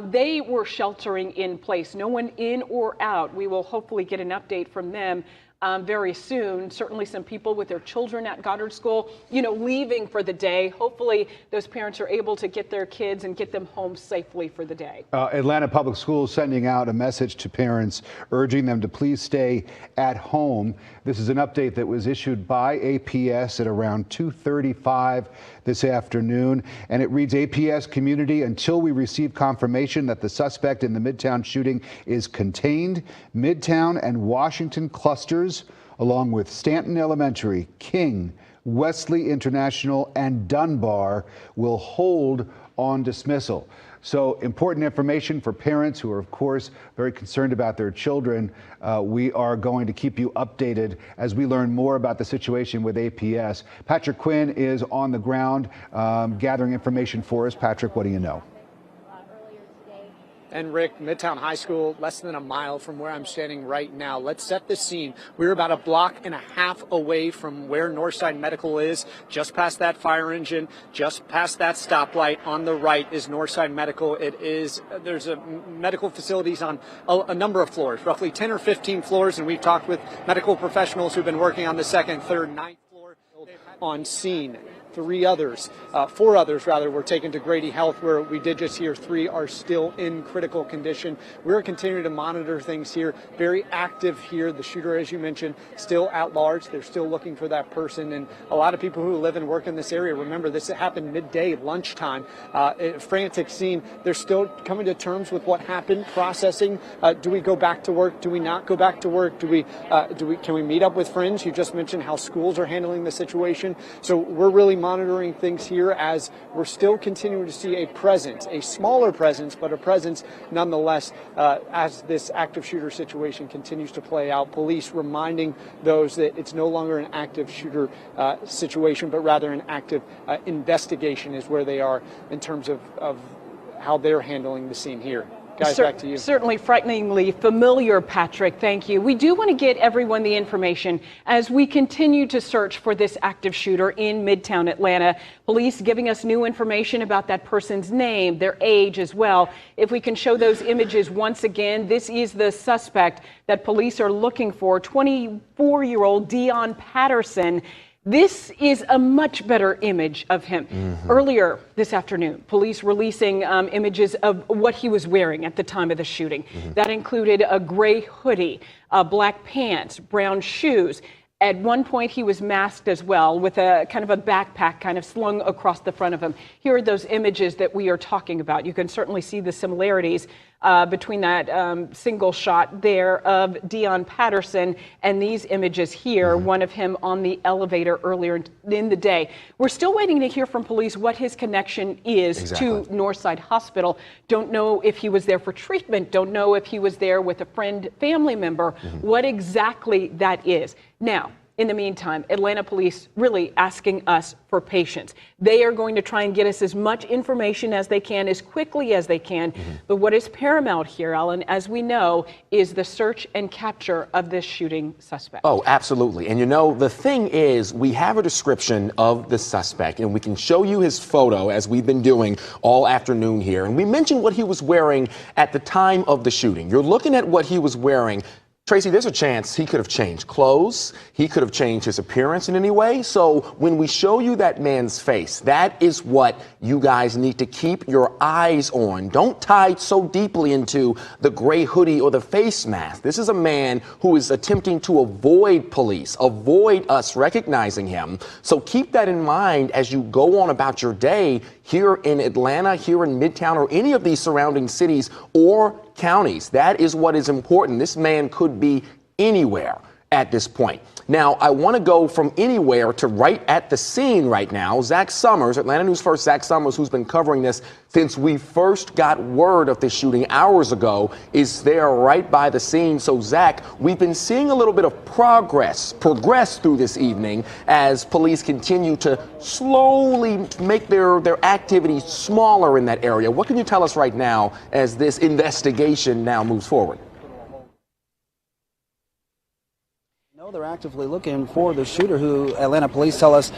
they were sheltering in place. No one in or out. We will hopefully get an update from them very soon. Certainly some people with their children at Goddard School, leaving for the day. Hopefully those parents are able to get their kids and get them home safely for the day. Atlanta Public Schools sending out a message to parents urging them to please stay at home. This is an update that was issued by APS at around 2:35 this afternoon, and it reads, APS community, until we receive confirmation that the suspect in the Midtown shooting is contained, Midtown and Washington clusters, along with Stanton Elementary, King, Wesley International, and Dunbar, will hold on dismissal. So important information for parents who are, of course, very concerned about their children. We are going to keep you updated as we learn more about the situation with APS. Patrick Quinn is on the ground gathering information for us. Patrick, what do you know? And Rick, Midtown High School, less than a mile from where I'm standing right now. Let's set the scene. We're about a block and a half away from where Northside Medical is, just past that fire engine, just past that stoplight. On the right is Northside Medical. There's a medical facilities on a number of floors, roughly 10 or 15 floors, and we've talked with medical professionals who've been working on the second, third, ninth floor on scene. Four others were taken to Grady Health, where we did just hear 3 are still in critical condition. We're continuing to monitor things here, very active here. The shooter, as you mentioned, still at large. They're still looking for that person. And a lot of people who live and work in this area, remember, this happened midday, lunchtime, frantic scene. They're still coming to terms with what happened, processing. Do we go back to work? Do we not go back to work? Can we meet up with friends? You just mentioned how schools are handling the situation. So we're really monitoring things here as we're still continuing to see a presence, a smaller presence, but a presence nonetheless, as this active shooter situation continues to play out. Police reminding those that it's no longer an active shooter situation, but rather an active investigation is where they are in terms of how they're handling the scene here. Guys, back to you. Certainly frighteningly familiar, Patrick. Thank you. We do want to get everyone the information as we continue to search for this active shooter in Midtown Atlanta. Police giving us new information about that person's name, their age as well. If we can show those images once again, this is the suspect that police are looking for, 24-year-old Dion Patterson. This is a much better image of him. Earlier this afternoon, police releasing images of what he was wearing at the time of the shooting. That included a gray hoodie, black pants, brown shoes. At one point, he was masked as well with a kind of a backpack kind of slung across the front of him. Here are those images that we are talking about. You can certainly see the similarities between that single shot there of Dion Patterson and these images here, one of him on the elevator earlier in the day. We're still waiting to hear from police what his connection is to Northside Hospital. Don't know if he was there for treatment, don't know if he was there with a friend, family member, what exactly that is. Now, in the meantime, Atlanta police really asking us for patience. They are going to try and get us as much information as they can, as quickly as they can. But what is paramount here, Alan, as we know, is the search and capture of this shooting suspect. Oh, absolutely. And you know, the thing is, we have a description of the suspect, and we can show you his photo as we've been doing all afternoon here. And we mentioned what he was wearing at the time of the shooting. You're looking at what he was wearing. Tracy, there's a chance he could have changed clothes. He could have changed his appearance in any way. So when we show you that man's face, that is what you guys need to keep your eyes on. Don't tie so deeply into the gray hoodie or the face mask. This is a man who is attempting to avoid police, avoid us recognizing him. So keep that in mind as you go on about your day here in Atlanta, here in Midtown, or any of these surrounding cities or counties. That is what is important. This man could be anywhere at this point. Now, I want to go from anywhere to right at the scene right now. Zach Summers, Atlanta News First Zach Summers, who's been covering this since we first got word of this shooting hours ago, is there right by the scene. So, Zach, we've been seeing a little bit of progress through this evening as police continue to slowly make their activities smaller in that area. What can you tell us right now as this investigation now moves forward? They're actively looking for the shooter, who Atlanta police tell us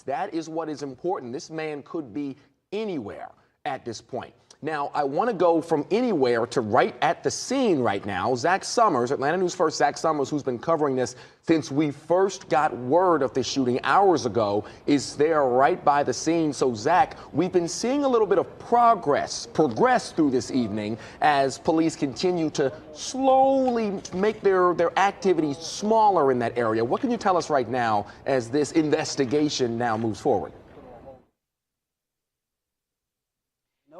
That is what is important. This man could be anywhere at this point. Now, I want to go from anywhere to right at the scene right now. Zach Summers, Atlanta News First Zach Summers, who's been covering this since we first got word of this shooting hours ago, is there right by the scene. So, Zach, we've been seeing a little bit of progress through this evening as police continue to slowly make their activities smaller in that area. What can you tell us right now as this investigation now moves forward?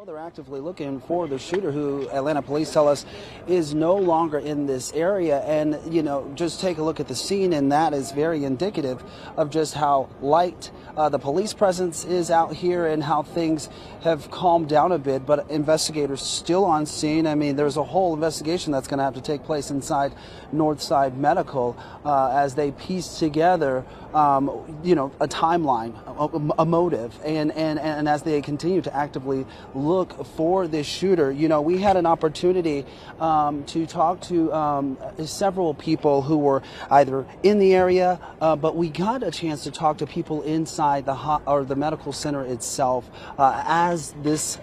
They're actively looking for the shooter, who Atlanta police tell us is no longer in this area. And, you know, just take a look at the scene, and that is very indicative of just how light the police presence is out here and how things have calmed down a bit. But investigators still on scene. I mean, there's a whole investigation that's going to have to take place inside Northside Medical as they piece together, you know, a timeline, a motive, and as they continue to actively look for this shooter. You know, we had an opportunity to talk to several people who were either in the area, but we got a chance to talk to people inside the medical center itself as this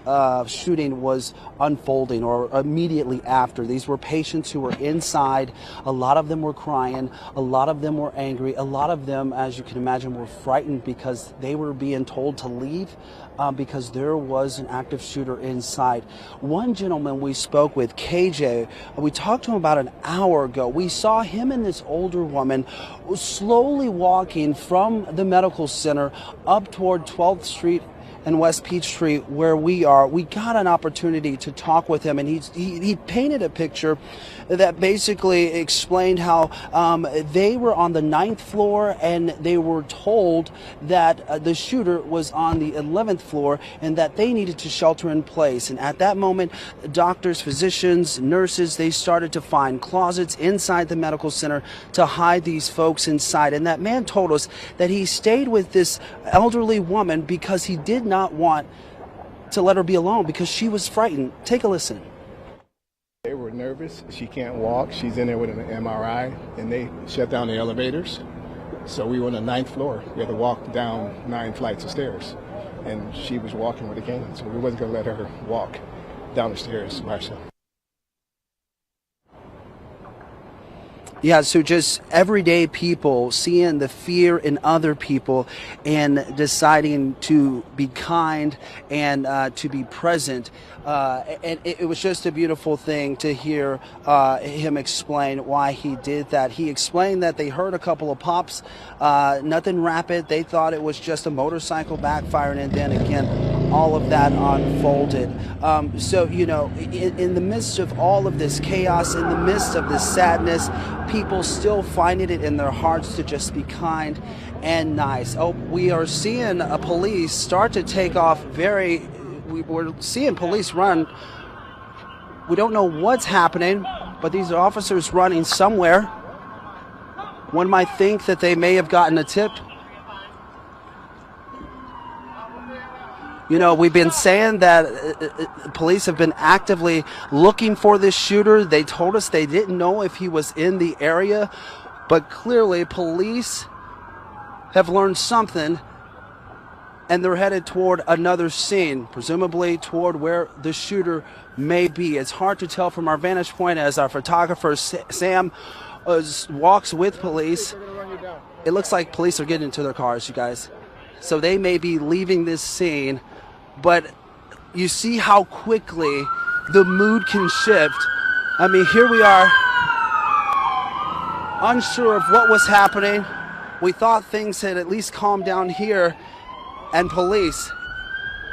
shooting was unfolding, or immediately after. These were patients who were inside. A lot of them were crying. A lot of them were angry. A lot of them, as you can imagine, were frightened because they were being told to leave because there was an active shooter inside. One gentleman we spoke with, KJ, we talked to him about an hour ago. We saw him and this older woman slowly walking from the medical center up toward 12th Street and West Peachtree, where we are. We got an opportunity to talk with him, and he painted a picture that basically explained how they were on the 9th floor and they were told that the shooter was on the 11th floor and that they needed to shelter in place. And at that moment, doctors, physicians, nurses, they started to find closets inside the medical center to hide these folks inside. And that man told us that he stayed with this elderly woman because he did not want to let her be alone because she was frightened. Take a listen. They were nervous. She can't walk. She's in there with an MRI, and they shut down the elevators. So we were on the 9th floor. We had to walk down 9 flights of stairs, and she was walking with a cane, so we wasn't going to let her walk down the stairs by herself. Yeah, so just everyday people seeing the fear in other people and deciding to be kind and to be present. And it was just a beautiful thing to hear him explain why he did that. He explained that they heard a couple of pops, nothing rapid. They thought it was just a motorcycle backfiring, and then again, all of that unfolded. So, you know, in the midst of all of this chaos, in the midst of this sadness, people still finding it in their hearts to just be kind and nice. Oh, we are seeing police start to take off we're seeing police run. We don't know what's happening, but these are officers running somewhere. One might think that they may have gotten a tip. You know, we've been saying that police have been actively looking for this shooter. They told us they didn't know if he was in the area, but clearly police have learned something, and they're headed toward another scene, presumably toward where the shooter may be. It's hard to tell from our vantage point as our photographer, Sam, walks with police. It looks like police are getting into their cars, you guys. So they may be leaving this scene, but you see how quickly the mood can shift. I mean, here we are, unsure of what was happening. We thought things had at least calmed down here, and police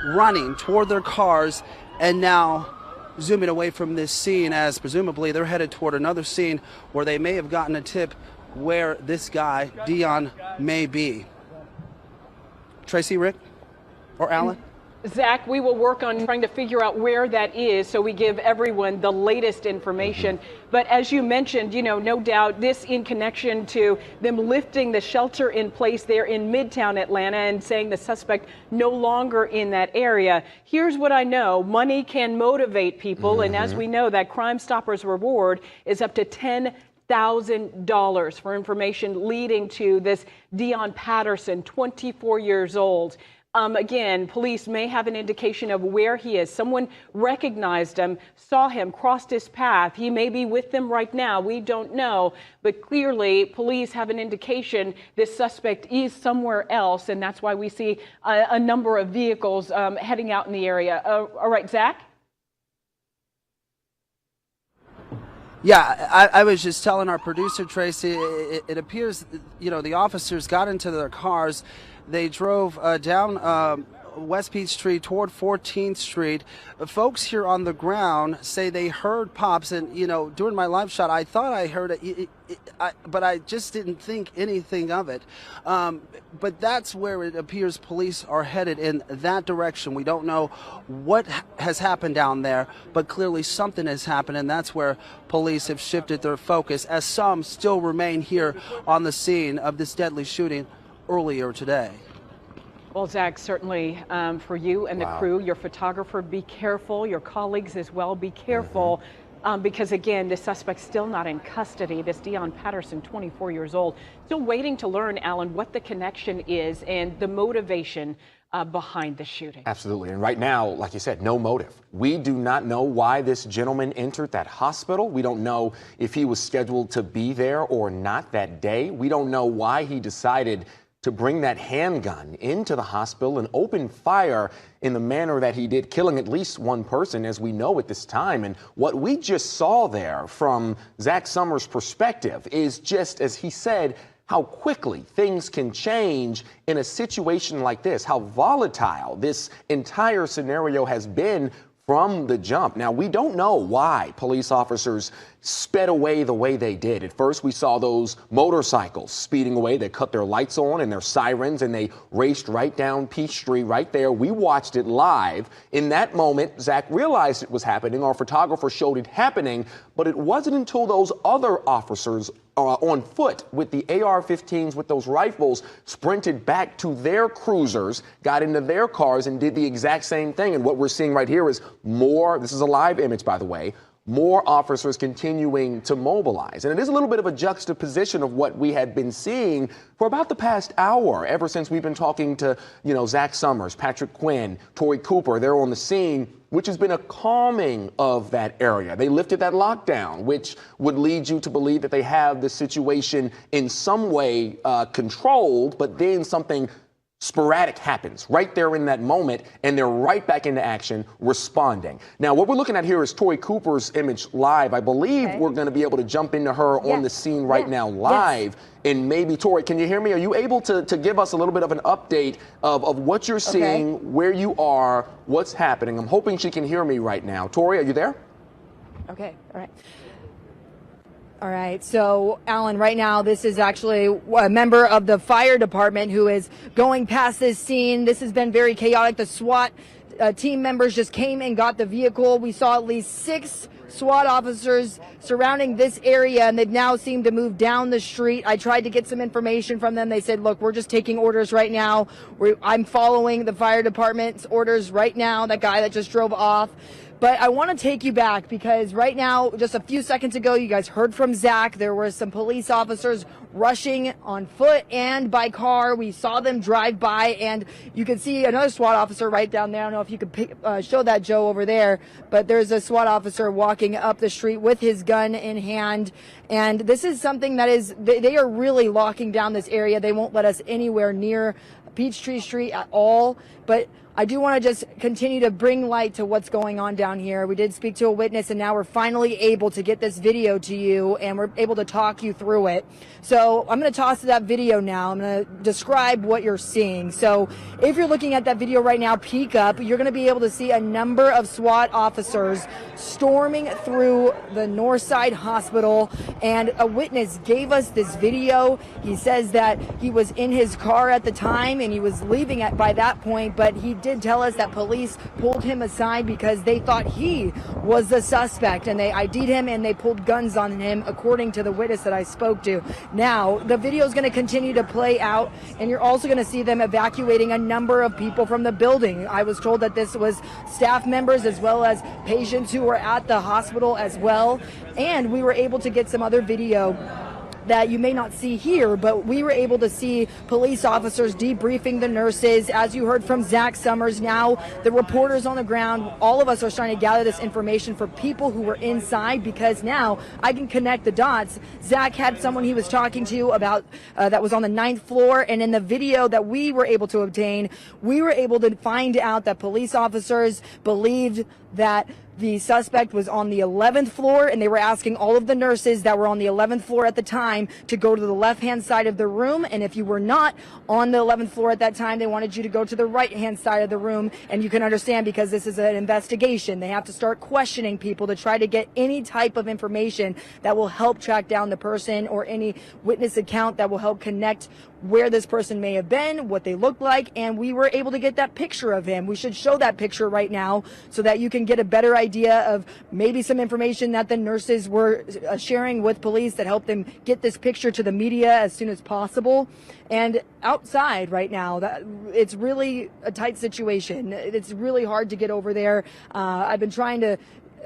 running toward their cars and now zooming away from this scene as presumably they're headed toward another scene where they may have gotten a tip where this guy, Dion, may be. Tracy, Rick, or Alan? Zach, we will work on trying to figure out where that is so we give everyone the latest information. But as you mentioned, you know, no doubt this in connection to them lifting the shelter in place there in Midtown Atlanta and saying the suspect no longer in that area. Here's what I know. Money can motivate people. And as we know, that Crime Stoppers reward is up to $10,000 for information leading to this Dion Patterson, 24 years old. Again, police may have an indication of where he is. Someone recognized him, saw him, crossed his path. He may be with them right now. We don't know. But clearly, police have an indication this suspect is somewhere else. And that's why we see a number of vehicles heading out in the area. All right, Zach? Yeah, I was just telling our producer, Tracy, it appears, you know, the officers got into their cars. They drove down West Peachtree toward 14th Street. Folks here on the ground say they heard pops, and during my live shot, I thought I heard it, but I just didn't think anything of it. But that's where it appears police are headed, in that direction. We don't know what has happened down there, but clearly something has happened, and that's where police have shifted their focus, as some still remain here on the scene of this deadly shooting earlier today. Well, Zach, certainly for you and the crew, your photographer, be careful. Your colleagues as well, be careful. Because again, the suspect's still not in custody. This Dion Patterson, 24 years old, still waiting to learn, Alan, what the connection is and the motivation behind the shooting. Absolutely. And right now, like you said, no motive. We do not know why this gentleman entered that hospital. We don't know if he was scheduled to be there or not that day. We don't know why he decided to bring that handgun into the hospital and open fire in the manner that he did, killing at least one person, as we know at this time. And what we just saw there from Zach Summers' perspective is just, as he said, how quickly things can change in a situation like this, how volatile this entire scenario has been from the jump. Now, we don't know why police officers sped away the way they did. At first, we saw those motorcycles speeding away. They cut their lights on and their sirens, and they raced right down Peachtree right there. We watched it live. In that moment, Zach realized it was happening. Our photographer showed it happening, but it wasn't until those other officers on foot with the AR-15s, with those rifles, sprinted back to their cruisers, got into their cars, and did the exact same thing. And what we're seeing right here is more, this is a live image, by the way, more officers continuing to mobilize. And it is a little bit of a juxtaposition of what we had been seeing for about the past hour, ever since we've been talking to, Zach Summers, Patrick Quinn, Tori Cooper. They're on the scene, which has been a calming of that area. They lifted that lockdown, which would lead you to believe that they have the situation in some way controlled, but then something sporadic happens right there in that moment, and they're right back into action, responding. Now, what we're looking at here is Tori Cooper's image live. I believe we're going to be able to jump into her on the scene right now live. And maybe, Tori, can you hear me? Are you able to give us a little bit of an update of what you're seeing, where you are, what's happening? I'm hoping she can hear me right now. Tori, are you there? Okay, all right. All right, so Alan, right now this is actually a member of the fire department who is going past this scene. This has been very chaotic. The SWAT team members just came and got the vehicle. We saw at least 6 SWAT officers surrounding this area, and they now seem to move down the street. I tried to get some information from them. They said, look, we're just taking orders right now. I'm following the fire department's orders right now, that guy that just drove off. But I want to take you back because right now, just a few seconds ago, you guys heard from Zach. There were some police officers rushing on foot and by car. We saw them drive by, and you can see another SWAT officer right down there. I don't know if you could show that, Joe, over there, but there's a SWAT officer walking up the street with his gun in hand. And this is something that is, they are really locking down this area. They won't let us anywhere near Peachtree Street at all. But I do want to just continue to bring light to what's going on down here. We did speak to a witness, and now we're finally able to get this video to you, and we're able to talk you through it. So I'm going to toss to that video now. I'm going to describe what you're seeing. So if you're looking at that video right now, peek up, you're going to be able to see a number of SWAT officers storming through the Northside Hospital, and a witness gave us this video. He says that he was in his car at the time, and he was leaving by that point, but he did tell us that police pulled him aside because they thought he was the suspect, and they ID'd him and they pulled guns on him, according to the witness that I spoke to. Now, the video is going to continue to play out, and you're also going to see them evacuating a number of people from the building. I was told that this was staff members as well as patients who were at the hospital as well, and we were able to get some other video that you may not see here, but we were able to see police officers debriefing the nurses. As you heard from Zach Summers, now the reporters on the ground, all of us are trying to gather this information for people who were inside, because now I can connect the dots. Zach had someone he was talking to about that was on the 9th floor, and in the video that we were able to obtain, we were able to find out that police officers believed that The suspect was on the 11th floor, and they were asking all of the nurses that were on the 11th floor at the time to go to the left-hand side of the room. And if you were not on the 11th floor at that time, they wanted you to go to the right-hand side of the room. And you can understand, because this is an investigation, they have to start questioning people to try to get any type of information that will help track down the person, or any witness account that will help connect where this person may have been, what they looked like. And we were able to get that picture of him. We should show that picture right now so that you can get a better idea of maybe some information that the nurses were sharing with police that helped them get this picture to the media as soon as possible. And outside right now, it's really a tight situation. It's really hard to get over there. I've been trying to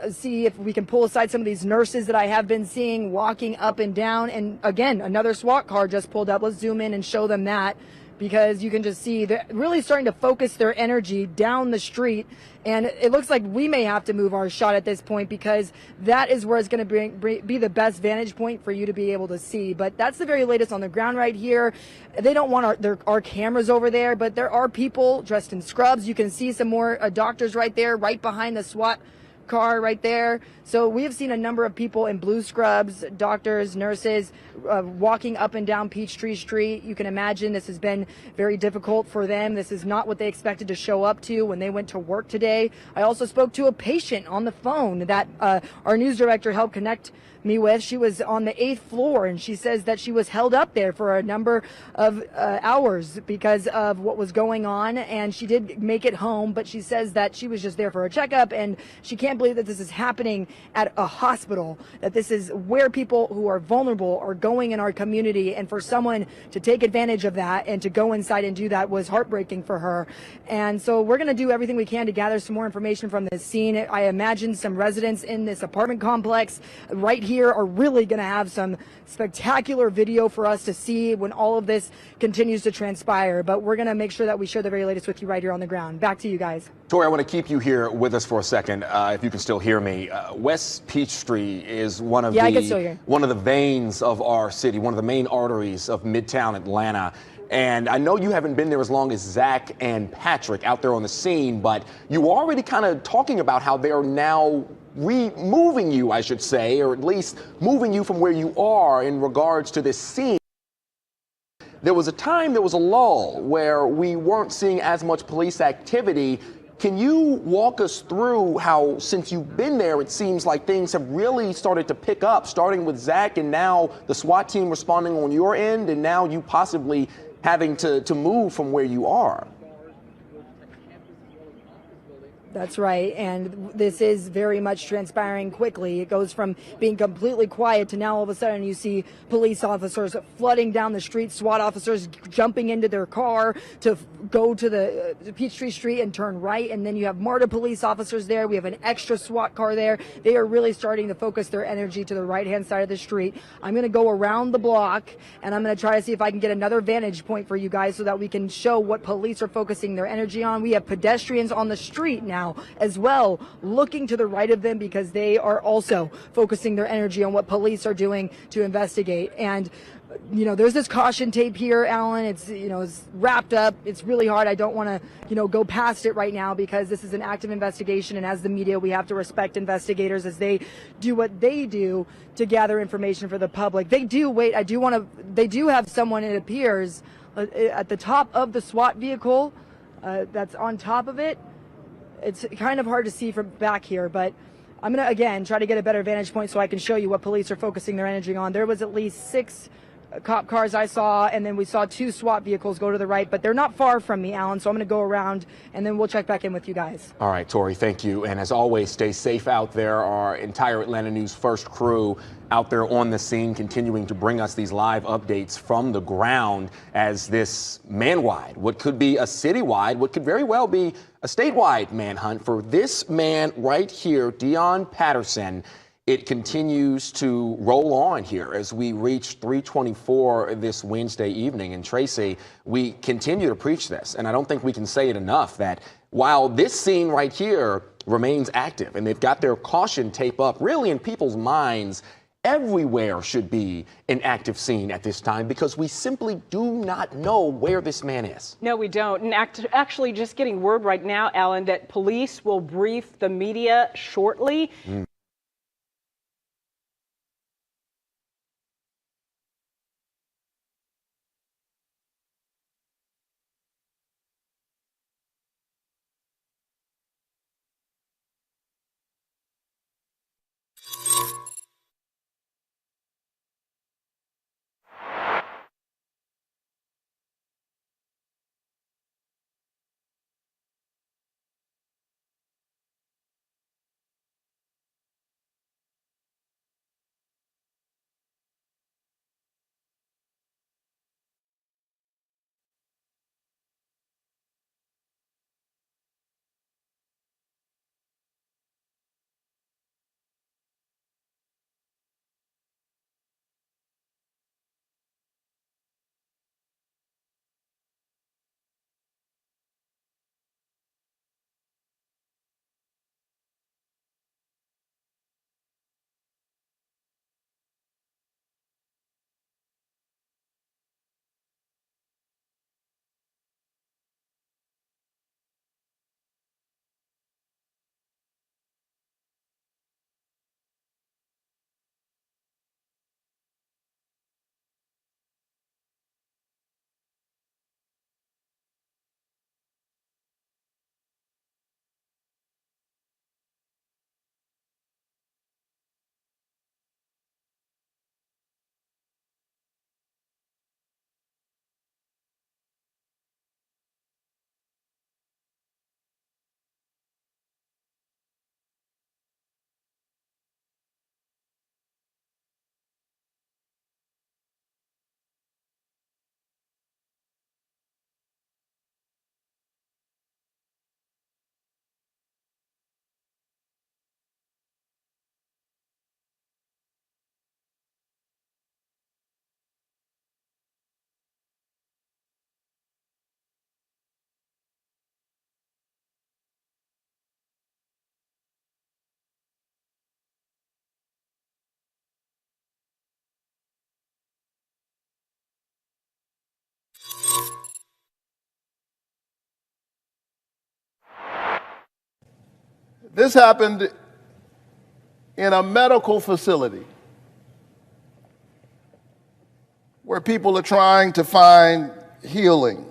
see if we can pull aside some of these nurses that I have been seeing walking up and down. And again, another SWAT car just pulled up. Let's zoom in and show them that, because you can just see they're really starting to focus their energy down the street. And it looks like we may have to move our shot at this point, because that is where it's going to be the best vantage point for you to be able to see. But that's the very latest on the ground right here. They don't want our cameras over there, but there are people dressed in scrubs. You can see some more doctors right there, right behind the SWAT car right there. So we have seen a number of people in blue scrubs, doctors, nurses, walking up and down Peachtree Street. You can imagine this has been very difficult for them. This is not what they expected to show up to when they went to work today. I also spoke to a patient on the phone that our news director helped connect me with. She was on the 8th floor, and she says that she was held up there for a number of hours because of what was going on, and she did make it home, but she says that she was just there for a checkup, and she can't believe that this is happening at a hospital, that this is where people who are vulnerable are going in our community, and for someone to take advantage of that and to go inside and do that was heartbreaking for her. And so we're going to do everything we can to gather some more information from this scene. I imagine some residents in this apartment complex right here are really going to have some spectacular video for us to see when all of this continues to transpire. But we're going to make sure that we share the very latest with you right here on the ground. Back to you guys. Tori, I want to keep you here with us for a second, if you can still hear me. West Peachtree is one of the veins of our city, one of the main arteries of Midtown Atlanta. And I know you haven't been there as long as Zach and Patrick out there on the scene, but you were already kind of talking about how they are now moving you, I should say, or at least moving you from where you are in regards to this scene. There was a time, there was a lull where we weren't seeing as much police activity. Can you walk us through how, since you've been there, it seems like things have really started to pick up, starting with Zach and now the SWAT team responding on your end, and now you possibly having to move from where you are? That's right, and this is very much transpiring quickly. It goes from being completely quiet to now all of a sudden you see police officers flooding down the street, SWAT officers jumping into their car to go to the Peachtree Street and turn right, and then you have MARTA police officers there. We have an extra SWAT car there. They are really starting to focus their energy to the right-hand side of the street. I'm going to go around the block, and I'm going to try to see if I can get another vantage point for you guys so that we can show what police are focusing their energy on. We have pedestrians on the street now as well, looking to the right of them because they are also focusing their energy on what police are doing to investigate. And you know, there's this caution tape here, Alan. It's, you know, it's wrapped up. It's really hard. I don't want to, you know, go past it right now because this is an active investigation, and as the media, we have to respect investigators as they do what they do to gather information for the public. They do wait. They do have someone, it appears, at the top of the SWAT vehicle that's on top of it. It's kind of hard to see from back here, but I'm going to, again, try to get a better vantage point so I can show you what police are focusing their energy on. There was at least 6 cop cars I saw, and then we saw 2 SWAT vehicles go to the right, but they're not far from me, Alan, so I'm going to go around, and then we'll check back in with you guys. All right, Tori, thank you. And as always, stay safe out there. Our entire Atlanta News First crew out there on the scene, continuing to bring us these live updates from the ground as this man-wide, what could be a citywide, what could very well be a statewide manhunt for this man right here, Deon Patterson. It continues to roll on here as we reach 3:24 this Wednesday evening. And Tracy, we continue to preach this, and I don't think we can say it enough, that while this scene right here remains active and they've got their caution tape up really in people's minds, everywhere should be an active scene at this time because we simply do not know where this man is. No, we don't. And actually, just getting word right now, Alan, that police will brief the media shortly. This happened in a medical facility where people are trying to find healing.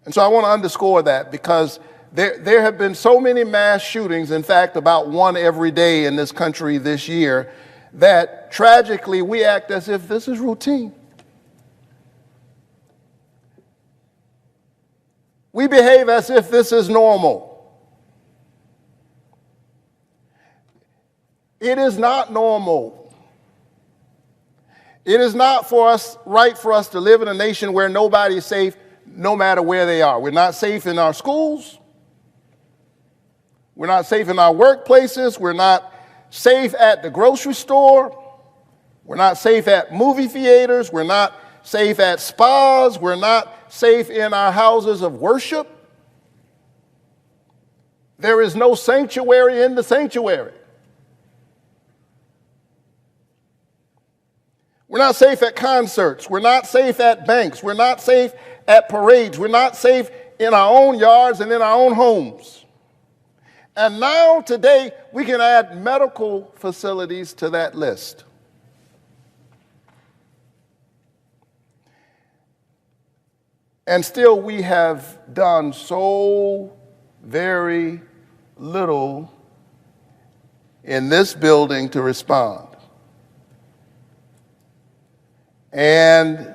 And so I want to underscore that because there have been so many mass shootings, in fact, about one every day in this country this year, that tragically we act as if this is routine. We behave as if this is normal. It is not normal. It is not right for us to live in a nation where nobody is safe no matter where they are. We're not safe in our schools. We're not safe in our workplaces. We're not safe at the grocery store. We're not safe at movie theaters. We're not safe at spas. We're not safe in our houses of worship. There is no sanctuary in the sanctuary. We're not safe at concerts. We're not safe at banks. We're not safe at parades. We're not safe in our own yards and in our own homes. And now, today, we can add medical facilities to that list. And still, we have done so very little in this building to respond. And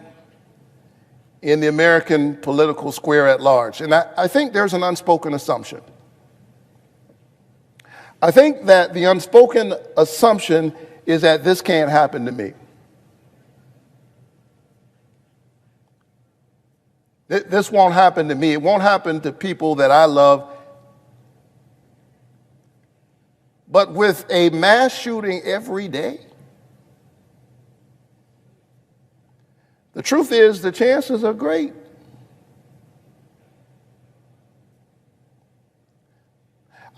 in the American political square at large. And I think there's an unspoken assumption. I think that the unspoken assumption is that this can't happen to me. This won't happen to me. It won't happen to people that I love. But with a mass shooting every day, the truth is the chances are great.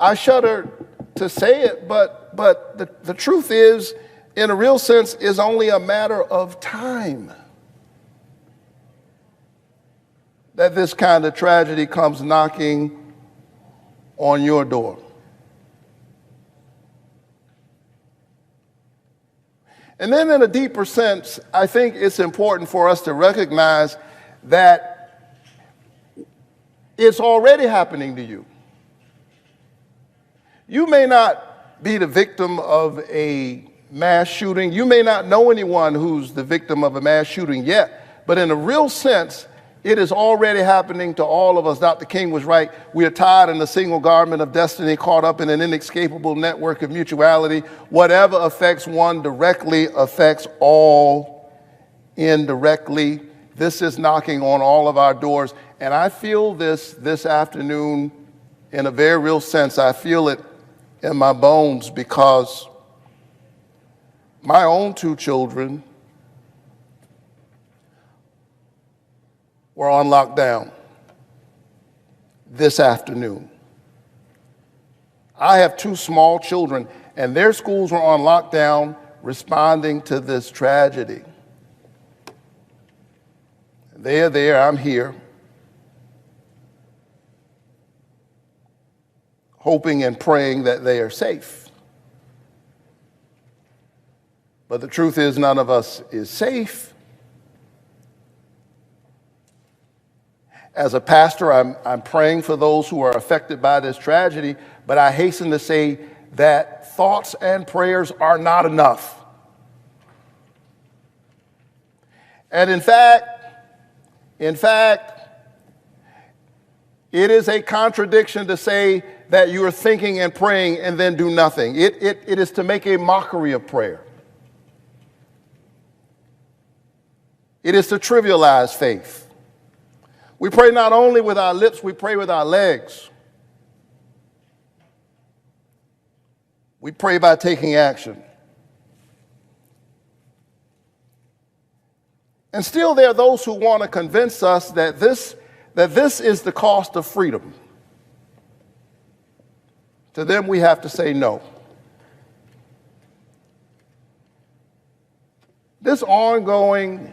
I shudder to say it, but the truth is, in a real sense, is only a matter of time that this kind of tragedy comes knocking on your door. And then in a deeper sense, I think it's important for us to recognize that it's already happening to you. You may not be the victim of a mass shooting. You may not know anyone who's the victim of a mass shooting yet, but in a real sense, it is already happening to all of us. Dr. King was right. We are tied in a single garment of destiny, caught up in an inescapable network of mutuality. Whatever affects one directly affects all indirectly. This is knocking on all of our doors. And I feel this afternoon in a very real sense. I feel it in my bones because my own two children were on lockdown this afternoon. I have two small children, and their schools were on lockdown responding to this tragedy. They're there, I'm here, hoping and praying that they are safe. But the truth is, none of us is safe. As a pastor, I'm praying for those who are affected by this tragedy, but I hasten to say that thoughts and prayers are not enough. And in fact, it is a contradiction to say that you are thinking and praying and then do nothing. It is to make a mockery of prayer. It is to trivialize faith. We pray not only with our lips, we pray with our legs. We pray by taking action. And still there are those who want to convince us that this is the cost of freedom. To them, we have to say no. This ongoing,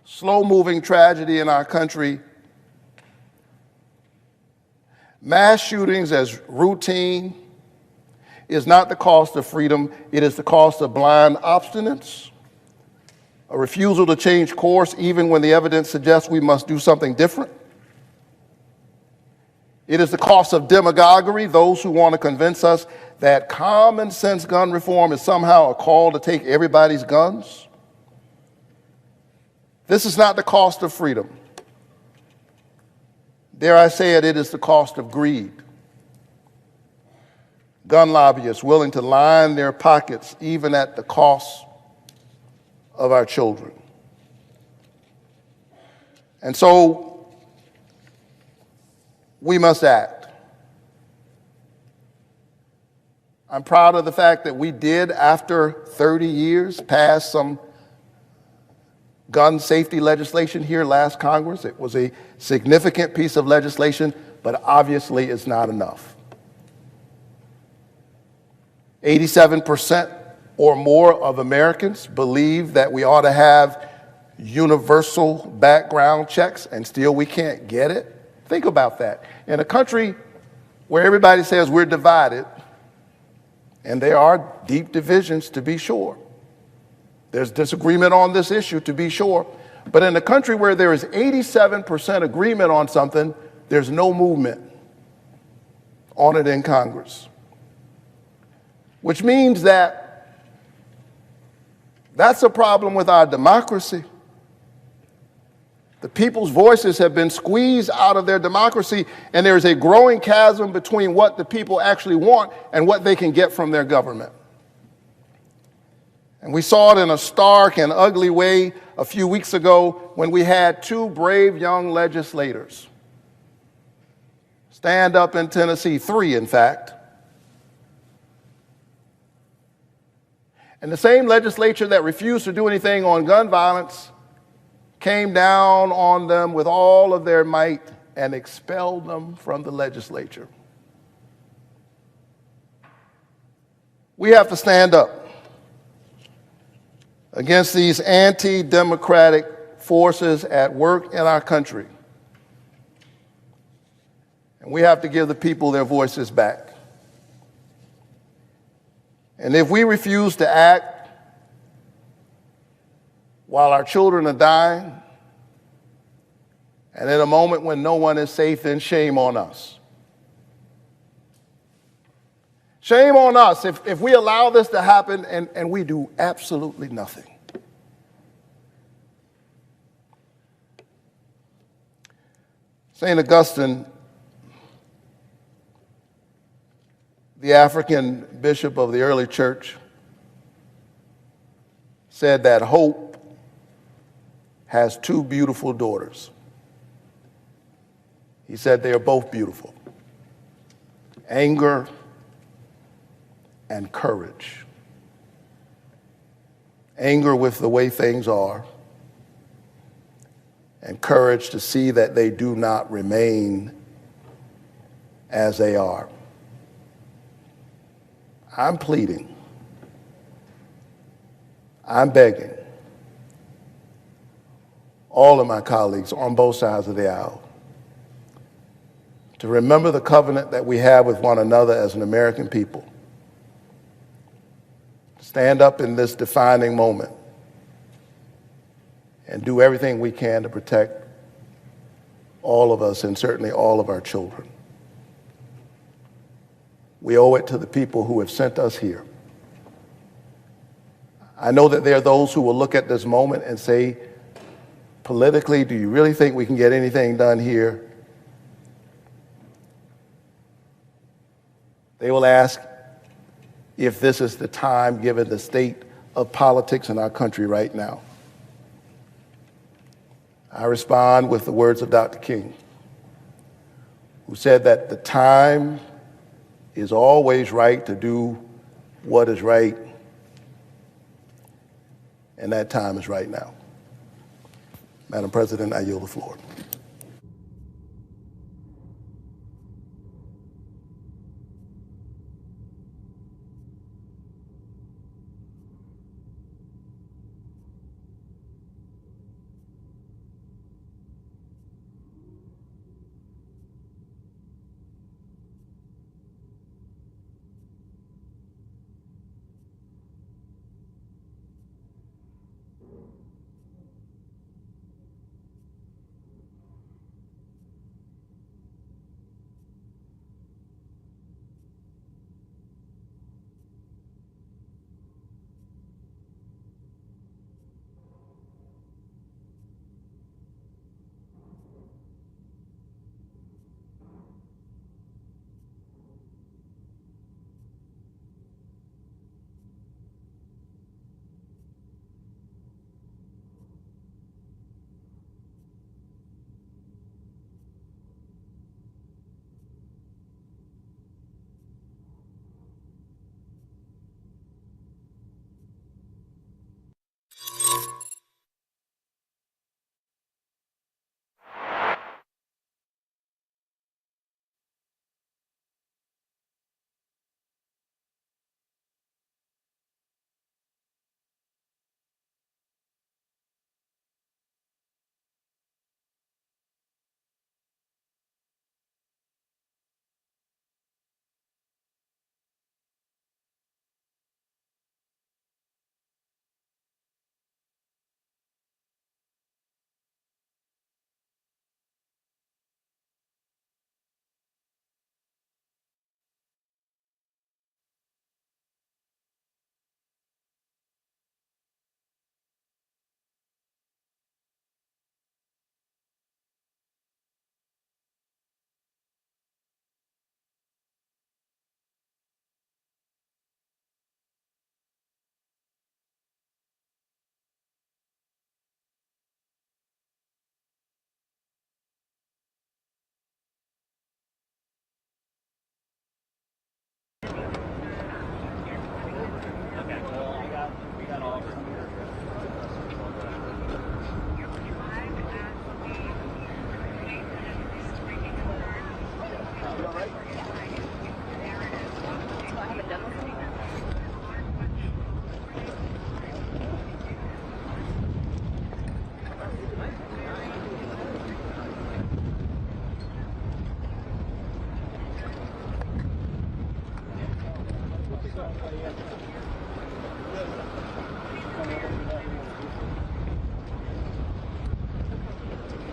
slow-moving tragedy in our country, mass shootings as routine, is not the cost of freedom. It is the cost of blind obstinance, a refusal to change course even when the evidence suggests we must do something different. It is the cost of demagoguery, those who want to convince us that common sense gun reform is somehow a call to take everybody's guns. This is not the cost of freedom. Dare I say it, it is the cost of greed. Gun lobbyists willing to line their pockets even at the cost of our children. And so we must act. I'm proud of the fact that we did, after 30 years, pass some gun safety legislation here last Congress. It was a significant piece of legislation, but obviously it's not enough. 87% or more of Americans believe that we ought to have universal background checks, and still we can't get it. Think about that. In a country where everybody says we're divided, and there are deep divisions to be sure. There's disagreement on this issue to be sure. But in a country where there is 87% agreement on something, there's no movement on it in Congress. Which means that that's a problem with our democracy. The people's voices have been squeezed out of their democracy, and there's a growing chasm between what the people actually want and what they can get from their government. And we saw it in a stark and ugly way a few weeks ago when we had two brave young legislators stand up in Tennessee, three in fact. And the same legislature that refused to do anything on gun violence came down on them with all of their might and expelled them from the legislature. We have to stand up against these anti-democratic forces at work in our country. And we have to give the people their voices back. And if we refuse to act while our children are dying, and in a moment when no one is safe, then shame on us. Shame on us if we allow this to happen and we do absolutely nothing. St. Augustine, the African bishop of the early church, said that hope has two beautiful daughters. He said they are both beautiful: anger and courage. Anger with the way things are, and courage to see that they do not remain as they are. I'm pleading, I'm begging all of my colleagues on both sides of the aisle to remember the covenant that we have with one another as an American people. Stand up in this defining moment and do everything we can to protect all of us and certainly all of our children. We owe it to the people who have sent us here. I know that there are those who will look at this moment and say, politically, do you really think we can get anything done here? They will ask if this is the time, given the state of politics in our country right now. I respond with the words of Dr. King, who said that the time is always right to do what is right, and that time is right now. Madam President, I yield the floor.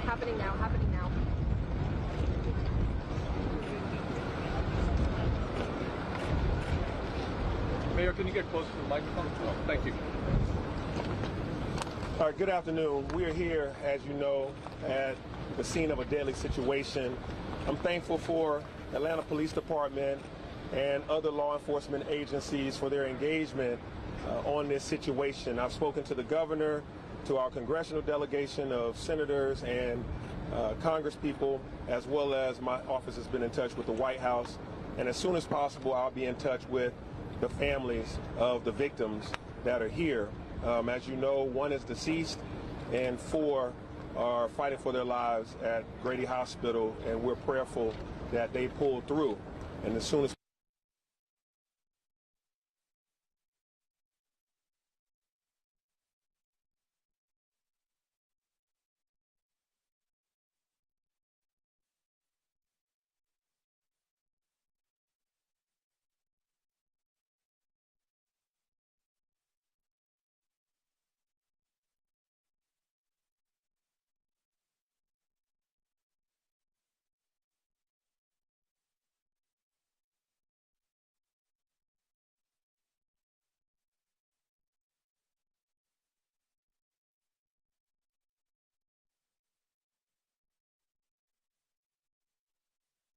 Happening now, happening now. Mayor, can you get closer to the microphone? Thank you. All right, good afternoon. We are here, as you know, at the scene of a deadly situation. I'm thankful for Atlanta Police Department and other law enforcement agencies for their engagement on this situation. I've spoken to the governor, to our congressional delegation of senators and congresspeople, as well as my office has been in touch with the White House. And as soon as possible, I'll be in touch with the families of the victims that are here. As you know, 1 is deceased and 4 are fighting for their lives at Grady Hospital, and we're prayerful that they pull through. And as soon as